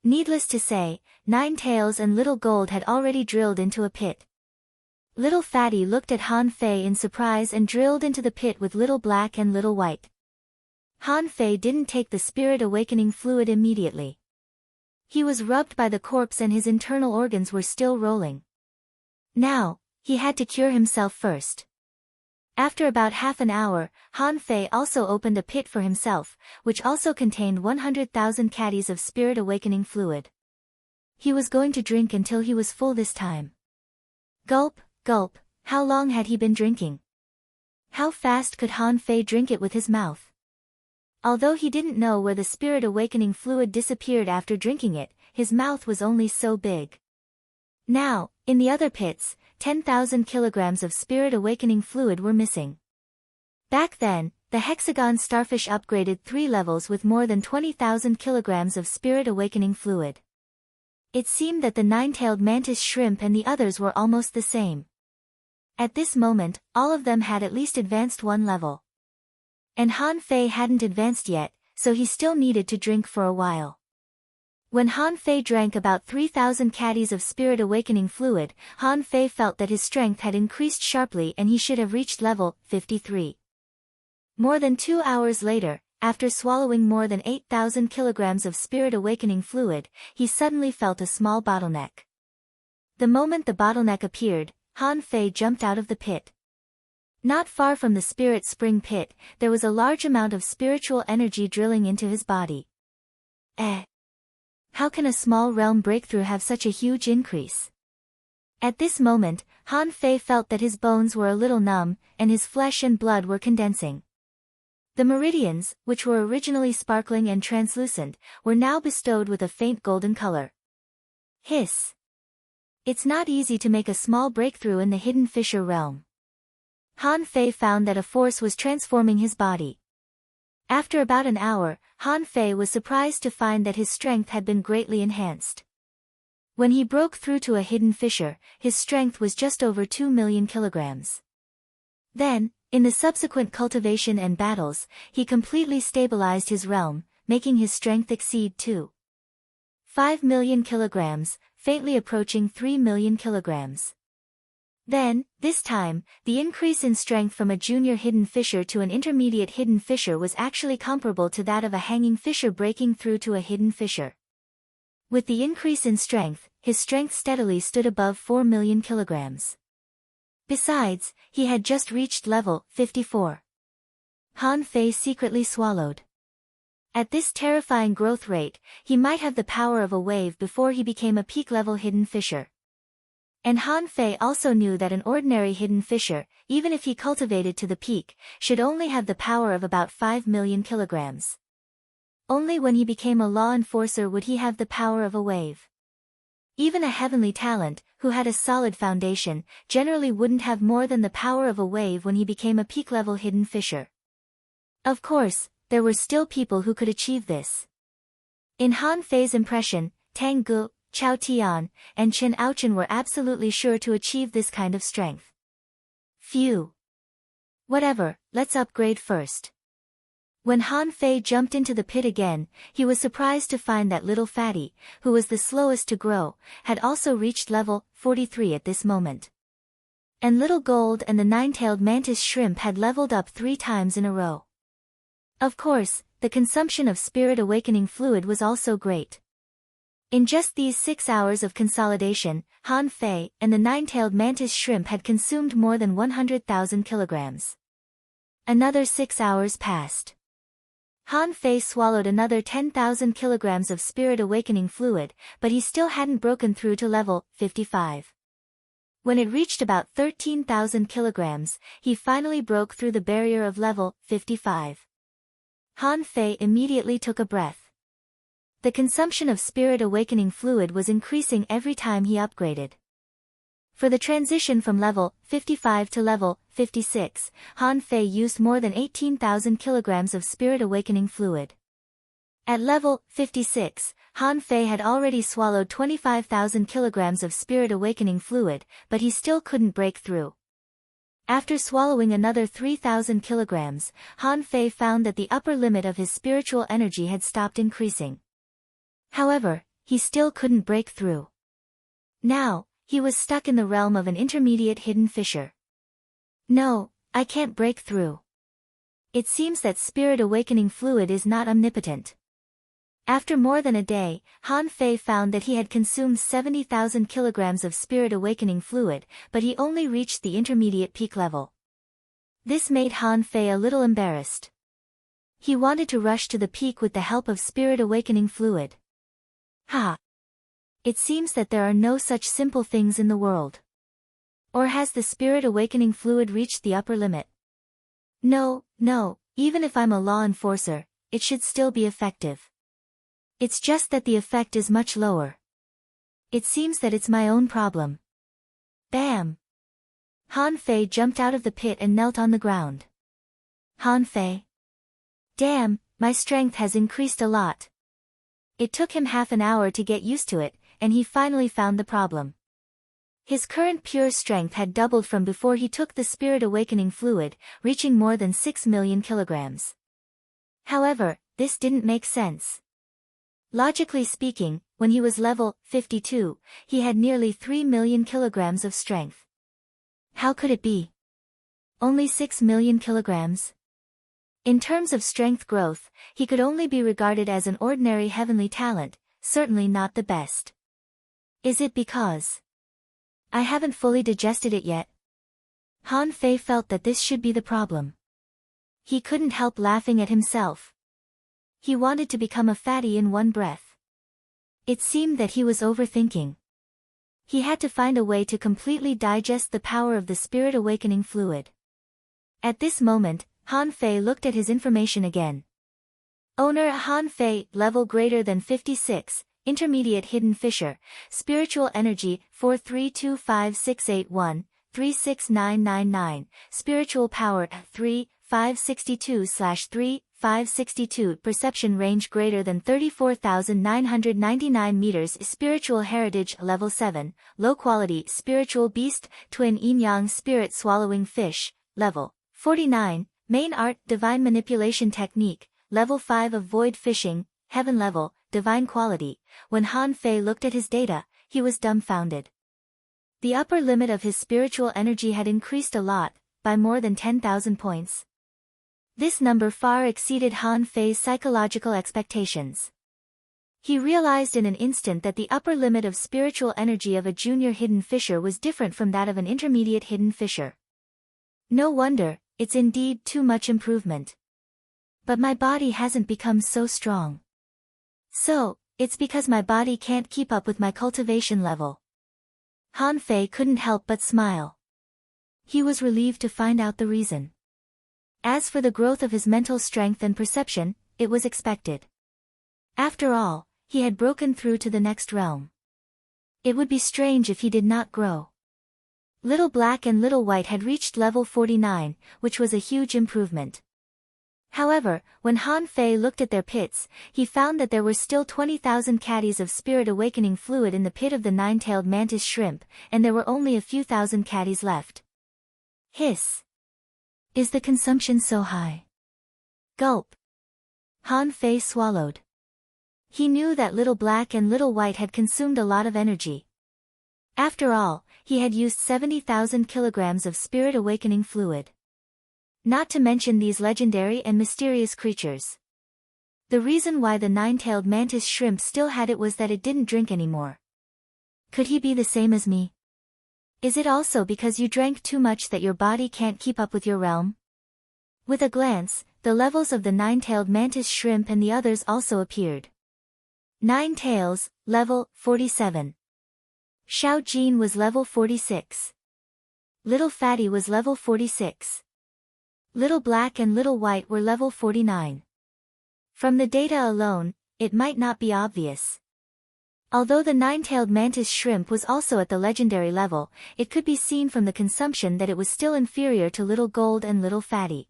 Needless to say, 9 Tails and Little Gold had already drilled into a pit. Little Fatty looked at Han Fei in surprise and drilled into the pit with Little Black and Little White. Han Fei didn't take the spirit awakening fluid immediately. He was rubbed by the corpse and his internal organs were still rolling. Now, he had to cure himself first. After about half an hour, Han Fei also opened a pit for himself, which also contained 100,000 caddies of spirit awakening fluid. He was going to drink until he was full this time. Gulp, gulp, how long had he been drinking? How fast could Han Fei drink it with his mouth? Although he didn't know where the spirit awakening fluid disappeared after drinking it, his mouth was only so big. Now, in the other pits, 10,000 kilograms of spirit awakening fluid were missing. Back then, the hexagon starfish upgraded 3 levels with more than 20,000 kilograms of spirit awakening fluid. It seemed that the 9-tailed mantis shrimp and the others were almost the same. At this moment, all of them had at least advanced 1 level. And Han Fei hadn't advanced yet, so he still needed to drink for a while. When Han Fei drank about 3,000 caddies of spirit awakening fluid, Han Fei felt that his strength had increased sharply and he should have reached level 53. More than 2 hours later, after swallowing more than 8,000 kilograms of spirit awakening fluid, he suddenly felt a small bottleneck. The moment the bottleneck appeared, Han Fei jumped out of the pit. Not far from the spirit spring pit, there was a large amount of spiritual energy drilling into his body. How can a small realm breakthrough have such a huge increase? At this moment, Han Fei felt that his bones were a little numb, and his flesh and blood were condensing. The meridians, which were originally sparkling and translucent, were now bestowed with a faint golden color. Hiss! It's not easy to make a small breakthrough in the hidden fissure realm. Han Fei found that a force was transforming his body. After about an hour, Han Fei was surprised to find that his strength had been greatly enhanced. When he broke through to a hidden fissure, his strength was just over 2 million kilograms. Then, in the subsequent cultivation and battles, he completely stabilized his realm, making his strength exceed 2.5 million kilograms, faintly approaching 3 million kilograms. Then, this time, the increase in strength from a junior hidden fissure to an intermediate hidden fissure was actually comparable to that of a hanging fissure breaking through to a hidden fissure. With the increase in strength, his strength steadily stood above 4 million kilograms. Besides, he had just reached level 54. Han Fei secretly swallowed. At this terrifying growth rate, he might have the power of a wave before he became a peak-level hidden fissure. And Han Fei also knew that an ordinary hidden fissure, even if he cultivated to the peak, should only have the power of about 5 million kilograms. Only when he became a law enforcer would he have the power of a wave. Even a heavenly talent, who had a solid foundation, generally wouldn't have more than the power of a wave when he became a peak-level hidden fissure. Of course, there were still people who could achieve this. In Han Fei's impression, Tang Gu, Chao Tian, and Chen Aochen were absolutely sure to achieve this kind of strength. Phew! Whatever, let's upgrade first. When Han Fei jumped into the pit again, he was surprised to find that Little Fatty, who was the slowest to grow, had also reached level 43 at this moment. And Little Gold and the 9-tailed mantis shrimp had leveled up 3 times in a row. Of course, the consumption of spirit awakening fluid was also great. In just these 6 hours of consolidation, Han Fei and the nine-tailed mantis shrimp had consumed more than 100,000 kilograms. Another 6 hours passed. Han Fei swallowed another 10,000 kilograms of spirit awakening fluid, but he still hadn't broken through to level 55. When it reached about 13,000 kilograms, he finally broke through the barrier of level 55. Han Fei immediately took a breath. The consumption of spirit awakening fluid was increasing every time he upgraded. For the transition from level 55 to level 56, Han Fei used more than 18,000 kilograms of spirit awakening fluid. At level 56, Han Fei had already swallowed 25,000 kilograms of spirit awakening fluid, but he still couldn't break through. After swallowing another 3,000 kilograms, Han Fei found that the upper limit of his spiritual energy had stopped increasing. However, he still couldn't break through. Now, he was stuck in the realm of an intermediate hidden fissure. No, I can't break through. It seems that spirit awakening fluid is not omnipotent. After more than a day, Han Fei found that he had consumed 70,000 kilograms of spirit awakening fluid, but he only reached the intermediate peak level. This made Han Fei a little embarrassed. He wanted to rush to the peak with the help of spirit awakening fluid. Ha! It seems that there are no such simple things in the world. Or has the spirit awakening fluid reached the upper limit? No, even if I'm a law enforcer, it should still be effective. It's just that the effect is much lower. It seems that it's my own problem. Bam! Han Fei jumped out of the pit and knelt on the ground. Han Fei. Damn, my strength has increased a lot. It took him half an hour to get used to it, and he finally found the problem. His current pure strength had doubled from before he took the spirit awakening fluid, reaching more than 6 million kilograms. However, this didn't make sense. Logically speaking, when he was level 52, he had nearly 3 million kilograms of strength. How could it be? Only 6 million kilograms? In terms of strength growth, he could only be regarded as an ordinary heavenly talent, certainly not the best. Is it because I haven't fully digested it yet? Han Fei felt that this should be the problem. He couldn't help laughing at himself. He wanted to become a fatty in one breath. It seemed that he was overthinking. He had to find a way to completely digest the power of the spirit awakening fluid. At this moment, Han Fei looked at his information again. Owner Han Fei, level greater than 56, intermediate hidden fissure, spiritual energy 4325681, 36999, spiritual power 3,562/3,562, perception range greater than 34,999 meters, spiritual heritage level 7, low quality spiritual beast, twin yin-yang spirit swallowing fish, level 49, main art divine manipulation technique, level 5 of void fishing, heaven level, divine quality. When Han Fei looked at his data, he was dumbfounded. The upper limit of his spiritual energy had increased a lot, by more than 10,000 points. This number far exceeded Han Fei's psychological expectations. He realized in an instant that the upper limit of spiritual energy of a junior hidden fissure was different from that of an intermediate hidden fissure. No wonder, it's indeed too much improvement. But my body hasn't become so strong. So, it's because my body can't keep up with my cultivation level. Han Fei couldn't help but smile. He was relieved to find out the reason. As for the growth of his mental strength and perception, it was expected. After all, he had broken through to the next realm. It would be strange if he did not grow. Little Black and Little White had reached level 49, which was a huge improvement. However, when Han Fei looked at their pits, he found that there were still 20,000 caddies of spirit awakening fluid in the pit of the nine-tailed mantis shrimp, and there were only a few thousand caddies left. Hiss! Is the consumption so high? Gulp! Han Fei swallowed. He knew that Little Black and Little White had consumed a lot of energy. After all, he had used 70,000 kilograms of spirit awakening fluid. Not to mention these legendary and mysterious creatures. The reason why the nine-tailed mantis shrimp still had it was that it didn't drink anymore. Could he be the same as me? Is it also because you drank too much that your body can't keep up with your realm? With a glance, the levels of the nine-tailed mantis shrimp and the others also appeared. Nine Tails, level 47. Xiao Jin was level 46. Little Fatty was level 46. Little Black and Little White were level 49. From the data alone, it might not be obvious. Although the nine-tailed mantis shrimp was also at the legendary level, it could be seen from the consumption that it was still inferior to Little Gold and Little Fatty.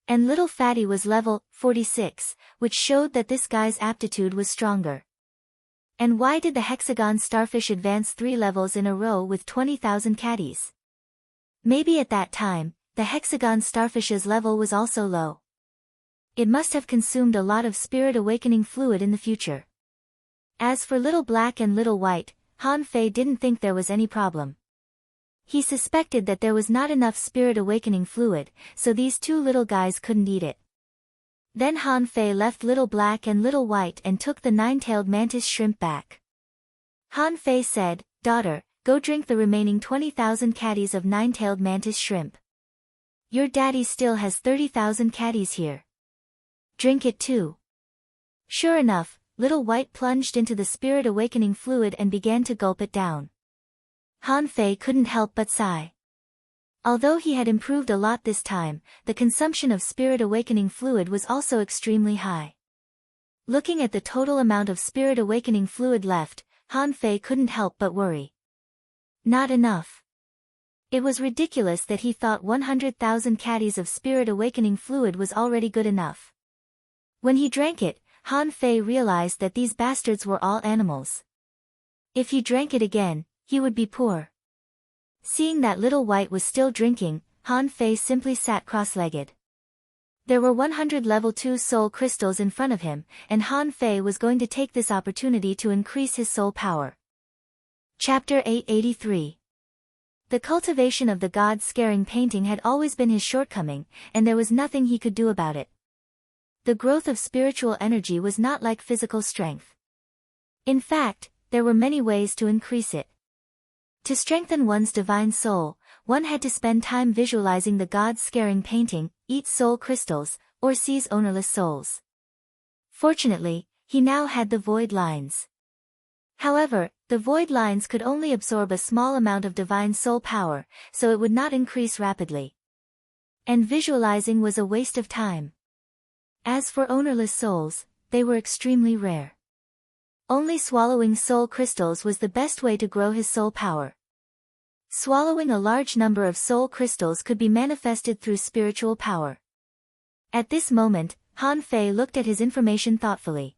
And Little Fatty was level 46, which showed that this guy's aptitude was stronger. And why did the hexagon starfish advance 3 levels in a row with 20,000 caddies? Maybe at that time, the hexagon starfish's level was also low. It must have consumed a lot of spirit awakening fluid in the future. As for Little Black and Little White, Han Fei didn't think there was any problem. He suspected that there was not enough spirit awakening fluid, so these two little guys couldn't eat it. Then Han Fei left Little Black and Little White and took the nine-tailed mantis shrimp back. Han Fei said, "Daughter, go drink the remaining 20,000 caddies of nine-tailed mantis shrimp. Your daddy still has 30,000 caddies here. Drink it too." Sure enough, Little White plunged into the spirit awakening fluid and began to gulp it down. Han Fei couldn't help but sigh. Although he had improved a lot this time, the consumption of spirit awakening fluid was also extremely high. Looking at the total amount of spirit awakening fluid left, Han Fei couldn't help but worry. Not enough. It was ridiculous that he thought 100,000 caddies of spirit awakening fluid was already good enough. When he drank it, Han Fei realized that these bastards were all animals. If he drank it again, he would be poor. Seeing that Little White was still drinking, Han Fei simply sat cross-legged. There were 100 level 2 soul crystals in front of him, and Han Fei was going to take this opportunity to increase his soul power. Chapter 883. The cultivation of the God-scaring painting had always been his shortcoming, and there was nothing he could do about it. The growth of spiritual energy was not like physical strength. In fact, there were many ways to increase it. To strengthen one's divine soul, one had to spend time visualizing the God-scaring painting, eat soul crystals, or seize ownerless souls. Fortunately, he now had the void lines. However, the void lines could only absorb a small amount of divine soul power, so it would not increase rapidly. And visualizing was a waste of time. As for ownerless souls, they were extremely rare. Only swallowing soul crystals was the best way to grow his soul power. Swallowing a large number of soul crystals could be manifested through spiritual power. At this moment, Han Fei looked at his information thoughtfully.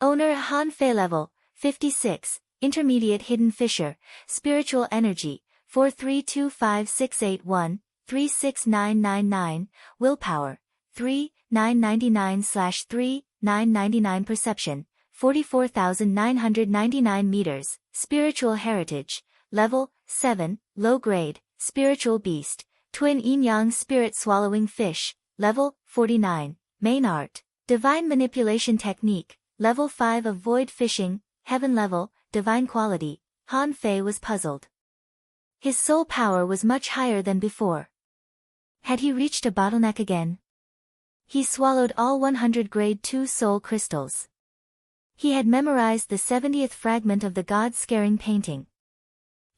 Owner Han Fei level 56, Intermediate Hidden Fissure, Spiritual Energy, 4325681, 36999, Willpower, 3,999/3,999 Perception, 44,999 meters, Spiritual Heritage, Level 7, Low Grade, Spiritual Beast, Twin Yin-Yang Spirit Swallowing Fish, Level 49, Main Art, Divine Manipulation Technique, Level 5 of Void Fishing, Heaven Level, Divine Quality. Han Fei was puzzled. His soul power was much higher than before. Had he reached a bottleneck again? He swallowed all 100 grade 2 soul crystals. He had memorized the 70th fragment of the God-scaring painting.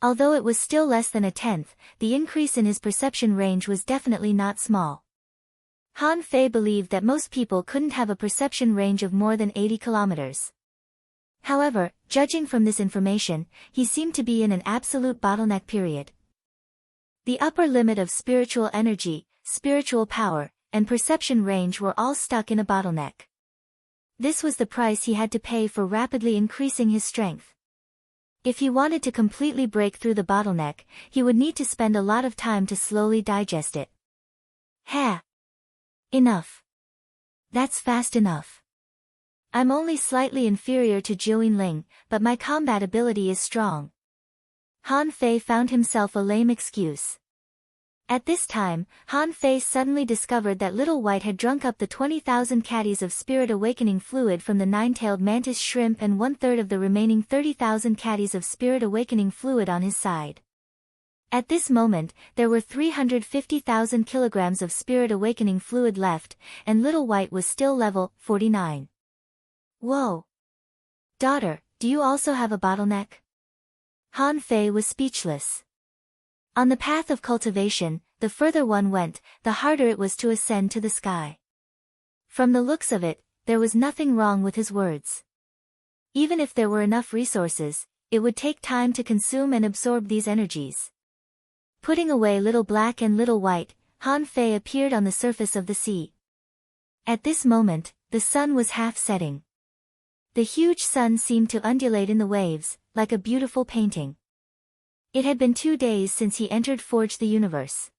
Although it was still less than a tenth, the increase in his perception range was definitely not small. Han Fei believed that most people couldn't have a perception range of more than 80 kilometers. However, judging from this information, he seemed to be in an absolute bottleneck period. The upper limit of spiritual energy, spiritual power, and perception range were all stuck in a bottleneck. This was the price he had to pay for rapidly increasing his strength. If he wanted to completely break through the bottleneck, he would need to spend a lot of time to slowly digest it. Ha! Enough. That's fast enough. I'm only slightly inferior to Jiuyin Ling, but my combat ability is strong. Han Fei found himself a lame excuse. At this time, Han Fei suddenly discovered that Little White had drunk up the 20,000 caddies of spirit awakening fluid from the nine-tailed mantis shrimp and 1/3 of the remaining 30,000 caddies of spirit awakening fluid on his side. At this moment, there were 350,000 kilograms of spirit awakening fluid left, and Little White was still level 49. Whoa! Daughter, do you also have a bottleneck? Han Fei was speechless. On the path of cultivation, the further one went, the harder it was to ascend to the sky. From the looks of it, there was nothing wrong with his words. Even if there were enough resources, it would take time to consume and absorb these energies. Putting away Little Black and Little White, Han Fei appeared on the surface of the sea. At this moment, the sun was half setting. The huge sun seemed to undulate in the waves, like a beautiful painting. It had been 2 days since he entered Forge the Universe.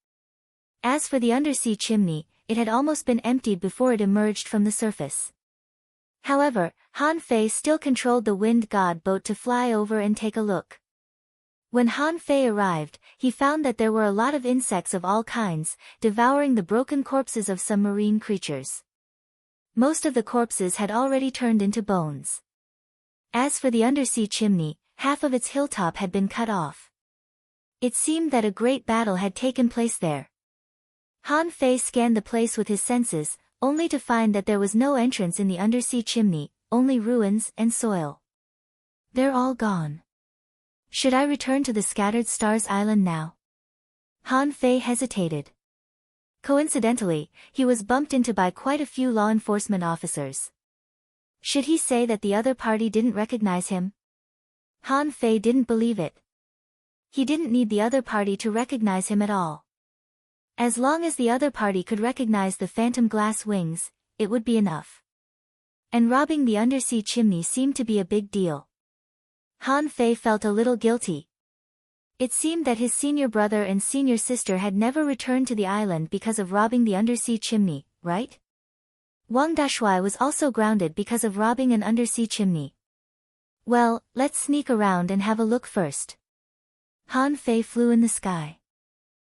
As for the undersea chimney, it had almost been emptied before it emerged from the surface. However, Han Fei still controlled the wind god boat to fly over and take a look. When Han Fei arrived, he found that there were a lot of insects of all kinds, devouring the broken corpses of some marine creatures. Most of the corpses had already turned into bones. As for the undersea chimney, half of its hilltop had been cut off. It seemed that a great battle had taken place there. Han Fei scanned the place with his senses, only to find that there was no entrance in the undersea chimney, only ruins and soil. They're all gone. Should I return to the Scattered Stars Island now? Han Fei hesitated. Coincidentally, he was bumped into by quite a few law enforcement officers. Should he say that the other party didn't recognize him? Han Fei didn't believe it. He didn't need the other party to recognize him at all. As long as the other party could recognize the phantom glass wings, it would be enough. And robbing the undersea chimney seemed to be a big deal. Han Fei felt a little guilty. It seemed that his senior brother and senior sister had never returned to the island because of robbing the undersea chimney, right? Wang Dashui was also grounded because of robbing an undersea chimney. Well, let's sneak around and have a look first. Han Fei flew in the sky.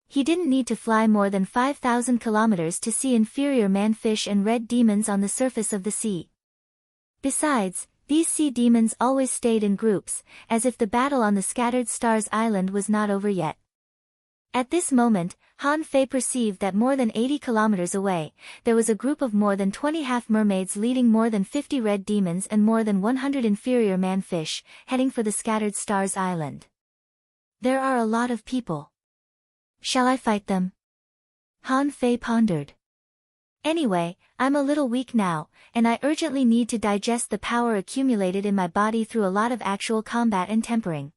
He didn't need to fly more than 5,000 kilometers to see inferior man-fish and red demons on the surface of the sea. Besides, these sea demons always stayed in groups, as if the battle on the Scattered Stars Island was not over yet. At this moment, Han Fei perceived that more than 80 kilometers away, there was a group of more than 20 half-mermaids leading more than 50 red demons and more than 100 inferior man-fish, heading for the Scattered Stars Island. There are a lot of people. Shall I fight them? Han Fei pondered. Anyway, I'm a little weak now, and I urgently need to digest the power accumulated in my body through a lot of actual combat and tempering.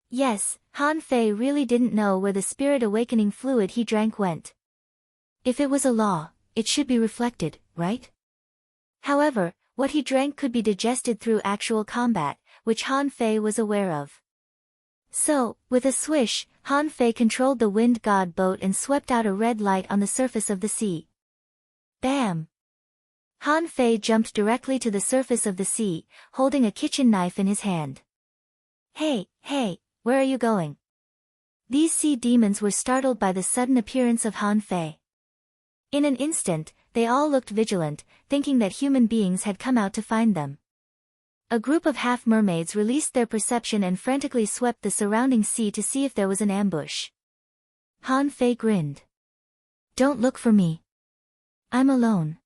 Yes, Han Fei really didn't know where the spirit awakening fluid he drank went. If it was a law, it should be reflected, right? However, what he drank could be digested through actual combat, which Han Fei was aware of. So, with a swish, Han Fei controlled the wind god boat and swept out a red light on the surface of the sea. Bam! Han Fei jumped directly to the surface of the sea, holding a kitchen knife in his hand. Hey, where are you going? These sea demons were startled by the sudden appearance of Han Fei. In an instant, they all looked vigilant, thinking that human beings had come out to find them. A group of half-mermaids released their perception and frantically swept the surrounding sea to see if there was an ambush. Han Fei grinned. Don't look for me. I'm alone.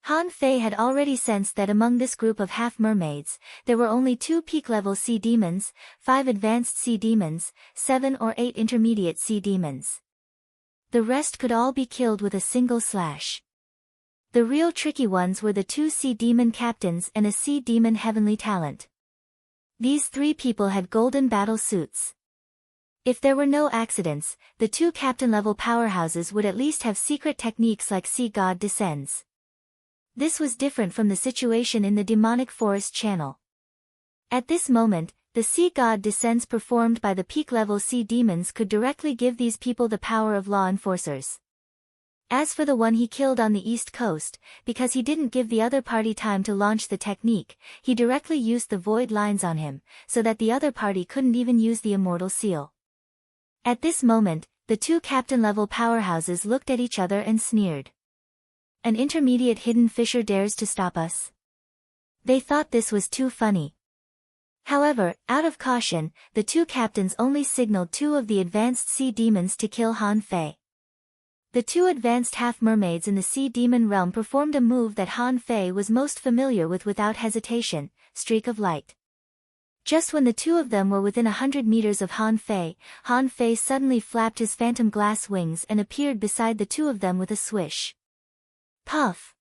Han Fei had already sensed that among this group of half-mermaids, there were only 2 peak-level sea demons, 5 advanced sea demons, 7 or 8 intermediate sea demons. The rest could all be killed with a single slash. The real tricky ones were the 2 sea demon captains and a sea demon heavenly talent. These 3 people had golden battle suits. If there were no accidents, the 2 captain-level powerhouses would at least have secret techniques like Sea God Descends. This was different from the situation in the demonic forest channel. At this moment, the Sea God Descends performed by the peak-level sea demons could directly give these people the power of law enforcers. As for the one he killed on the east coast, because he didn't give the other party time to launch the technique, he directly used the void lines on him, so that the other party couldn't even use the immortal seal. At this moment, the two captain-level powerhouses looked at each other and sneered. An intermediate hidden fisher dares to stop us? They thought this was too funny. However, out of caution, the two captains only signaled two of the advanced sea demons to kill Han Fei. The two advanced half-mermaids in the sea demon realm performed a move that Han Fei was most familiar with without hesitation, streak of light. Just when the two of them were within 100 meters of Han Fei suddenly flapped his phantom glass wings and appeared beside the two of them with a swish. Puff!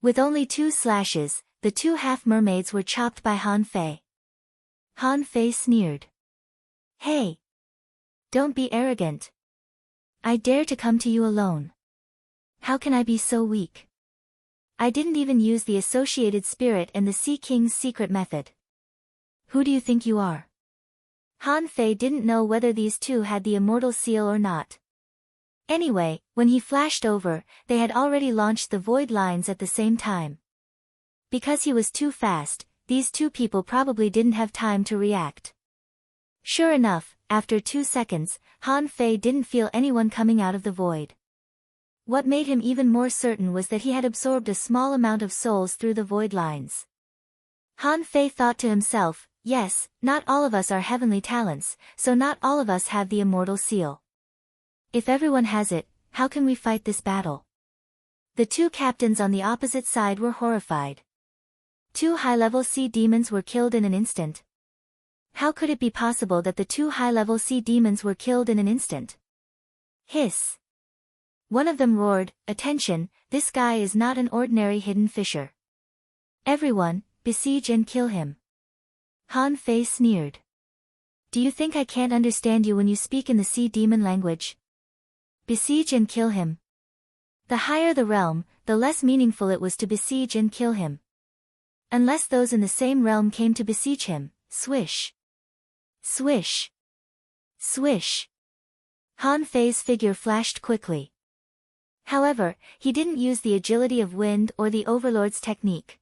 With only 2 slashes, the two half-mermaids were chopped by Han Fei. Han Fei sneered. Hey! Don't be arrogant. I dare to come to you alone. How can I be so weak? I didn't even use the associated spirit and the Sea King's secret method. Who do you think you are? Han Fei didn't know whether these two had the immortal seal or not. Anyway, when he flashed over, they had already launched the void lines at the same time. Because he was too fast, these two people probably didn't have time to react. Sure enough, after 2 seconds, Han Fei didn't feel anyone coming out of the void. What made him even more certain was that he had absorbed a small amount of souls through the void lines. Han Fei thought to himself, yes, not all of us are heavenly talents, so not all of us have the immortal seal. If everyone has it, how can we fight this battle? The two captains on the opposite side were horrified. 2 high-level sea demons were killed in an instant. How could it be possible that the 2 high-level sea demons were killed in an instant? Hiss! One of them roared, "Attention, this guy is not an ordinary hidden fisher. Everyone, besiege and kill him." Han Fei sneered. Do you think I can't understand you when you speak in the sea demon language? Besiege and kill him. The higher the realm, the less meaningful it was to besiege and kill him. Unless those in the same realm came to besiege him, swish. Swish. Swish. Han Fei's figure flashed quickly. However, he didn't use the agility of wind or the Overlord's technique.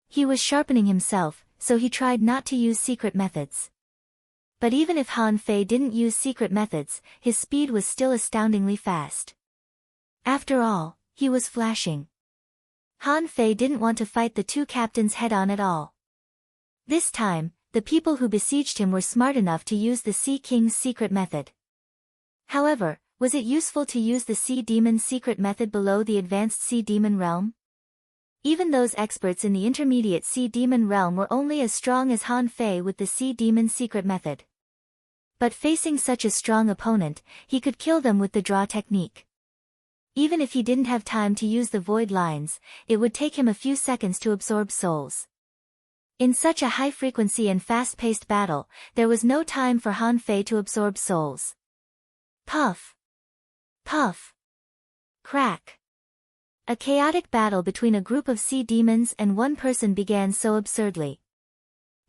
He was sharpening himself, so he tried not to use secret methods. But even if Han Fei didn't use secret methods, his speed was still astoundingly fast. After all, he was flashing. Han Fei didn't want to fight the two captains head-on at all. This time, the people who besieged him were smart enough to use the Sea King's secret method. However, was it useful to use the Sea Demon's secret method below the advanced Sea Demon realm? Even those experts in the intermediate Sea Demon realm were only as strong as Han Fei with the Sea Demon's secret method. But facing such a strong opponent, he could kill them with the draw technique. Even if he didn't have time to use the void lines, it would take him a few seconds to absorb souls. In such a high-frequency and fast-paced battle, there was no time for Han Fei to absorb souls. Puff! Puff! Crack! A chaotic battle between a group of sea demons and one person began so absurdly.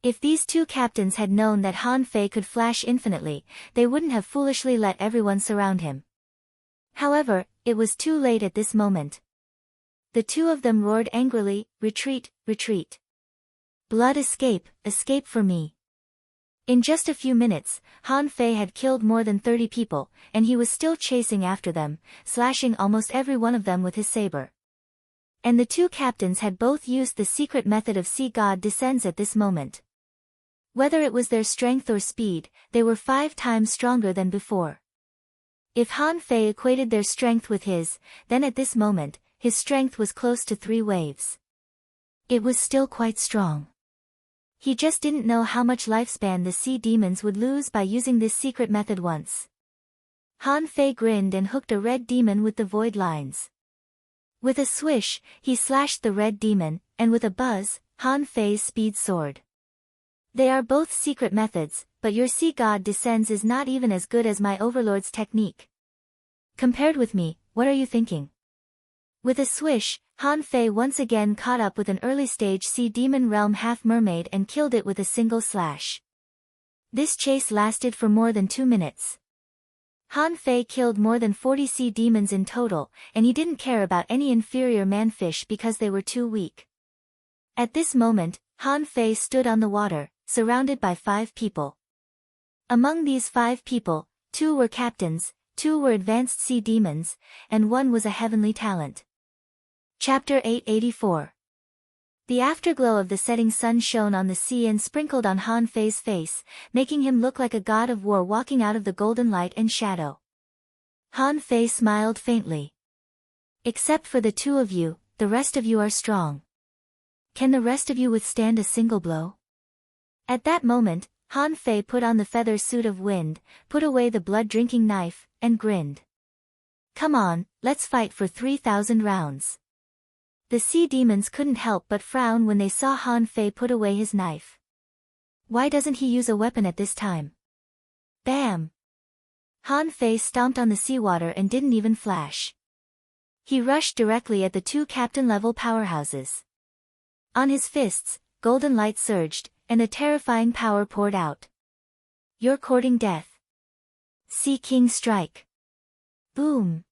If these two captains had known that Han Fei could flash infinitely, they wouldn't have foolishly let everyone surround him. However, it was too late at this moment. The two of them roared angrily, "Retreat, retreat! Blood escape, escape for me!" In just a few minutes, Han Fei had killed more than 30 people, and he was still chasing after them, slashing almost every one of them with his saber. And the two captains had both used the secret method of Sea God Descends at this moment. Whether it was their strength or speed, they were 5 times stronger than before. If Han Fei equated their strength with his, then at this moment, his strength was close to 3 waves. It was still quite strong. He just didn't know how much lifespan the sea demons would lose by using this secret method once. Han Fei grinned and hooked a red demon with the void lines. With a swish, he slashed the red demon, and with a buzz, Han Fei's speed soared. They are both secret methods, but your Sea God Descends is not even as good as my Overlord's technique. Compared with me, what are you thinking? With a swish, Han Fei once again caught up with an early-stage Sea Demon Realm half-mermaid and killed it with a single slash. This chase lasted for more than 2 minutes. Han Fei killed more than 40 sea demons in total, and he didn't care about any inferior manfish because they were too weak. At this moment, Han Fei stood on the water, surrounded by 5 people. Among these 5 people, 2 were captains, 2 were advanced sea demons, and 1 was a heavenly talent. Chapter 884. The afterglow of the setting sun shone on the sea and sprinkled on Han Fei's face, making him look like a god of war walking out of the golden light and shadow. Han Fei smiled faintly. Except for the 2 of you, the rest of you are strong. Can the rest of you withstand a single blow? At that moment, Han Fei put on the feather suit of wind, put away the blood-drinking knife, and grinned. Come on, let's fight for 3,000 rounds. The sea demons couldn't help but frown when they saw Han Fei put away his knife. Why doesn't he use a weapon at this time? Bam! Han Fei stomped on the seawater and didn't even flash. He rushed directly at the 2 captain-level powerhouses. On his fists, golden light surged, and a terrifying power poured out. You're courting death. Sea King strike. Boom!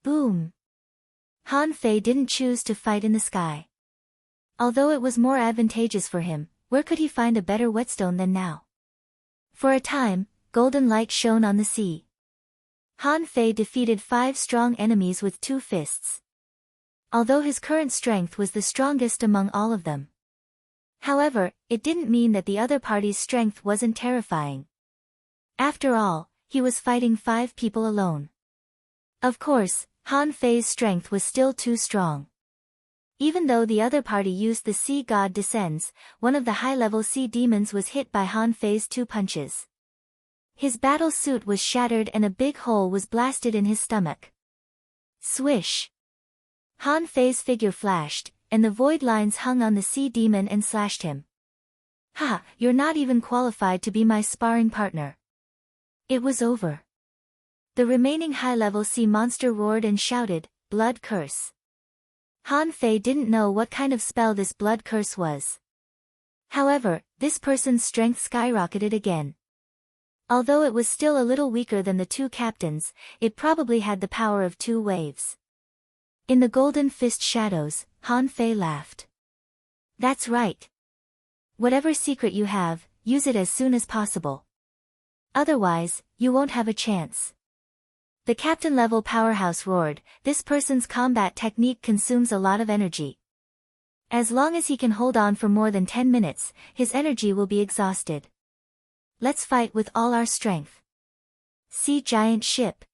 Boom! Han Fei didn't choose to fight in the sky. Although it was more advantageous for him, where could he find a better whetstone than now? For a time, golden light shone on the sea. Han Fei defeated 5 strong enemies with 2 fists. Although his current strength was the strongest among all of them. However, it didn't mean that the other party's strength wasn't terrifying. After all, he was fighting 5 people alone. Of course, Han Fei's strength was still too strong. Even though the other party used the sea god descends, one of the high-level sea demons was hit by Han Fei's 2 punches. His battle suit was shattered and a big hole was blasted in his stomach. Swish! Han Fei's figure flashed, and the void lines hung on the sea demon and slashed him. Ha! You're not even qualified to be my sparring partner. It was over. The remaining high-level sea monster roared and shouted, "Blood curse." Han Fei didn't know what kind of spell this blood curse was. However, this person's strength skyrocketed again. Although it was still a little weaker than the 2 captains, it probably had the power of 2 waves. In the golden fist shadows, Han Fei laughed. That's right. Whatever secret you have, use it as soon as possible. Otherwise, you won't have a chance. The captain-level powerhouse roared, this person's combat technique consumes a lot of energy. As long as he can hold on for more than 10 minutes, his energy will be exhausted. Let's fight with all our strength. Sea giant ship.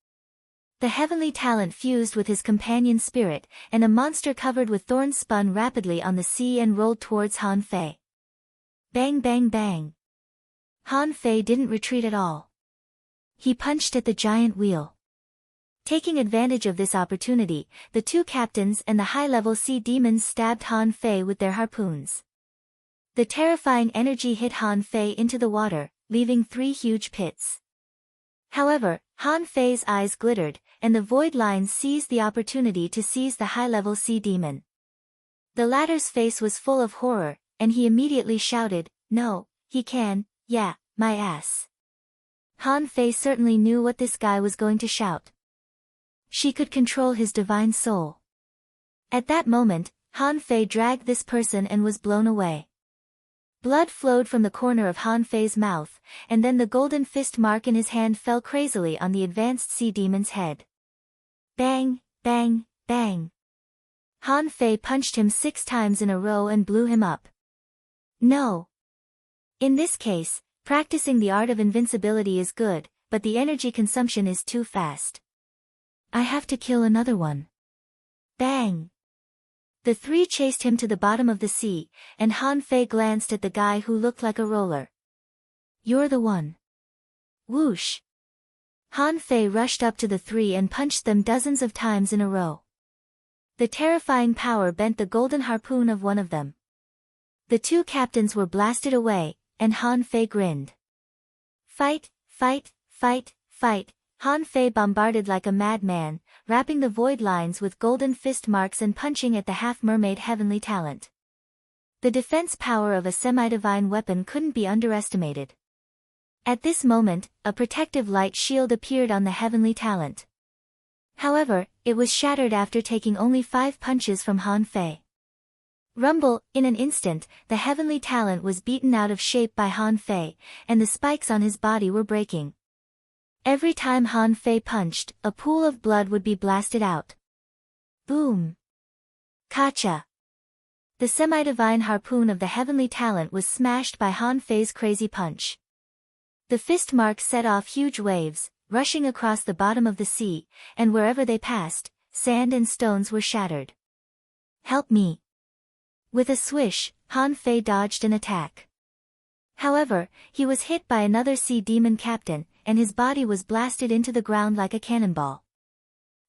The heavenly talent fused with his companion spirit, and a monster covered with thorns spun rapidly on the sea and rolled towards Han Fei. Bang bang bang. Han Fei didn't retreat at all. He punched at the giant wheel. Taking advantage of this opportunity, the 2 captains and the high-level sea demons stabbed Han Fei with their harpoons. The terrifying energy hit Han Fei into the water, leaving 3 huge pits. However, Han Fei's eyes glittered, and the void lines seized the opportunity to seize the high-level sea demon. The latter's face was full of horror, and he immediately shouted, "No, he can, yeah, my ass." Han Fei certainly knew what this guy was going to shout. She could control his divine soul. At that moment, Han Fei dragged this person and was blown away. Blood flowed from the corner of Han Fei's mouth, and then the golden fist mark in his hand fell crazily on the advanced sea demon's head. Bang, bang, bang. Han Fei punched him 6 times in a row and blew him up. No. In this case, practicing the art of invincibility is good, but the energy consumption is too fast. I have to kill another one. Bang! The 3 chased him to the bottom of the sea, and Han Fei glanced at the guy who looked like a roller. You're the one. Whoosh! Han Fei rushed up to the 3 and punched them dozens of times in a row. The terrifying power bent the golden harpoon of one of them. The 2 captains were blasted away, and Han Fei grinned. Fight, fight, fight, fight. Han Fei bombarded like a madman, wrapping the void lines with golden fist marks and punching at the half-mermaid heavenly talent. The defense power of a semi-divine weapon couldn't be underestimated. At this moment, a protective light shield appeared on the heavenly talent. However, it was shattered after taking only 5 punches from Han Fei. Rumble, in an instant, the heavenly talent was beaten out of shape by Han Fei, and the spikes on his body were breaking. Every time Han Fei punched, a pool of blood would be blasted out. Boom! Kacha! The semi-divine harpoon of the heavenly talent was smashed by Han Fei's crazy punch. The fist mark set off huge waves, rushing across the bottom of the sea, and wherever they passed, sand and stones were shattered. Help me! With a swish, Han Fei dodged an attack. However, he was hit by another sea demon captain, and his body was blasted into the ground like a cannonball.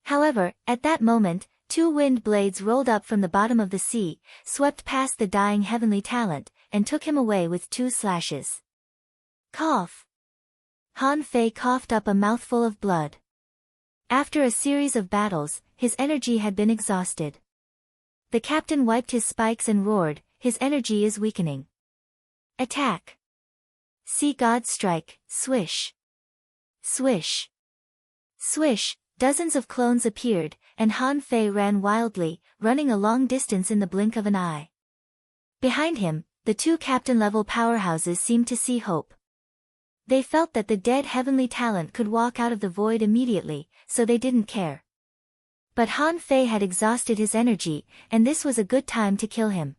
However, at that moment, two wind blades rolled up from the bottom of the sea, swept past the dying heavenly talent, and took him away with 2 slashes. Cough! Han Fei coughed up a mouthful of blood. After a series of battles, his energy had been exhausted. The captain wiped his spikes and roared, "His energy is weakening. Attack! Sea God strike, swish! Swish! Swish!" Dozens of clones appeared, and Han Fei ran wildly, running a long distance in the blink of an eye. Behind him, the two captain-level powerhouses seemed to see hope. They felt that the dead heavenly talent could walk out of the void immediately, so they didn't care. But Han Fei had exhausted his energy, and this was a good time to kill him.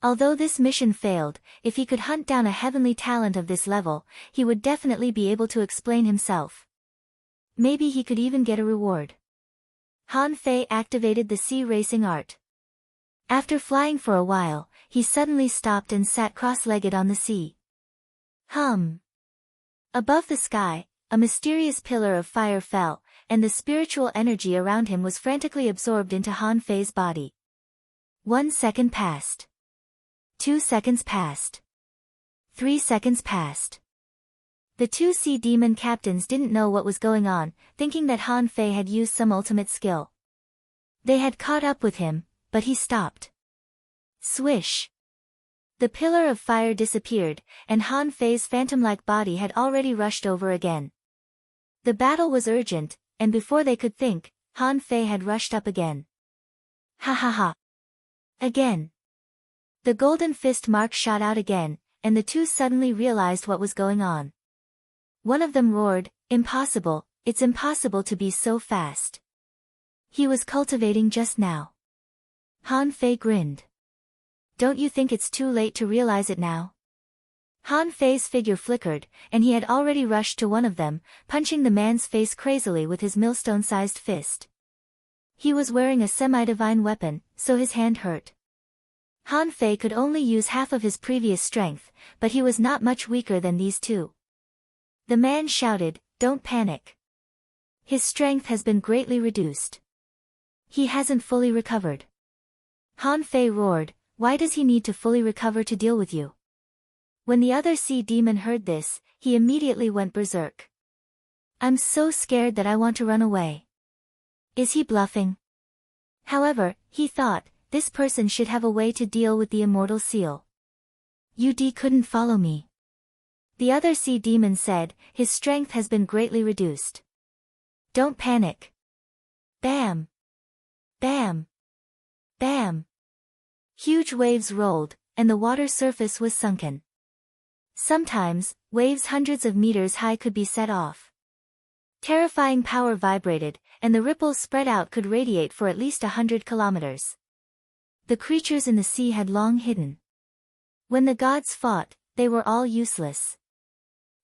Although this mission failed, if he could hunt down a heavenly talent of this level, he would definitely be able to explain himself. Maybe he could even get a reward. Han Fei activated the sea racing art. After flying for a while, he suddenly stopped and sat cross-legged on the sea. Above the sky, a mysterious pillar of fire fell, and the spiritual energy around him was frantically absorbed into Han Fei's body. 1 second passed. 2 seconds passed. 3 seconds passed. The two sea demon captains didn't know what was going on, thinking that Han Fei had used some ultimate skill. They had caught up with him, but he stopped. Swish! The pillar of fire disappeared, and Han Fei's phantom-like body had already rushed over again. The battle was urgent, and before they could think, Han Fei had rushed up again. Ha ha ha! Again! The golden fist mark shot out again, and the two suddenly realized what was going on. One of them roared, "Impossible, it's impossible to be so fast." He was cultivating just now. Han Fei grinned. "Don't you think it's too late to realize it now?" Han Fei's figure flickered, and he had already rushed to one of them, punching the man's face crazily with his millstone-sized fist. He was wearing a semi-divine weapon, so his hand hurt. Han Fei could only use half of his previous strength, but he was not much weaker than these two. The man shouted, "Don't panic. His strength has been greatly reduced. He hasn't fully recovered." Han Fei roared, "Why does he need to fully recover to deal with you?" When the other sea demon heard this, he immediately went berserk. "I'm so scared that I want to run away. Is he bluffing?" However, he thought, this person should have a way to deal with the immortal seal. "UD couldn't follow me." The other sea demon said, "His strength has been greatly reduced. Don't panic." Bam! Bam! Bam! Huge waves rolled, and the water surface was sunken. Sometimes, waves hundreds of meters high could be set off. Terrifying power vibrated, and the ripples spread out could radiate for at least 100 kilometers. The creatures in the sea had long hidden. When the gods fought, they were all useless.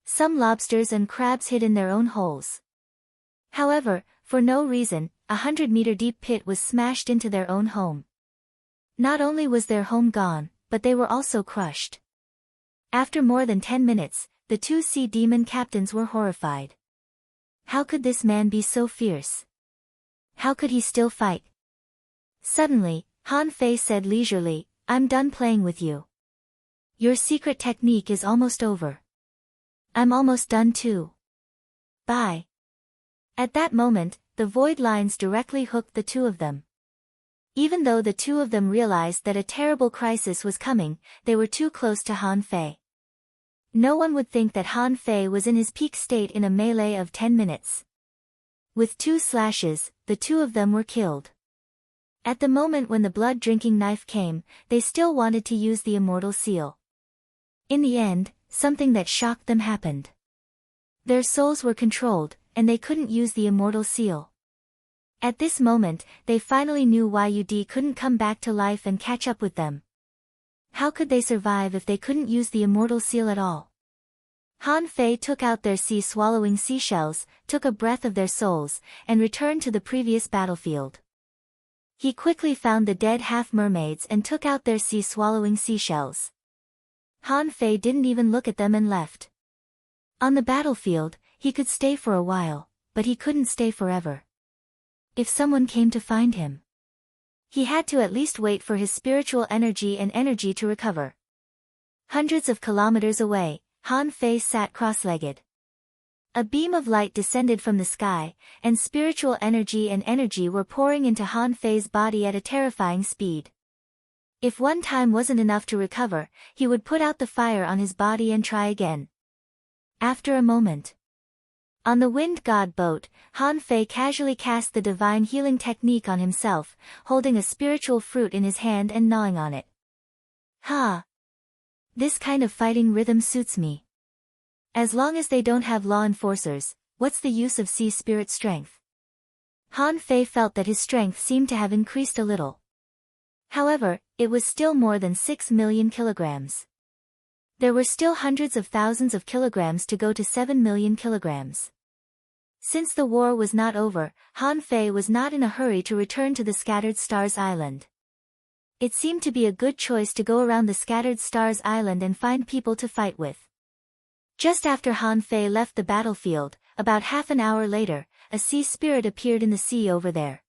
Some lobsters and crabs hid in their own holes. However, for no reason, 100-meter-deep pit was smashed into their own home. Not only was their home gone, but they were also crushed. After more than 10 minutes, the two sea demon captains were horrified. How could this man be so fierce? How could he still fight? Suddenly, Han Fei said leisurely, "I'm done playing with you. Your secret technique is almost over. I'm almost done too. Bye." At that moment, the void lines directly hooked the two of them. Even though the two of them realized that a terrible crisis was coming, they were too close to Han Fei. No one would think that Han Fei was in his peak state in a melee of 10 minutes. With 2 slashes, the two of them were killed. At the moment when the blood-drinking knife came, they still wanted to use the immortal seal. In the end, something that shocked them happened. Their souls were controlled, and they couldn't use the immortal seal. At this moment, they finally knew why Yudi couldn't come back to life and catch up with them. How could they survive if they couldn't use the immortal seal at all? Han Fei took out their sea-swallowing seashells, took a breath of their souls, and returned to the previous battlefield. He quickly found the dead half-mermaids and took out their sea-swallowing seashells. Han Fei didn't even look at them and left. On the battlefield, he could stay for a while, but he couldn't stay forever. If someone came to find him, he had to at least wait for his spiritual energy and energy to recover. Hundreds of kilometers away, Han Fei sat cross-legged. A beam of light descended from the sky, and spiritual energy and energy were pouring into Han Fei's body at a terrifying speed. If one time wasn't enough to recover, he would put out the fire on his body and try again. After a moment, on the wind god boat, Han Fei casually cast the divine healing technique on himself, holding a spiritual fruit in his hand and gnawing on it. Ha! This kind of fighting rhythm suits me. As long as they don't have law enforcers, what's the use of sea spirit strength? Han Fei felt that his strength seemed to have increased a little. However, it was still more than 6 million kilograms. There were still hundreds of thousands of kilograms to go to 7 million kilograms. Since the war was not over, Han Fei was not in a hurry to return to the Scattered Stars Island. It seemed to be a good choice to go around the Scattered Stars Island and find people to fight with. Just after Han Fei left the battlefield, about half an hour later, a sea spirit appeared in the sea over there.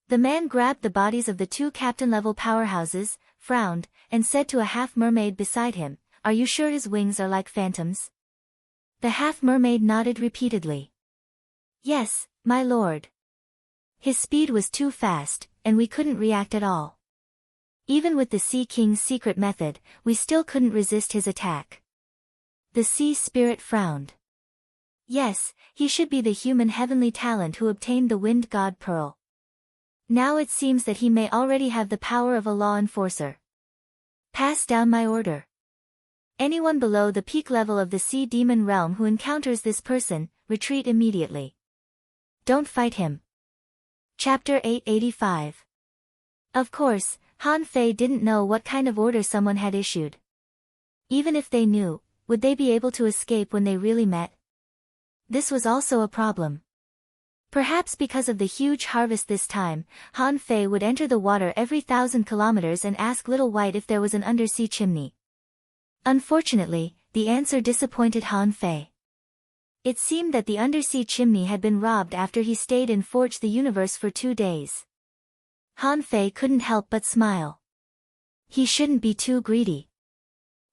The man grabbed the bodies of the two captain-level powerhouses, frowned, and said to a half-mermaid beside him, "Are you sure his wings are like phantoms?" The half-mermaid nodded repeatedly. "Yes, my lord. His speed was too fast, and we couldn't react at all. Even with the Sea King's secret method, we still couldn't resist his attack." The sea spirit frowned. Yes, he should be the human heavenly talent who obtained the wind god pearl. Now it seems that he may already have the power of a law enforcer. Pass down my order. Anyone below the peak level of the sea demon realm who encounters this person, retreat immediately. Don't fight him. Chapter 885. Of course, Han Fei didn't know what kind of order someone had issued. Even if they knew, would they be able to escape when they really met? This was also a problem. Perhaps because of the huge harvest this time, Han Fei would enter the water every 1,000 kilometers and ask Little White if there was an undersea chimney. Unfortunately, the answer disappointed Han Fei. It seemed that the undersea chimney had been robbed after he stayed in Forge the Universe for 2 days. Han Fei couldn't help but smile. He shouldn't be too greedy.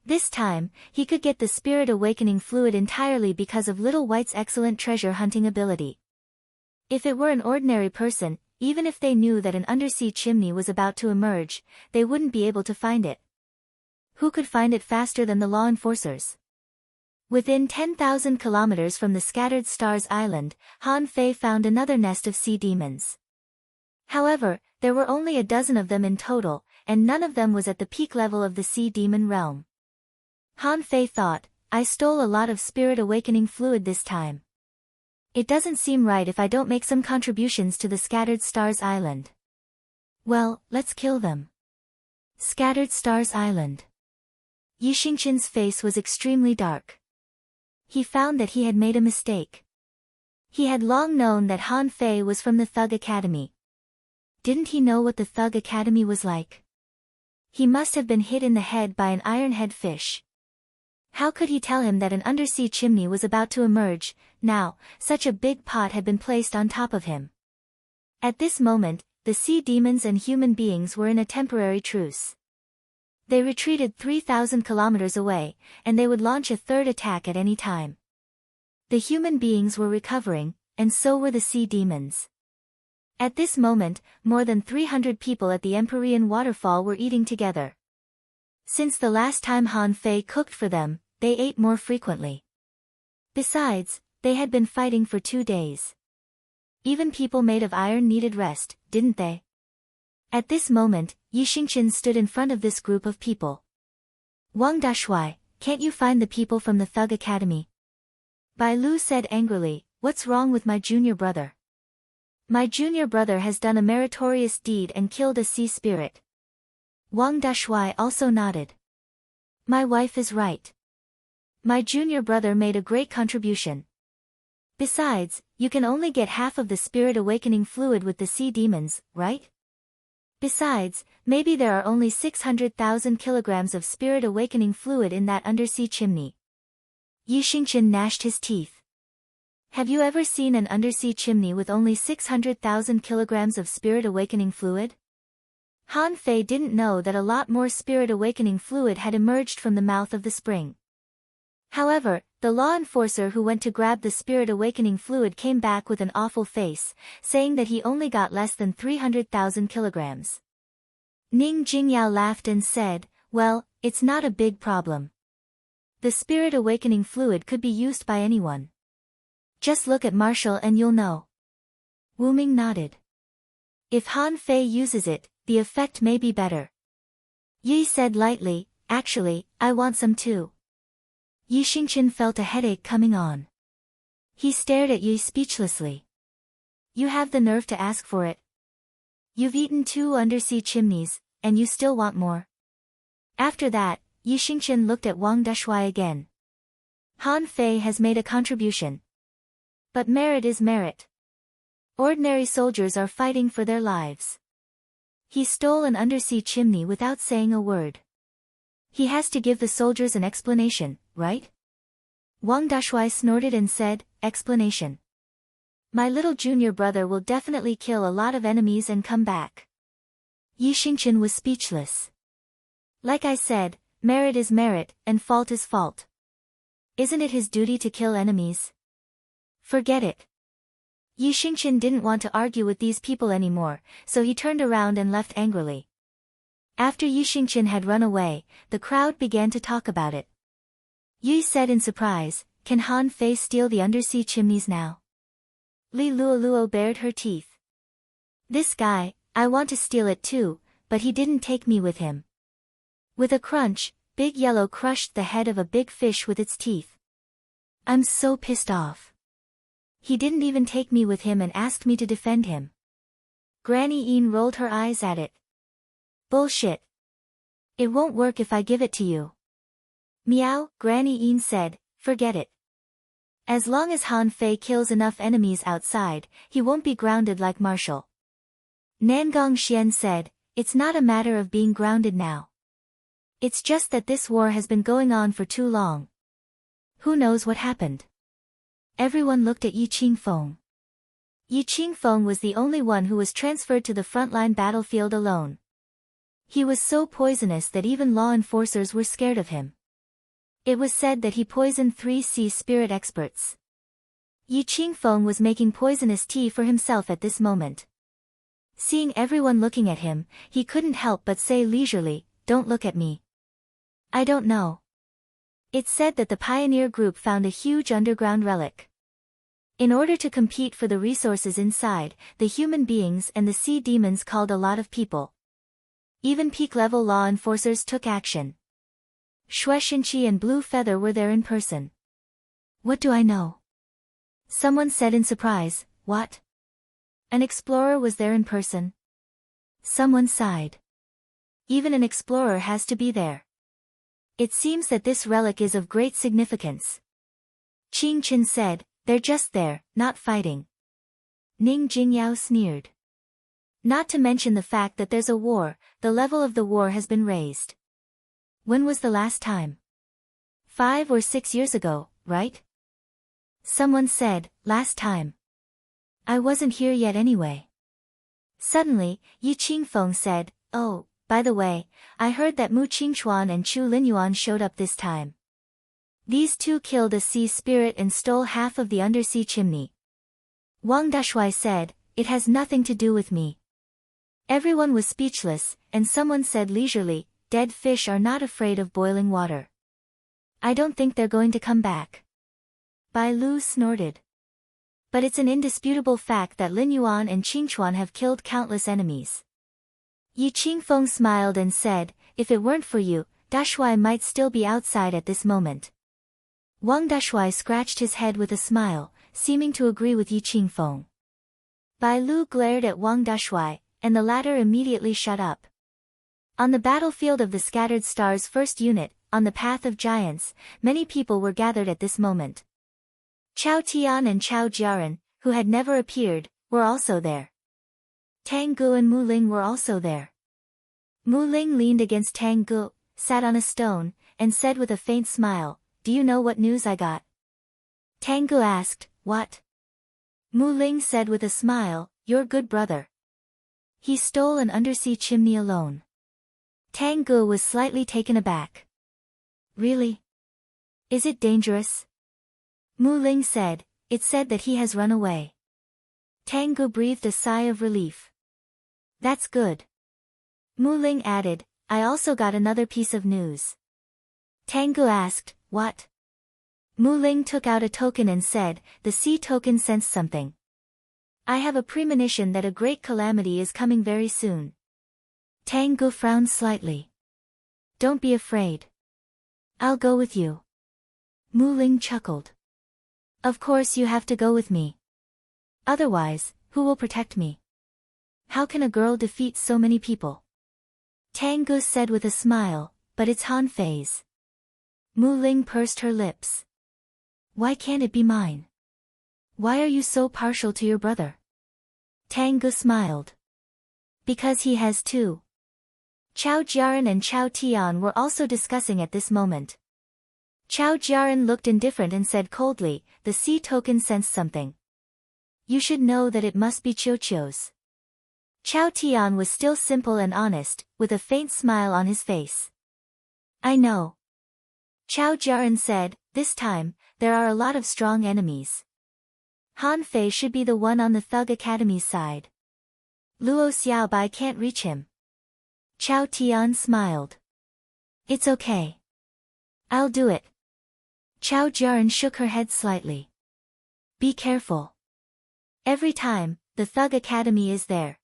This time, he could get the Spirit Awakening fluid entirely because of Little White's excellent treasure hunting ability. If it were an ordinary person, even if they knew that an undersea chimney was about to emerge, they wouldn't be able to find it. Who could find it faster than the law enforcers? Within 10,000 kilometers from the Scattered Stars Island, Han Fei found another nest of sea demons. However, there were only a dozen of them in total, and none of them was at the peak level of the sea demon realm. Han Fei thought, I stole a lot of Spirit Awakening fluid this time. It doesn't seem right if I don't make some contributions to the Scattered Stars Island. Well, let's kill them. Scattered Stars Island. Yi Xingqian's face was extremely dark. He found that he had made a mistake. He had long known that Han Fei was from the Thug Academy. Didn't he know what the Thug Academy was like? He must have been hit in the head by an ironhead fish. How could he tell him that an undersea chimney was about to emerge? Now, such a big pot had been placed on top of him. At this moment, the sea demons and human beings were in a temporary truce. They retreated 3,000 kilometers away, and they would launch a third attack at any time. The human beings were recovering, and so were the sea demons. At this moment, more than 300 people at the Empyrean waterfall were eating together. Since the last time Han Fei cooked for them, they ate more frequently. Besides, they had been fighting for 2 days. Even people made of iron needed rest, didn't they? At this moment, Yi Xingqian stood in front of this group of people. Wang Dashui, can't you find the people from the Thug Academy? Bai Lu said angrily, "What's wrong with my junior brother? My junior brother has done a meritorious deed and killed a sea spirit." Wang Dashui also nodded. "My wife is right. My junior brother made a great contribution. Besides, you can only get half of the spirit awakening fluid with the sea demons, right? Besides, maybe there are only 600,000 kilograms of spirit awakening fluid in that undersea chimney." Yi Xingqian gnashed his teeth. Have you ever seen an undersea chimney with only 600,000 kilograms of spirit awakening fluid? Han Fei didn't know that a lot more spirit awakening fluid had emerged from the mouth of the spring. However, the law enforcer who went to grab the spirit awakening fluid came back with an awful face, saying that he only got less than 300,000 kilograms. Ning Jingyao laughed and said, "Well, it's not a big problem. The spirit awakening fluid could be used by anyone. Just look at Marshall and you'll know." Wu Ming nodded. "If Han Fei uses it, the effect may be better." Yi said lightly, "Actually, I want some too." Yi Xingqian felt a headache coming on. He stared at Yi speechlessly. "You have the nerve to ask for it? You've eaten 2 undersea chimneys, and you still want more?" After that, Yi Xingqian looked at Wang Dashui again. Han Fei has made a contribution. But merit is merit. Ordinary soldiers are fighting for their lives. He stole an undersea chimney without saying a word. He has to give the soldiers an explanation, right? Wang Dashui snorted and said, "Explanation. My little junior brother will definitely kill a lot of enemies and come back." Yi Xingqian was speechless. "Like I said, merit is merit, and fault is fault. Isn't it his duty to kill enemies? Forget it." Yi Xingqian didn't want to argue with these people anymore, so he turned around and left angrily. After Yi Xingqian had run away, the crowd began to talk about it. Yi said in surprise, "Can Han Fei steal the undersea chimneys now?" Li Luoluo bared her teeth. "This guy, I want to steal it too, but he didn't take me with him." With a crunch, Big Yellow crushed the head of a big fish with its teeth. "I'm so pissed off. He didn't even take me with him and asked me to defend him." Granny Een rolled her eyes at it. "Bullshit. It won't work if I give it to you." "Meow," Granny Een said, "forget it. As long as Han Fei kills enough enemies outside, he won't be grounded like Marshall." Nangong Xian said, "It's not a matter of being grounded now. It's just that this war has been going on for too long. Who knows what happened?" Everyone looked at Yi Qingfeng. Yi Qingfeng was the only one who was transferred to the frontline battlefield alone. He was so poisonous that even law enforcers were scared of him. It was said that he poisoned 3 sea spirit experts. Yi Qingfeng was making poisonous tea for himself at this moment. Seeing everyone looking at him, he couldn't help but say leisurely, "Don't look at me. I don't know." It's said that the pioneer group found a huge underground relic. In order to compete for the resources inside, the human beings and the sea demons called a lot of people. Even peak-level law enforcers took action. Xue Xinqi and Blue Feather were there in person. "What do I know?" Someone said in surprise, "What? An explorer was there in person?" Someone sighed. "Even an explorer has to be there. It seems that this relic is of great significance." Qing Qin said, "They're just there, not fighting." Ning Jingyao sneered. "Not to mention the fact that there's a war, the level of the war has been raised. When was the last time? 5 or 6 years ago, right?" Someone said, "Last time. I wasn't here yet anyway." Suddenly, Yi Qingfeng said, "Oh, by the way, I heard that Mu Qingchuan and Chu Linyuan showed up this time. These 2 killed a sea spirit and stole half of the undersea chimney." Wang Dashui said, "It has nothing to do with me." Everyone was speechless, and someone said leisurely, "Dead fish are not afraid of boiling water. I don't think they're going to come back." Bai Lu snorted. "But it's an indisputable fact that Lin Yuan and Qingchuan have killed countless enemies." Yi Qingfeng smiled and said, "If it weren't for you, Dashui might still be outside at this moment." Wang Dashui scratched his head with a smile, seeming to agree with Yi Qingfeng. Bai Lu glared at Wang Dashui, and the latter immediately shut up. On the battlefield of the Scattered Stars First Unit, on the Path of Giants, many people were gathered at this moment. Chao Tian and Chao Jiaran, who had never appeared, were also there. Tang Gu and Mu Ling were also there. Mu Ling leaned against Tang Gu, sat on a stone, and said with a faint smile, "Do you know what news I got?" Tang Gu asked, "What?" Mu Ling said with a smile, "Your good brother. He stole an undersea chimney alone." Tang Gu was slightly taken aback. "Really? Is it dangerous?" Mu Ling said, "It said that he has run away." Tang Gu breathed a sigh of relief. "That's good." Mu Ling added, "I also got another piece of news." Tang Gu asked, "What?" Mu Ling took out a token and said, "The sea token sensed something. I have a premonition that a great calamity is coming very soon." Tang Gu frowned slightly. "Don't be afraid. I'll go with you." Mu Ling chuckled. "Of course you have to go with me. Otherwise, who will protect me? How can a girl defeat so many people?" Tang Gu said with a smile, "But it's Han Fei's." Mu Ling pursed her lips. "Why can't it be mine? Why are you so partial to your brother?" Tang Gu smiled. "Because he has two." Chao Jiaran and Chao Tian were also discussing at this moment. Chao Jiaran looked indifferent and said coldly, "The sea token sensed something. You should know that it must be Qiuqiu's." Chao Tian was still simple and honest, with a faint smile on his face. "I know." Chao Jiaran said, "This time, there are a lot of strong enemies. Han Fei should be the one on the Thug Academy's side. Luo Xiaobai can't reach him." Chao Tian smiled. "It's okay. I'll do it." Chao Jiaran shook her head slightly. "Be careful. Every time, the Thug Academy is there.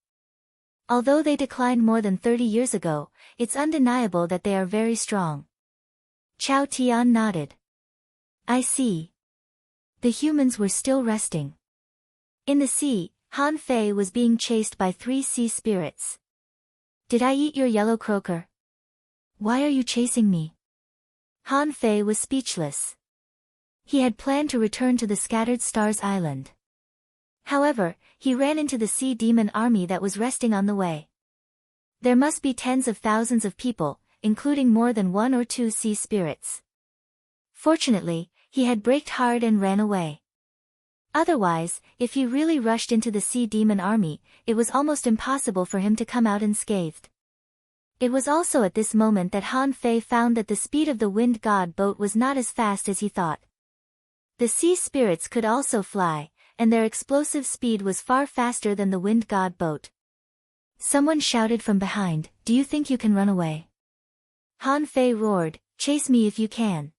Although they declined more than 30 years ago, it's undeniable that they are very strong." Chao Tian nodded. "I see." The humans were still resting. In the sea, Han Fei was being chased by 3 sea spirits. "Did I eat your yellow croaker? Why are you chasing me?" Han Fei was speechless. He had planned to return to the Scattered Stars Island. However, he ran into the sea demon army that was resting on the way. There must be tens of thousands of people, including more than 1 or 2 sea spirits. Fortunately, he had braked hard and ran away. Otherwise, if he really rushed into the sea demon army, it was almost impossible for him to come out unscathed. It was also at this moment that Han Fei found that the speed of the wind god boat was not as fast as he thought. The sea spirits could also fly, and their explosive speed was far faster than the wind god boat. Someone shouted from behind, "Do you think you can run away?" Han Fei roared, "Chase me if you can.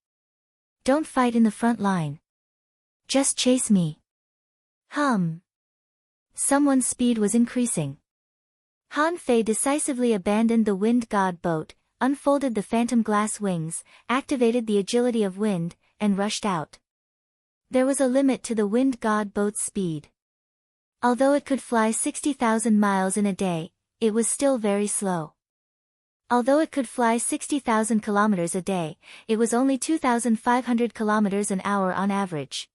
Don't fight in the front line. Just chase me." Someone's speed was increasing. Han Fei decisively abandoned the wind god boat, unfolded the phantom glass wings, activated the agility of wind, and rushed out. There was a limit to the wind god boat's speed. Although it could fly 60,000 miles in a day, it was still very slow. Although it could fly 60,000 kilometers a day, it was only 2,500 kilometers an hour on average.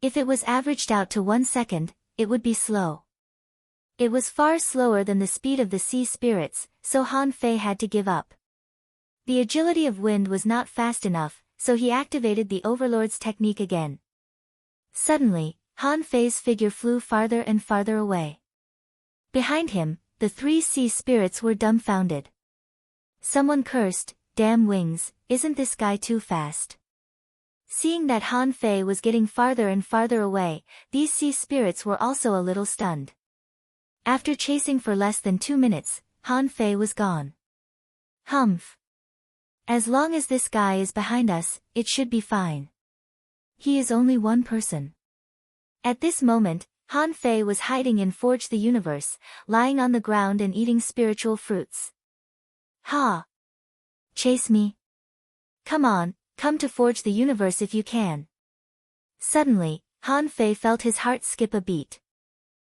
If it was averaged out to 1 second, it would be slow. It was far slower than the speed of the sea spirits, so Han Fei had to give up. The agility of wind was not fast enough, so he activated the Overlord's technique again. Suddenly, Han Fei's figure flew farther and farther away. Behind him, the 3 sea spirits were dumbfounded. Someone cursed, "Damn wings, isn't this guy too fast?" Seeing that Han Fei was getting farther and farther away, these sea spirits were also a little stunned. After chasing for less than 2 minutes, Han Fei was gone. Humph. As long as this guy is behind us, it should be fine. He is only one person. At this moment, Han Fei was hiding in Forge the Universe, lying on the ground and eating spiritual fruits. Ha! Chase me. Come on, Come to forge the universe if you can. Suddenly, Han Fei felt his heart skip a beat.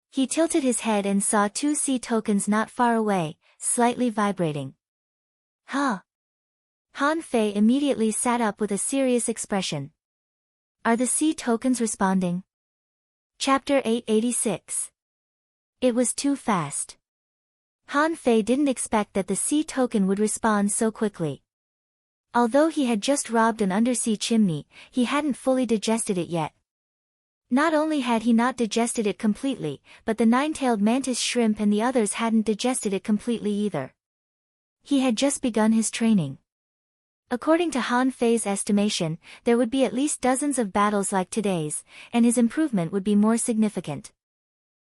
He tilted his head and saw 2 sea tokens not far away, slightly vibrating. Huh? Han Fei immediately sat up with a serious expression. Are the sea tokens responding? Chapter 886. It was too fast. Han Fei didn't expect that the sea token would respond so quickly. Although he had just robbed an undersea chimney, he hadn't fully digested it yet. Not only had he not digested it completely, but the 9-tailed mantis shrimp and the others hadn't digested it completely either. He had just begun his training. According to Han Fei's estimation, there would be at least dozens of battles like today's, and his improvement would be more significant.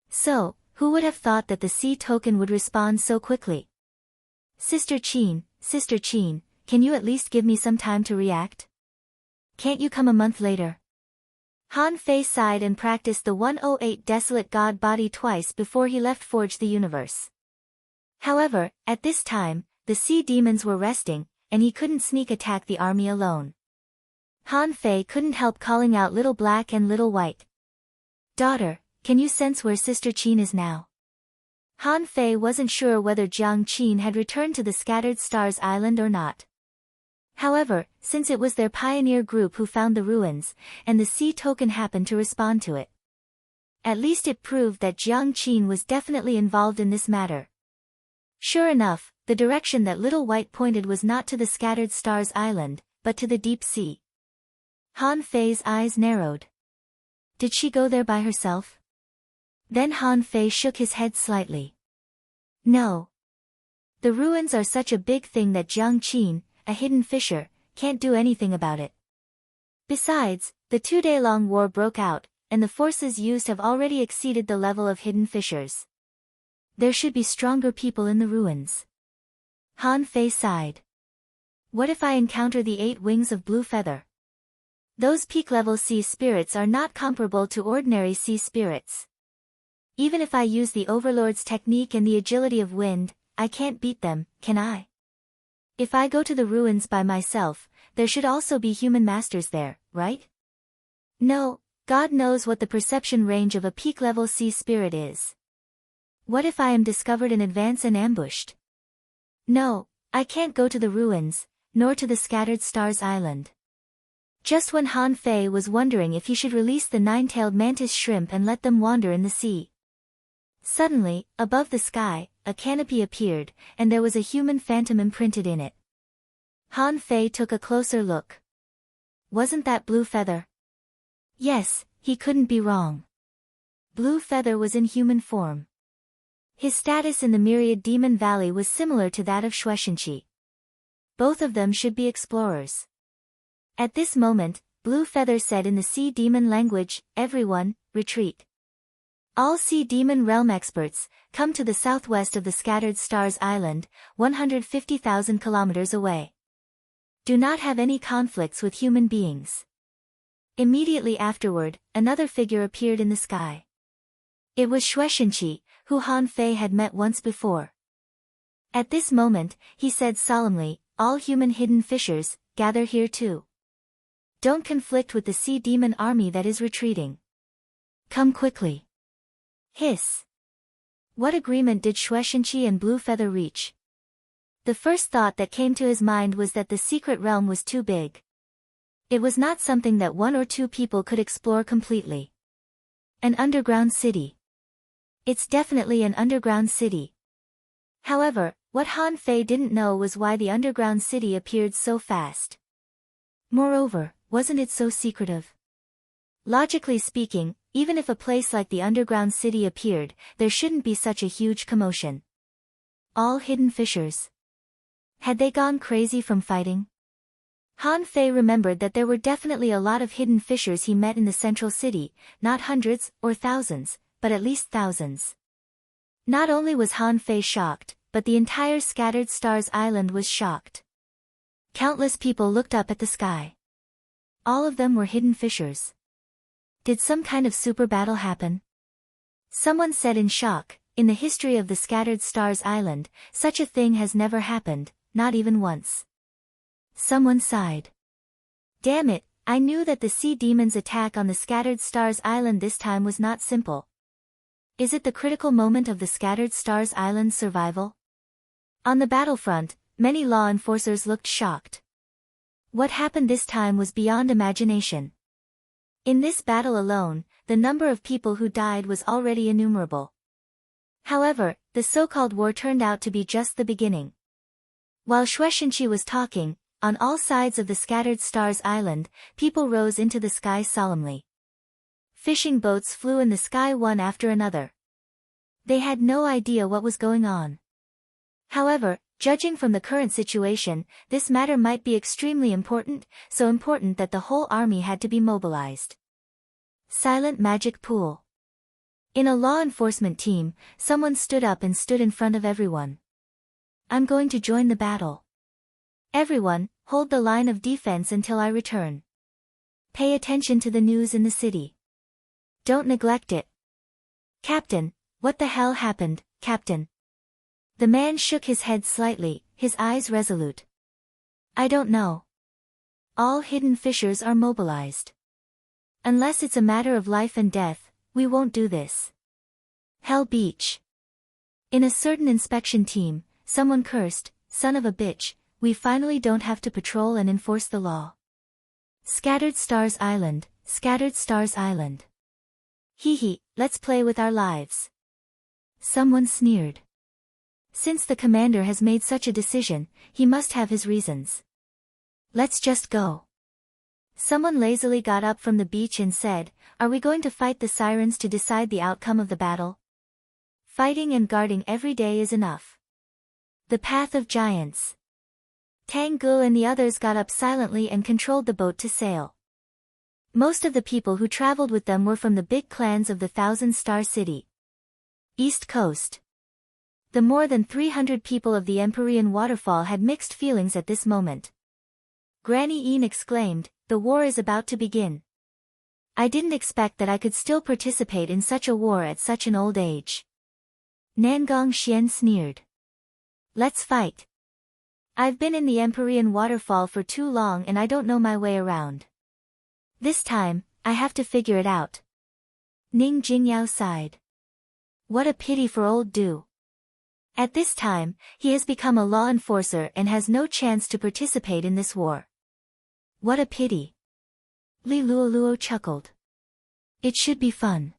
So, who would have thought that the sea token would respond so quickly? Sister Qin, can you at least give me some time to react? Can't you come a month later? Han Fei sighed and practiced the 108 Desolate God body twice before he left Forge the Universe. However, at this time, the sea demons were resting, and he couldn't sneak attack the army alone. Han Fei couldn't help calling out Little Black and Little White. Daughter, can you sense where Sister Qin is now? Han Fei wasn't sure whether Jiang Qin had returned to the Scattered Stars Island or not. However, since it was their pioneer group who found the ruins, and the sea token happened to respond to it, at least it proved that Jiang Qin was definitely involved in this matter. Sure enough, the direction that Little White pointed was not to the Scattered Stars Island, but to the deep sea. Han Fei's eyes narrowed. Did she go there by herself? Then Han Fei shook his head slightly. No. The ruins are such a big thing that Jiang Qin, a hidden fisher, can't do anything about it. Besides, the 2-day-long war broke out, and the forces used have already exceeded the level of hidden fishers. There should be stronger people in the ruins. Han Fei sighed. What if I encounter the 8 wings of Blue Feather? Those peak-level sea spirits are not comparable to ordinary sea spirits. Even if I use the Overlord's technique and the agility of wind, I can't beat them, can I? If I go to the ruins by myself, there should also be human masters there, right? No, God knows what the perception range of a peak-level sea spirit is. What if I am discovered in advance and ambushed? No, I can't go to the ruins, nor to the Scattered Stars Island. Just when Han Fei was wondering if he should release the 9-tailed mantis shrimp and let them wander in the sea. Suddenly, above the sky, a canopy appeared, and there was a human phantom imprinted in it. Han Fei took a closer look. Wasn't that Blue Feather? Yes, he couldn't be wrong. Blue Feather was in human form. His status in the Myriad Demon Valley was similar to that of Xuexinqi. Both of them should be explorers. At this moment, Blue Feather said in the Sea Demon language, "Everyone, retreat. All Sea Demon Realm experts, come to the southwest of the Scattered Stars Island, 150,000 kilometers away. Do not have any conflicts with human beings." Immediately afterward, another figure appeared in the sky. It was Xuexinqi, who Han Fei had met once before. At this moment, he said solemnly, "All human hidden fishers, gather here too. Don't conflict with the Sea Demon army that is retreating. Come quickly." Hiss. What agreement did Xuexinqi and Blue Feather reach? The first thought that came to his mind was that the secret realm was too big. It was not something that 1 or 2 people could explore completely. An underground city. It's definitely an underground city. However, what Han Fei didn't know was why the underground city appeared so fast. Moreover, wasn't it so secretive? Logically speaking, even if a place like the underground city appeared, there shouldn't be such a huge commotion. All hidden fishers. Had they gone crazy from fighting? Han Fei remembered that there were definitely a lot of hidden fishers he met in the central city, not hundreds or thousands, but at least thousands. Not only was Han Fei shocked, but the entire Scattered Stars Island was shocked. Countless people looked up at the sky. All of them were hidden fishers. Did some kind of super battle happen? Someone said in shock, "In the history of the Scattered Stars Island, such a thing has never happened, not even once." Someone sighed. Damn it, I knew that the sea demon's attack on the Scattered Stars Island this time was not simple. Is it the critical moment of the Scattered Stars Island's survival? On the battlefront, many law enforcers looked shocked. What happened this time was beyond imagination. In this battle alone, the number of people who died was already innumerable. However, the so-called war turned out to be just the beginning. While Shueishenqi was talking, on all sides of the Scattered Stars Island, people rose into the sky solemnly. Fishing boats flew in the sky one after another. They had no idea what was going on. However, judging from the current situation, this matter might be extremely important, so important that the whole army had to be mobilized. Silent Magic Pool. In a law enforcement team, someone stood up and stood in front of everyone. I'm going to join the battle. Everyone, hold the line of defense until I return. Pay attention to the news in the city. Don't neglect it. Captain, what the hell happened, Captain? The man shook his head slightly, his eyes resolute. I don't know. All hidden fishers are mobilized. Unless it's a matter of life and death, we won't do this. Hell Beach. In a certain inspection team, someone cursed, son of a bitch, we finally don't have to patrol and enforce the law. Scattered Stars Island, Scattered Stars Island. Hee hee, let's play with our lives. Someone sneered. Since the commander has made such a decision, he must have his reasons. Let's just go. Someone lazily got up from the beach and said, are we going to fight the sirens to decide the outcome of the battle? Fighting and guarding every day is enough. The Path of Giants. Tang Gu and the others got up silently and controlled the boat to sail. Most of the people who traveled with them were from the big clans of the Thousand Star City. East Coast. The more than 300 people of the Empyrean waterfall had mixed feelings at this moment. Granny Ian exclaimed, the war is about to begin. I didn't expect that I could still participate in such a war at such an old age. Nangong Xian sneered. Let's fight. I've been in the Empyrean waterfall for too long and I don't know my way around. This time, I have to figure it out. Ning Jingyao sighed. What a pity for old Du. At this time, he has become a law enforcer and has no chance to participate in this war. What a pity. Li Luoluo chuckled. It should be fun.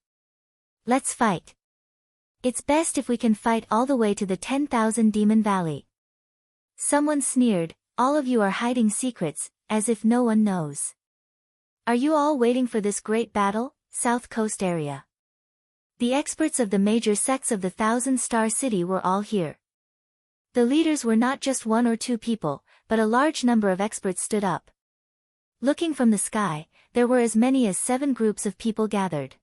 Let's fight. It's best if we can fight all the way to the 10,000 Demon Valley. Someone sneered, all of you are hiding secrets, as if no one knows. Are you all waiting for this great battle, South Coast area? The experts of the major sects of the Thousand Star City were all here. The leaders were not just one or two people, but a large number of experts stood up. Looking from the sky, there were as many as 7 groups of people gathered.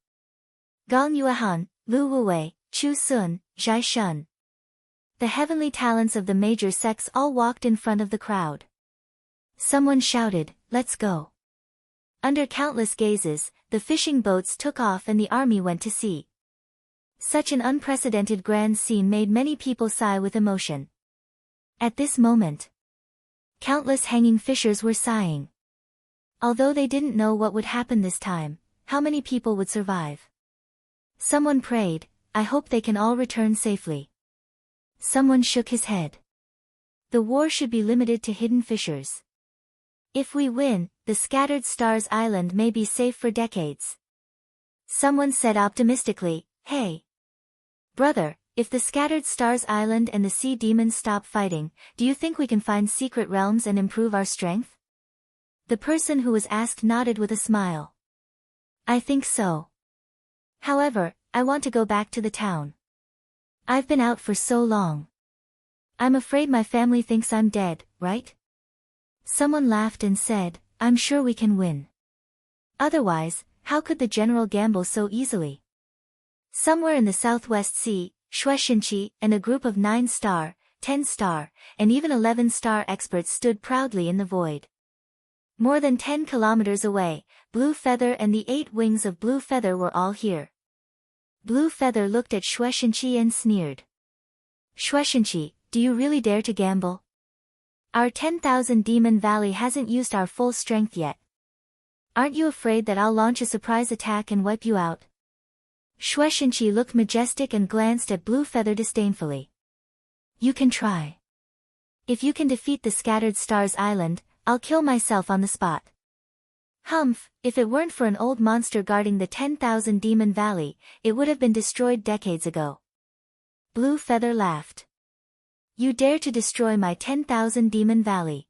Gong Yuehan, Lu Wuwei, Chu Sun, Zhai Shun. The heavenly talents of the major sects all walked in front of the crowd. Someone shouted, let's go. Under countless gazes, the fishing boats took off and the army went to sea. Such an unprecedented grand scene made many people sigh with emotion. At this moment, countless hanging fishers were sighing. Although they didn't know what would happen this time, how many people would survive. Someone prayed, I hope they can all return safely. Someone shook his head. The war should be limited to hidden fishers. If we win, the Scattered Stars Island may be safe for decades. Someone said optimistically, hey. Brother, if the Scattered Stars Island and the sea demons stop fighting, do you think we can find secret realms and improve our strength? The person who was asked nodded with a smile. I think so. However, I want to go back to the town. I've been out for so long. I'm afraid my family thinks I'm dead, right? Someone laughed and said, I'm sure we can win. Otherwise, how could the general gamble so easily? Somewhere in the Southwest Sea, Shueishenqi and a group of 9-star, 10-star, and even 11-star experts stood proudly in the void. More than 10 kilometers away, Blue Feather and the 8 wings of Blue Feather were all here. Blue Feather looked at Shueishenqi and sneered. Shueishenqi, do you really dare to gamble? Our 10,000 Demon Valley hasn't used our full strength yet. Aren't you afraid that I'll launch a surprise attack and wipe you out? Shueishenqi looked majestic and glanced at Blue Feather disdainfully. You can try. If you can defeat the Scattered Stars Island, I'll kill myself on the spot. Humph, if it weren't for an old monster guarding the 10,000 Demon Valley, it would have been destroyed decades ago. Blue Feather laughed. You dare to destroy my 10,000 Demon Valley.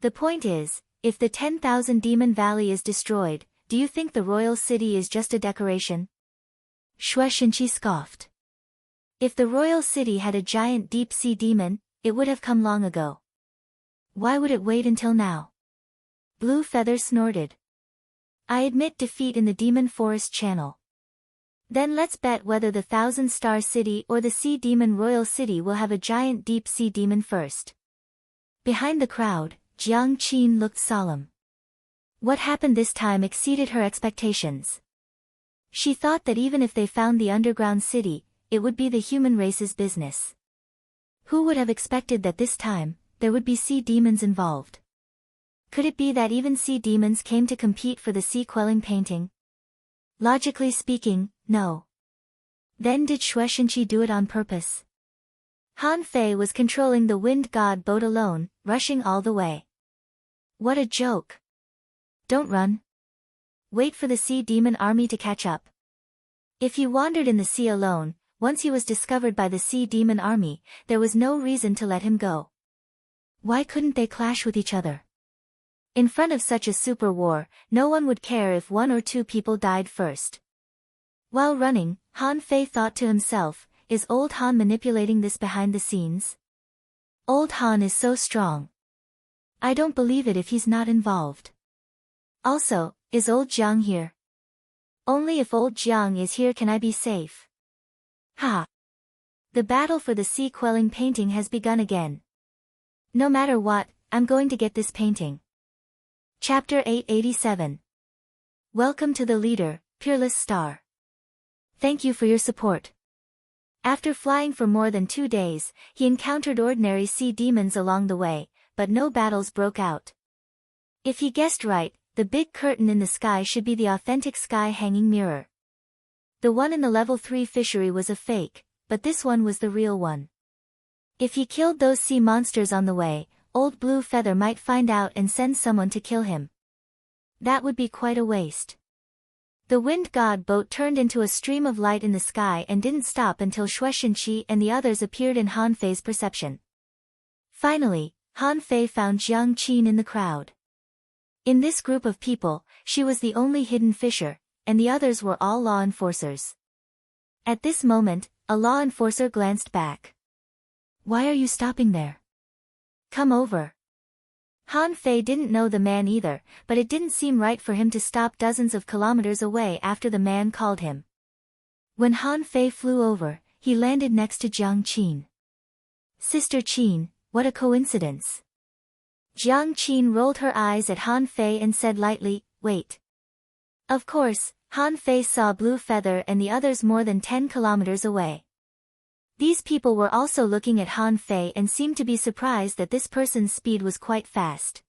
The point is, if the 10,000 Demon Valley is destroyed, do you think the royal city is just a decoration? Shueishenqi scoffed. If the royal city had a giant deep-sea demon, it would have come long ago. Why would it wait until now? Blue Feather snorted. I admit defeat in the Demon Forest Channel. Then let's bet whether the Thousand Star City or the Sea Demon Royal City will have a giant deep-sea demon first. Behind the crowd, Jiang Qin looked solemn. What happened this time exceeded her expectations. She thought that even if they found the underground city, it would be the human race's business. Who would have expected that this time, there would be sea demons involved? Could it be that even sea demons came to compete for the sea-quelling painting? Logically speaking, no. Then did Shueishenqi do it on purpose? Han Fei was controlling the wind god boat alone, rushing all the way. What a joke. Don't run. Wait for the sea demon army to catch up. If he wandered in the sea alone, once he was discovered by the sea demon army, there was no reason to let him go. Why couldn't they clash with each other? In front of such a super war, no one would care if 1 or 2 people died first. While running, Han Fei thought to himself, is old Han manipulating this behind the scenes? Old Han is so strong. I don't believe it if he's not involved. Also, is old Jiang here? Only if old Jiang is here can I be safe. Ha! The battle for the sea-quelling painting has begun again. No matter what, I'm going to get this painting. Chapter 887. Welcome to the leader, Peerless Star. Thank you for your support. After flying for more than 2 days, he encountered ordinary sea demons along the way, but no battles broke out. If he guessed right, the big curtain in the sky should be the authentic sky hanging mirror. The one in the level 3 fishery was a fake, but this one was the real one. If he killed those sea monsters on the way, old Blue Feather might find out and send someone to kill him. That would be quite a waste. The wind god boat turned into a stream of light in the sky and didn't stop until Shueishenqi and the others appeared in Han Fei's perception. Finally, Han Fei found Jiang Qin in the crowd. In this group of people, she was the only hidden fisher, and the others were all law enforcers. At this moment, a law enforcer glanced back. Why are you stopping there? Come over. Han Fei didn't know the man either, but it didn't seem right for him to stop dozens of kilometers away after the man called him. When Han Fei flew over, he landed next to Jiang Qin. Sister Qin, what a coincidence. Jiang Qin rolled her eyes at Han Fei and said lightly, wait. Of course, Han Fei saw Blue Feather and the others more than 10 kilometers away. These people were also looking at Han Fei and seemed to be surprised that this person's speed was quite fast.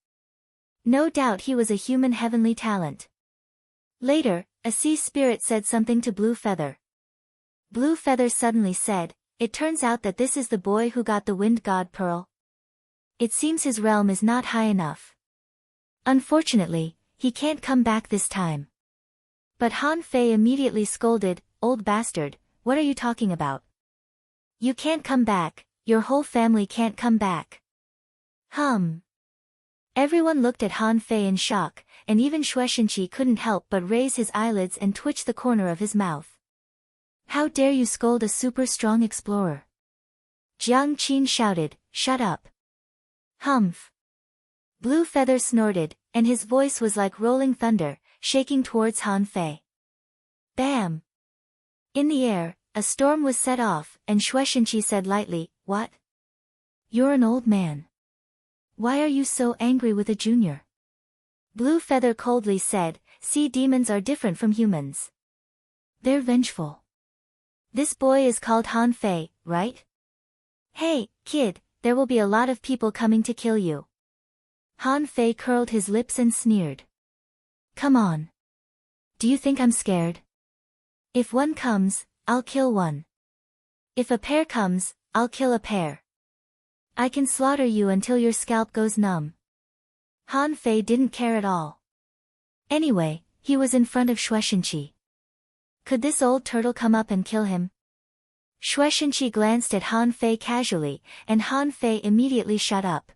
No doubt he was a human heavenly talent. Later, a sea spirit said something to Blue Feather. Blue Feather suddenly said, it turns out that this is the boy who got the wind god pearl. It seems his realm is not high enough. Unfortunately, he can't come back this time. But Han Fei immediately scolded, old bastard, what are you talking about? You can't come back, your whole family can't come back. Everyone looked at Han Fei in shock, and even Shueishenqi couldn't help but raise his eyelids and twitch the corner of his mouth. How dare you scold a super strong explorer? Jiang Qin shouted, shut up. Blue Feather snorted, and his voice was like rolling thunder, shaking towards Han Fei. Bam! In the air, a storm was set off, and Shueishenqi said lightly, what? You're an old man. Why are you so angry with a junior? Blue Feather coldly said, sea demons are different from humans. They're vengeful. This boy is called Han Fei, right? Hey, kid, there will be a lot of people coming to kill you. Han Fei curled his lips and sneered. Come on. Do you think I'm scared? If one comes, I'll kill one. If a pair comes, I'll kill a pair. I can slaughter you until your scalp goes numb. Han Fei didn't care at all. Anyway, he was in front of Shueishenqi. Could this old turtle come up and kill him? Shueishenqi glanced at Han Fei casually, and Han Fei immediately shut up.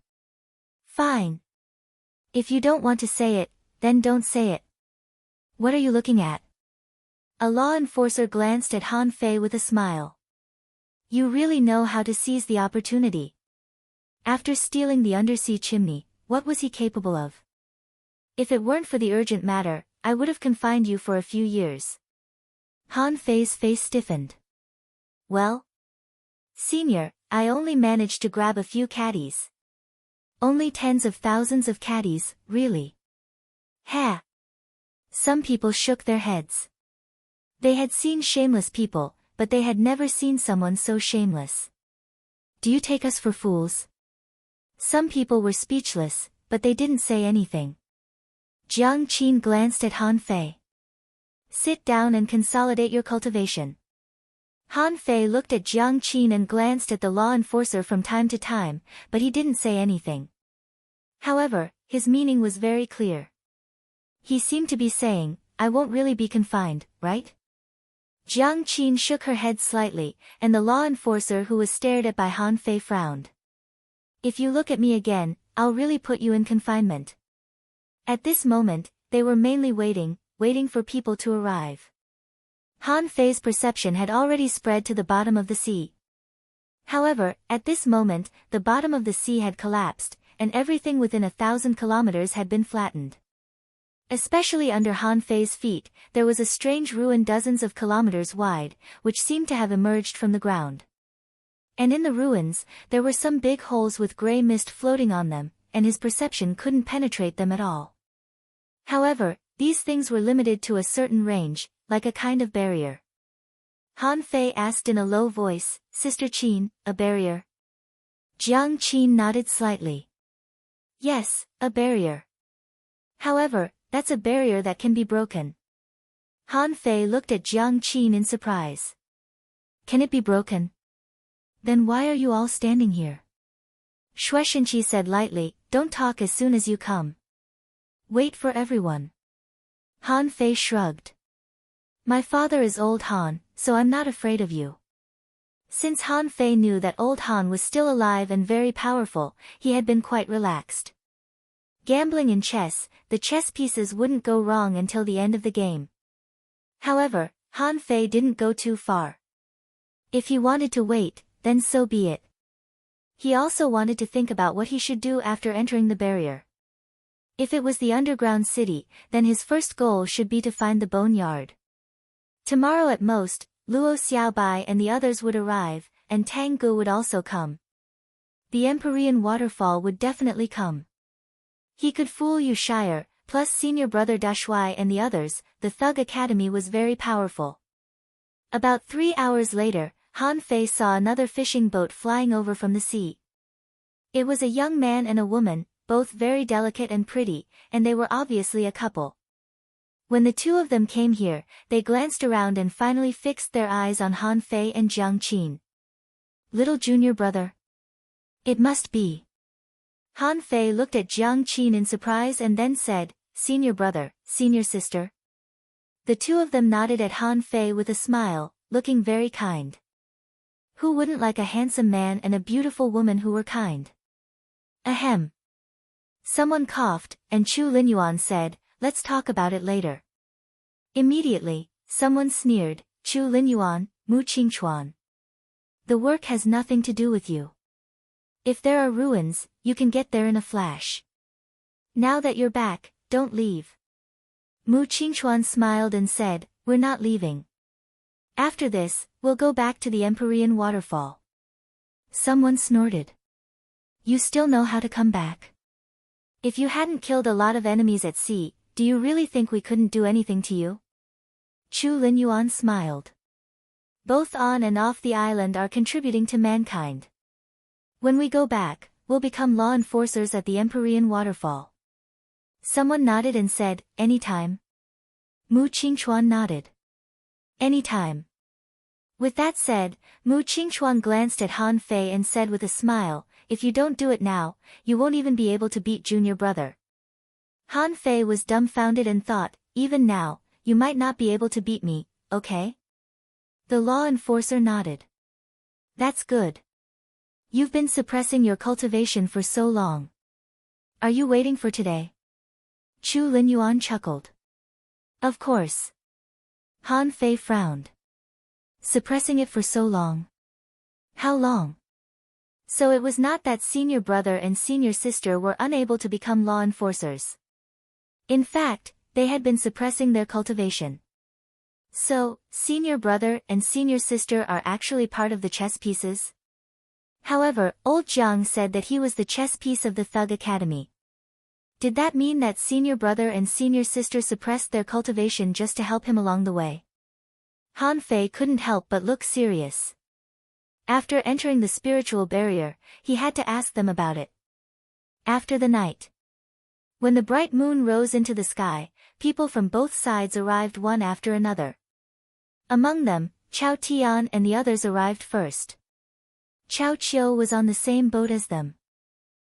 Fine. If you don't want to say it, then don't say it. What are you looking at? A law enforcer glanced at Han Fei with a smile. You really know how to seize the opportunity. After stealing the undersea chimney, what was he capable of? If it weren't for the urgent matter, I would have confined you for a few years. Han Fei's face stiffened. Well? Senior, I only managed to grab a few caddies. Only tens of thousands of caddies, really? Ha! Some people shook their heads. They had seen shameless people, but they had never seen someone so shameless. Do you take us for fools? Some people were speechless, but they didn't say anything. Jiang Qin glanced at Han Fei. Sit down and consolidate your cultivation. Han Fei looked at Jiang Qin and glanced at the law enforcer from time to time, but he didn't say anything. However, his meaning was very clear. He seemed to be saying, I won't really be confined, right? Jiang Qin shook her head slightly, and the law enforcer who was stared at by Han Fei frowned. If you look at me again, I'll really put you in confinement. At this moment, they were mainly waiting for people to arrive. Han Fei's perception had already spread to the bottom of the sea. However, at this moment, the bottom of the sea had collapsed, and everything within 1,000 kilometers had been flattened. Especially under Han Fei's feet, there was a strange ruin dozens of kilometers wide, which seemed to have emerged from the ground. And in the ruins, there were some big holes with gray mist floating on them, and his perception couldn't penetrate them at all. However, these things were limited to a certain range, like a kind of barrier. Han Fei asked in a low voice, Sister Qin, a barrier? Jiang Qin nodded slightly. Yes, a barrier. However, that's a barrier that can be broken. Han Fei looked at Jiang Qin in surprise. Can it be broken? Then why are you all standing here? Shueishenqi said lightly, don't talk as soon as you come. Wait for everyone. Han Fei shrugged. My father is old Han, so I'm not afraid of you. Since Han Fei knew that old Han was still alive and very powerful, he had been quite relaxed. Gambling in chess, the chess pieces wouldn't go wrong until the end of the game. However, Han Fei didn't go too far. If he wanted to wait, then so be it. He also wanted to think about what he should do after entering the barrier. If it was the underground city, then his first goal should be to find the boneyard. Tomorrow at most, Luo Xiaobai and the others would arrive, and Tang Gu would also come. The Empyrean waterfall would definitely come. He could fool Yu Shire, plus senior brother Dashuai and the others. The Thug Academy was very powerful. About 3 hours later, Han Fei saw another fishing boat flying over from the sea. It was a young man and a woman, both very delicate and pretty, and they were obviously a couple. When the two of them came here, they glanced around and finally fixed their eyes on Han Fei and Jiang Qin. Little junior brother? It must be. Han Fei looked at Jiang Qin in surprise and then said, Senior brother, senior sister. The two of them nodded at Han Fei with a smile, looking very kind. Who wouldn't like a handsome man and a beautiful woman who were kind? Ahem. Someone coughed, and Chu Linyuan said, let's talk about it later. Immediately, someone sneered, Chu Linyuan, Mu Qingchuan. The work has nothing to do with you. If there are ruins, you can get there in a flash. Now that you're back, don't leave. Mu Qingchuan smiled and said, we're not leaving. After this, we'll go back to the Empyrean waterfall. Someone snorted. You still know how to come back? If you hadn't killed a lot of enemies at sea, do you really think we couldn't do anything to you? Chu Linyuan smiled. Both on and off the island are contributing to mankind. When we go back, we'll become law enforcers at the Empyrean waterfall. Someone nodded and said, anytime. Mu Qingchuan nodded. Anytime. With that said, Mu Qingchuan glanced at Han Fei and said with a smile, if you don't do it now, you won't even be able to beat junior brother. Han Fei was dumbfounded and thought, even now, you might not be able to beat me, okay? The law enforcer nodded. That's good. You've been suppressing your cultivation for so long. Are you waiting for today? Chu Linyuan chuckled. Of course. Han Fei frowned. Suppressing it for so long. How long? So it was not that senior brother and senior sister were unable to become law enforcers. In fact, they had been suppressing their cultivation. So, senior brother and senior sister are actually part of the chess pieces? However, old Jiang said that he was the chess piece of the Thug Academy. Did that mean that senior brother and senior sister suppressed their cultivation just to help him along the way? Han Fei couldn't help but look serious. After entering the spiritual barrier, he had to ask them about it. After the night. When the bright moon rose into the sky, people from both sides arrived one after another. Among them, Chao Tian and the others arrived first. Chao Qiu was on the same boat as them.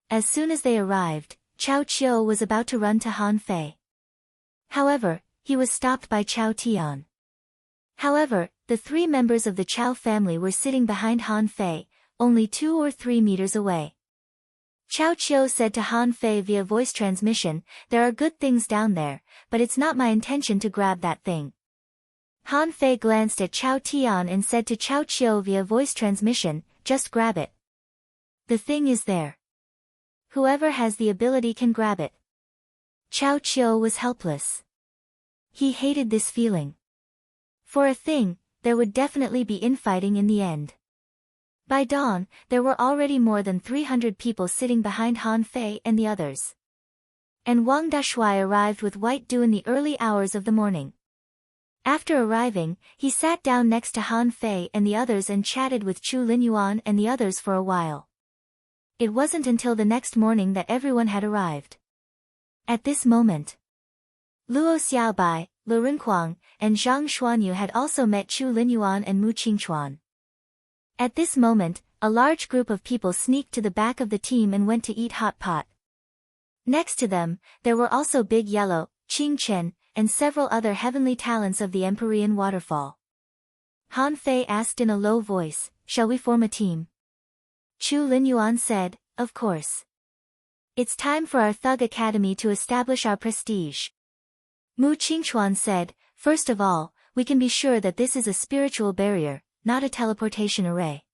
As soon as they arrived, Chao Qiu was about to run to Han Fei. However, he was stopped by Chao Tian. However, the three members of the Chao family were sitting behind Han Fei, only 2 or 3 meters away. Chao Qiu said to Han Fei via voice transmission, there are good things down there, but it's not my intention to grab that thing. Han Fei glanced at Chao Tian and said to Chao Qiu via voice transmission, just grab it. The thing is there. Whoever has the ability can grab it. Chao Qiu was helpless. He hated this feeling. For a thing, there would definitely be infighting in the end. By dawn, there were already more than 300 people sitting behind Han Fei and the others. And Wang Dashui arrived with white dew in the early hours of the morning. After arriving, he sat down next to Han Fei and the others and chatted with Chu Linyuan and the others for a while. It wasn't until the next morning that everyone had arrived. At this moment, Luo Xiaobai, Lu Renquang, and Zhang Xuanyu had also met Chu Linyuan and Mu Qingchuan. At this moment, a large group of people sneaked to the back of the team and went to eat hot pot. Next to them, there were also Big Yellow, Qing Chen, and several other heavenly talents of the Empyrean waterfall. Han Fei asked in a low voice, shall we form a team? Chu Linyuan said, of course. It's time for our Thug Academy to establish our prestige. Mu Qingchuan said, first of all, we can be sure that this is a spiritual barrier, not a teleportation array.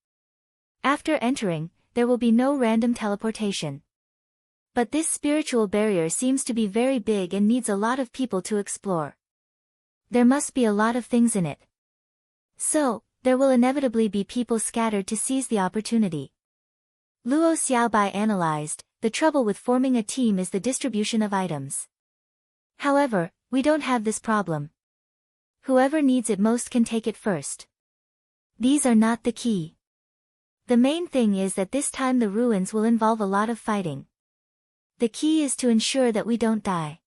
After entering, there will be no random teleportation. But this spiritual barrier seems to be very big and needs a lot of people to explore. There must be a lot of things in it. So, there will inevitably be people scattered to seize the opportunity. Luo Xiaobai analyzed, the trouble with forming a team is the distribution of items. However, we don't have this problem. Whoever needs it most can take it first. These are not the key. The main thing is that this time the ruins will involve a lot of fighting. The key is to ensure that we don't die.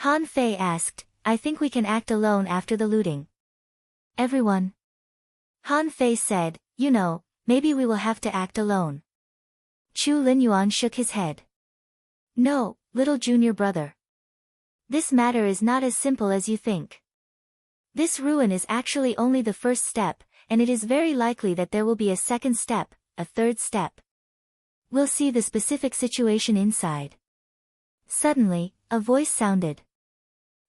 Han Fei asked, I think we can act alone after the looting. Everyone. Han Fei said, you know, maybe we will have to act alone. Chu Linyuan shook his head. No, little junior brother. This matter is not as simple as you think. This ruin is actually only the first step, and it is very likely that there will be a second step, a third step. We'll see the specific situation inside. Suddenly, a voice sounded.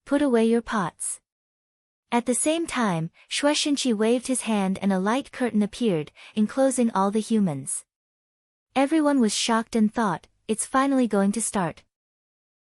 Put away your pots. At the same time, Shueishenqi waved his hand and a light curtain appeared, enclosing all the humans. Everyone was shocked and thought, it's finally going to start.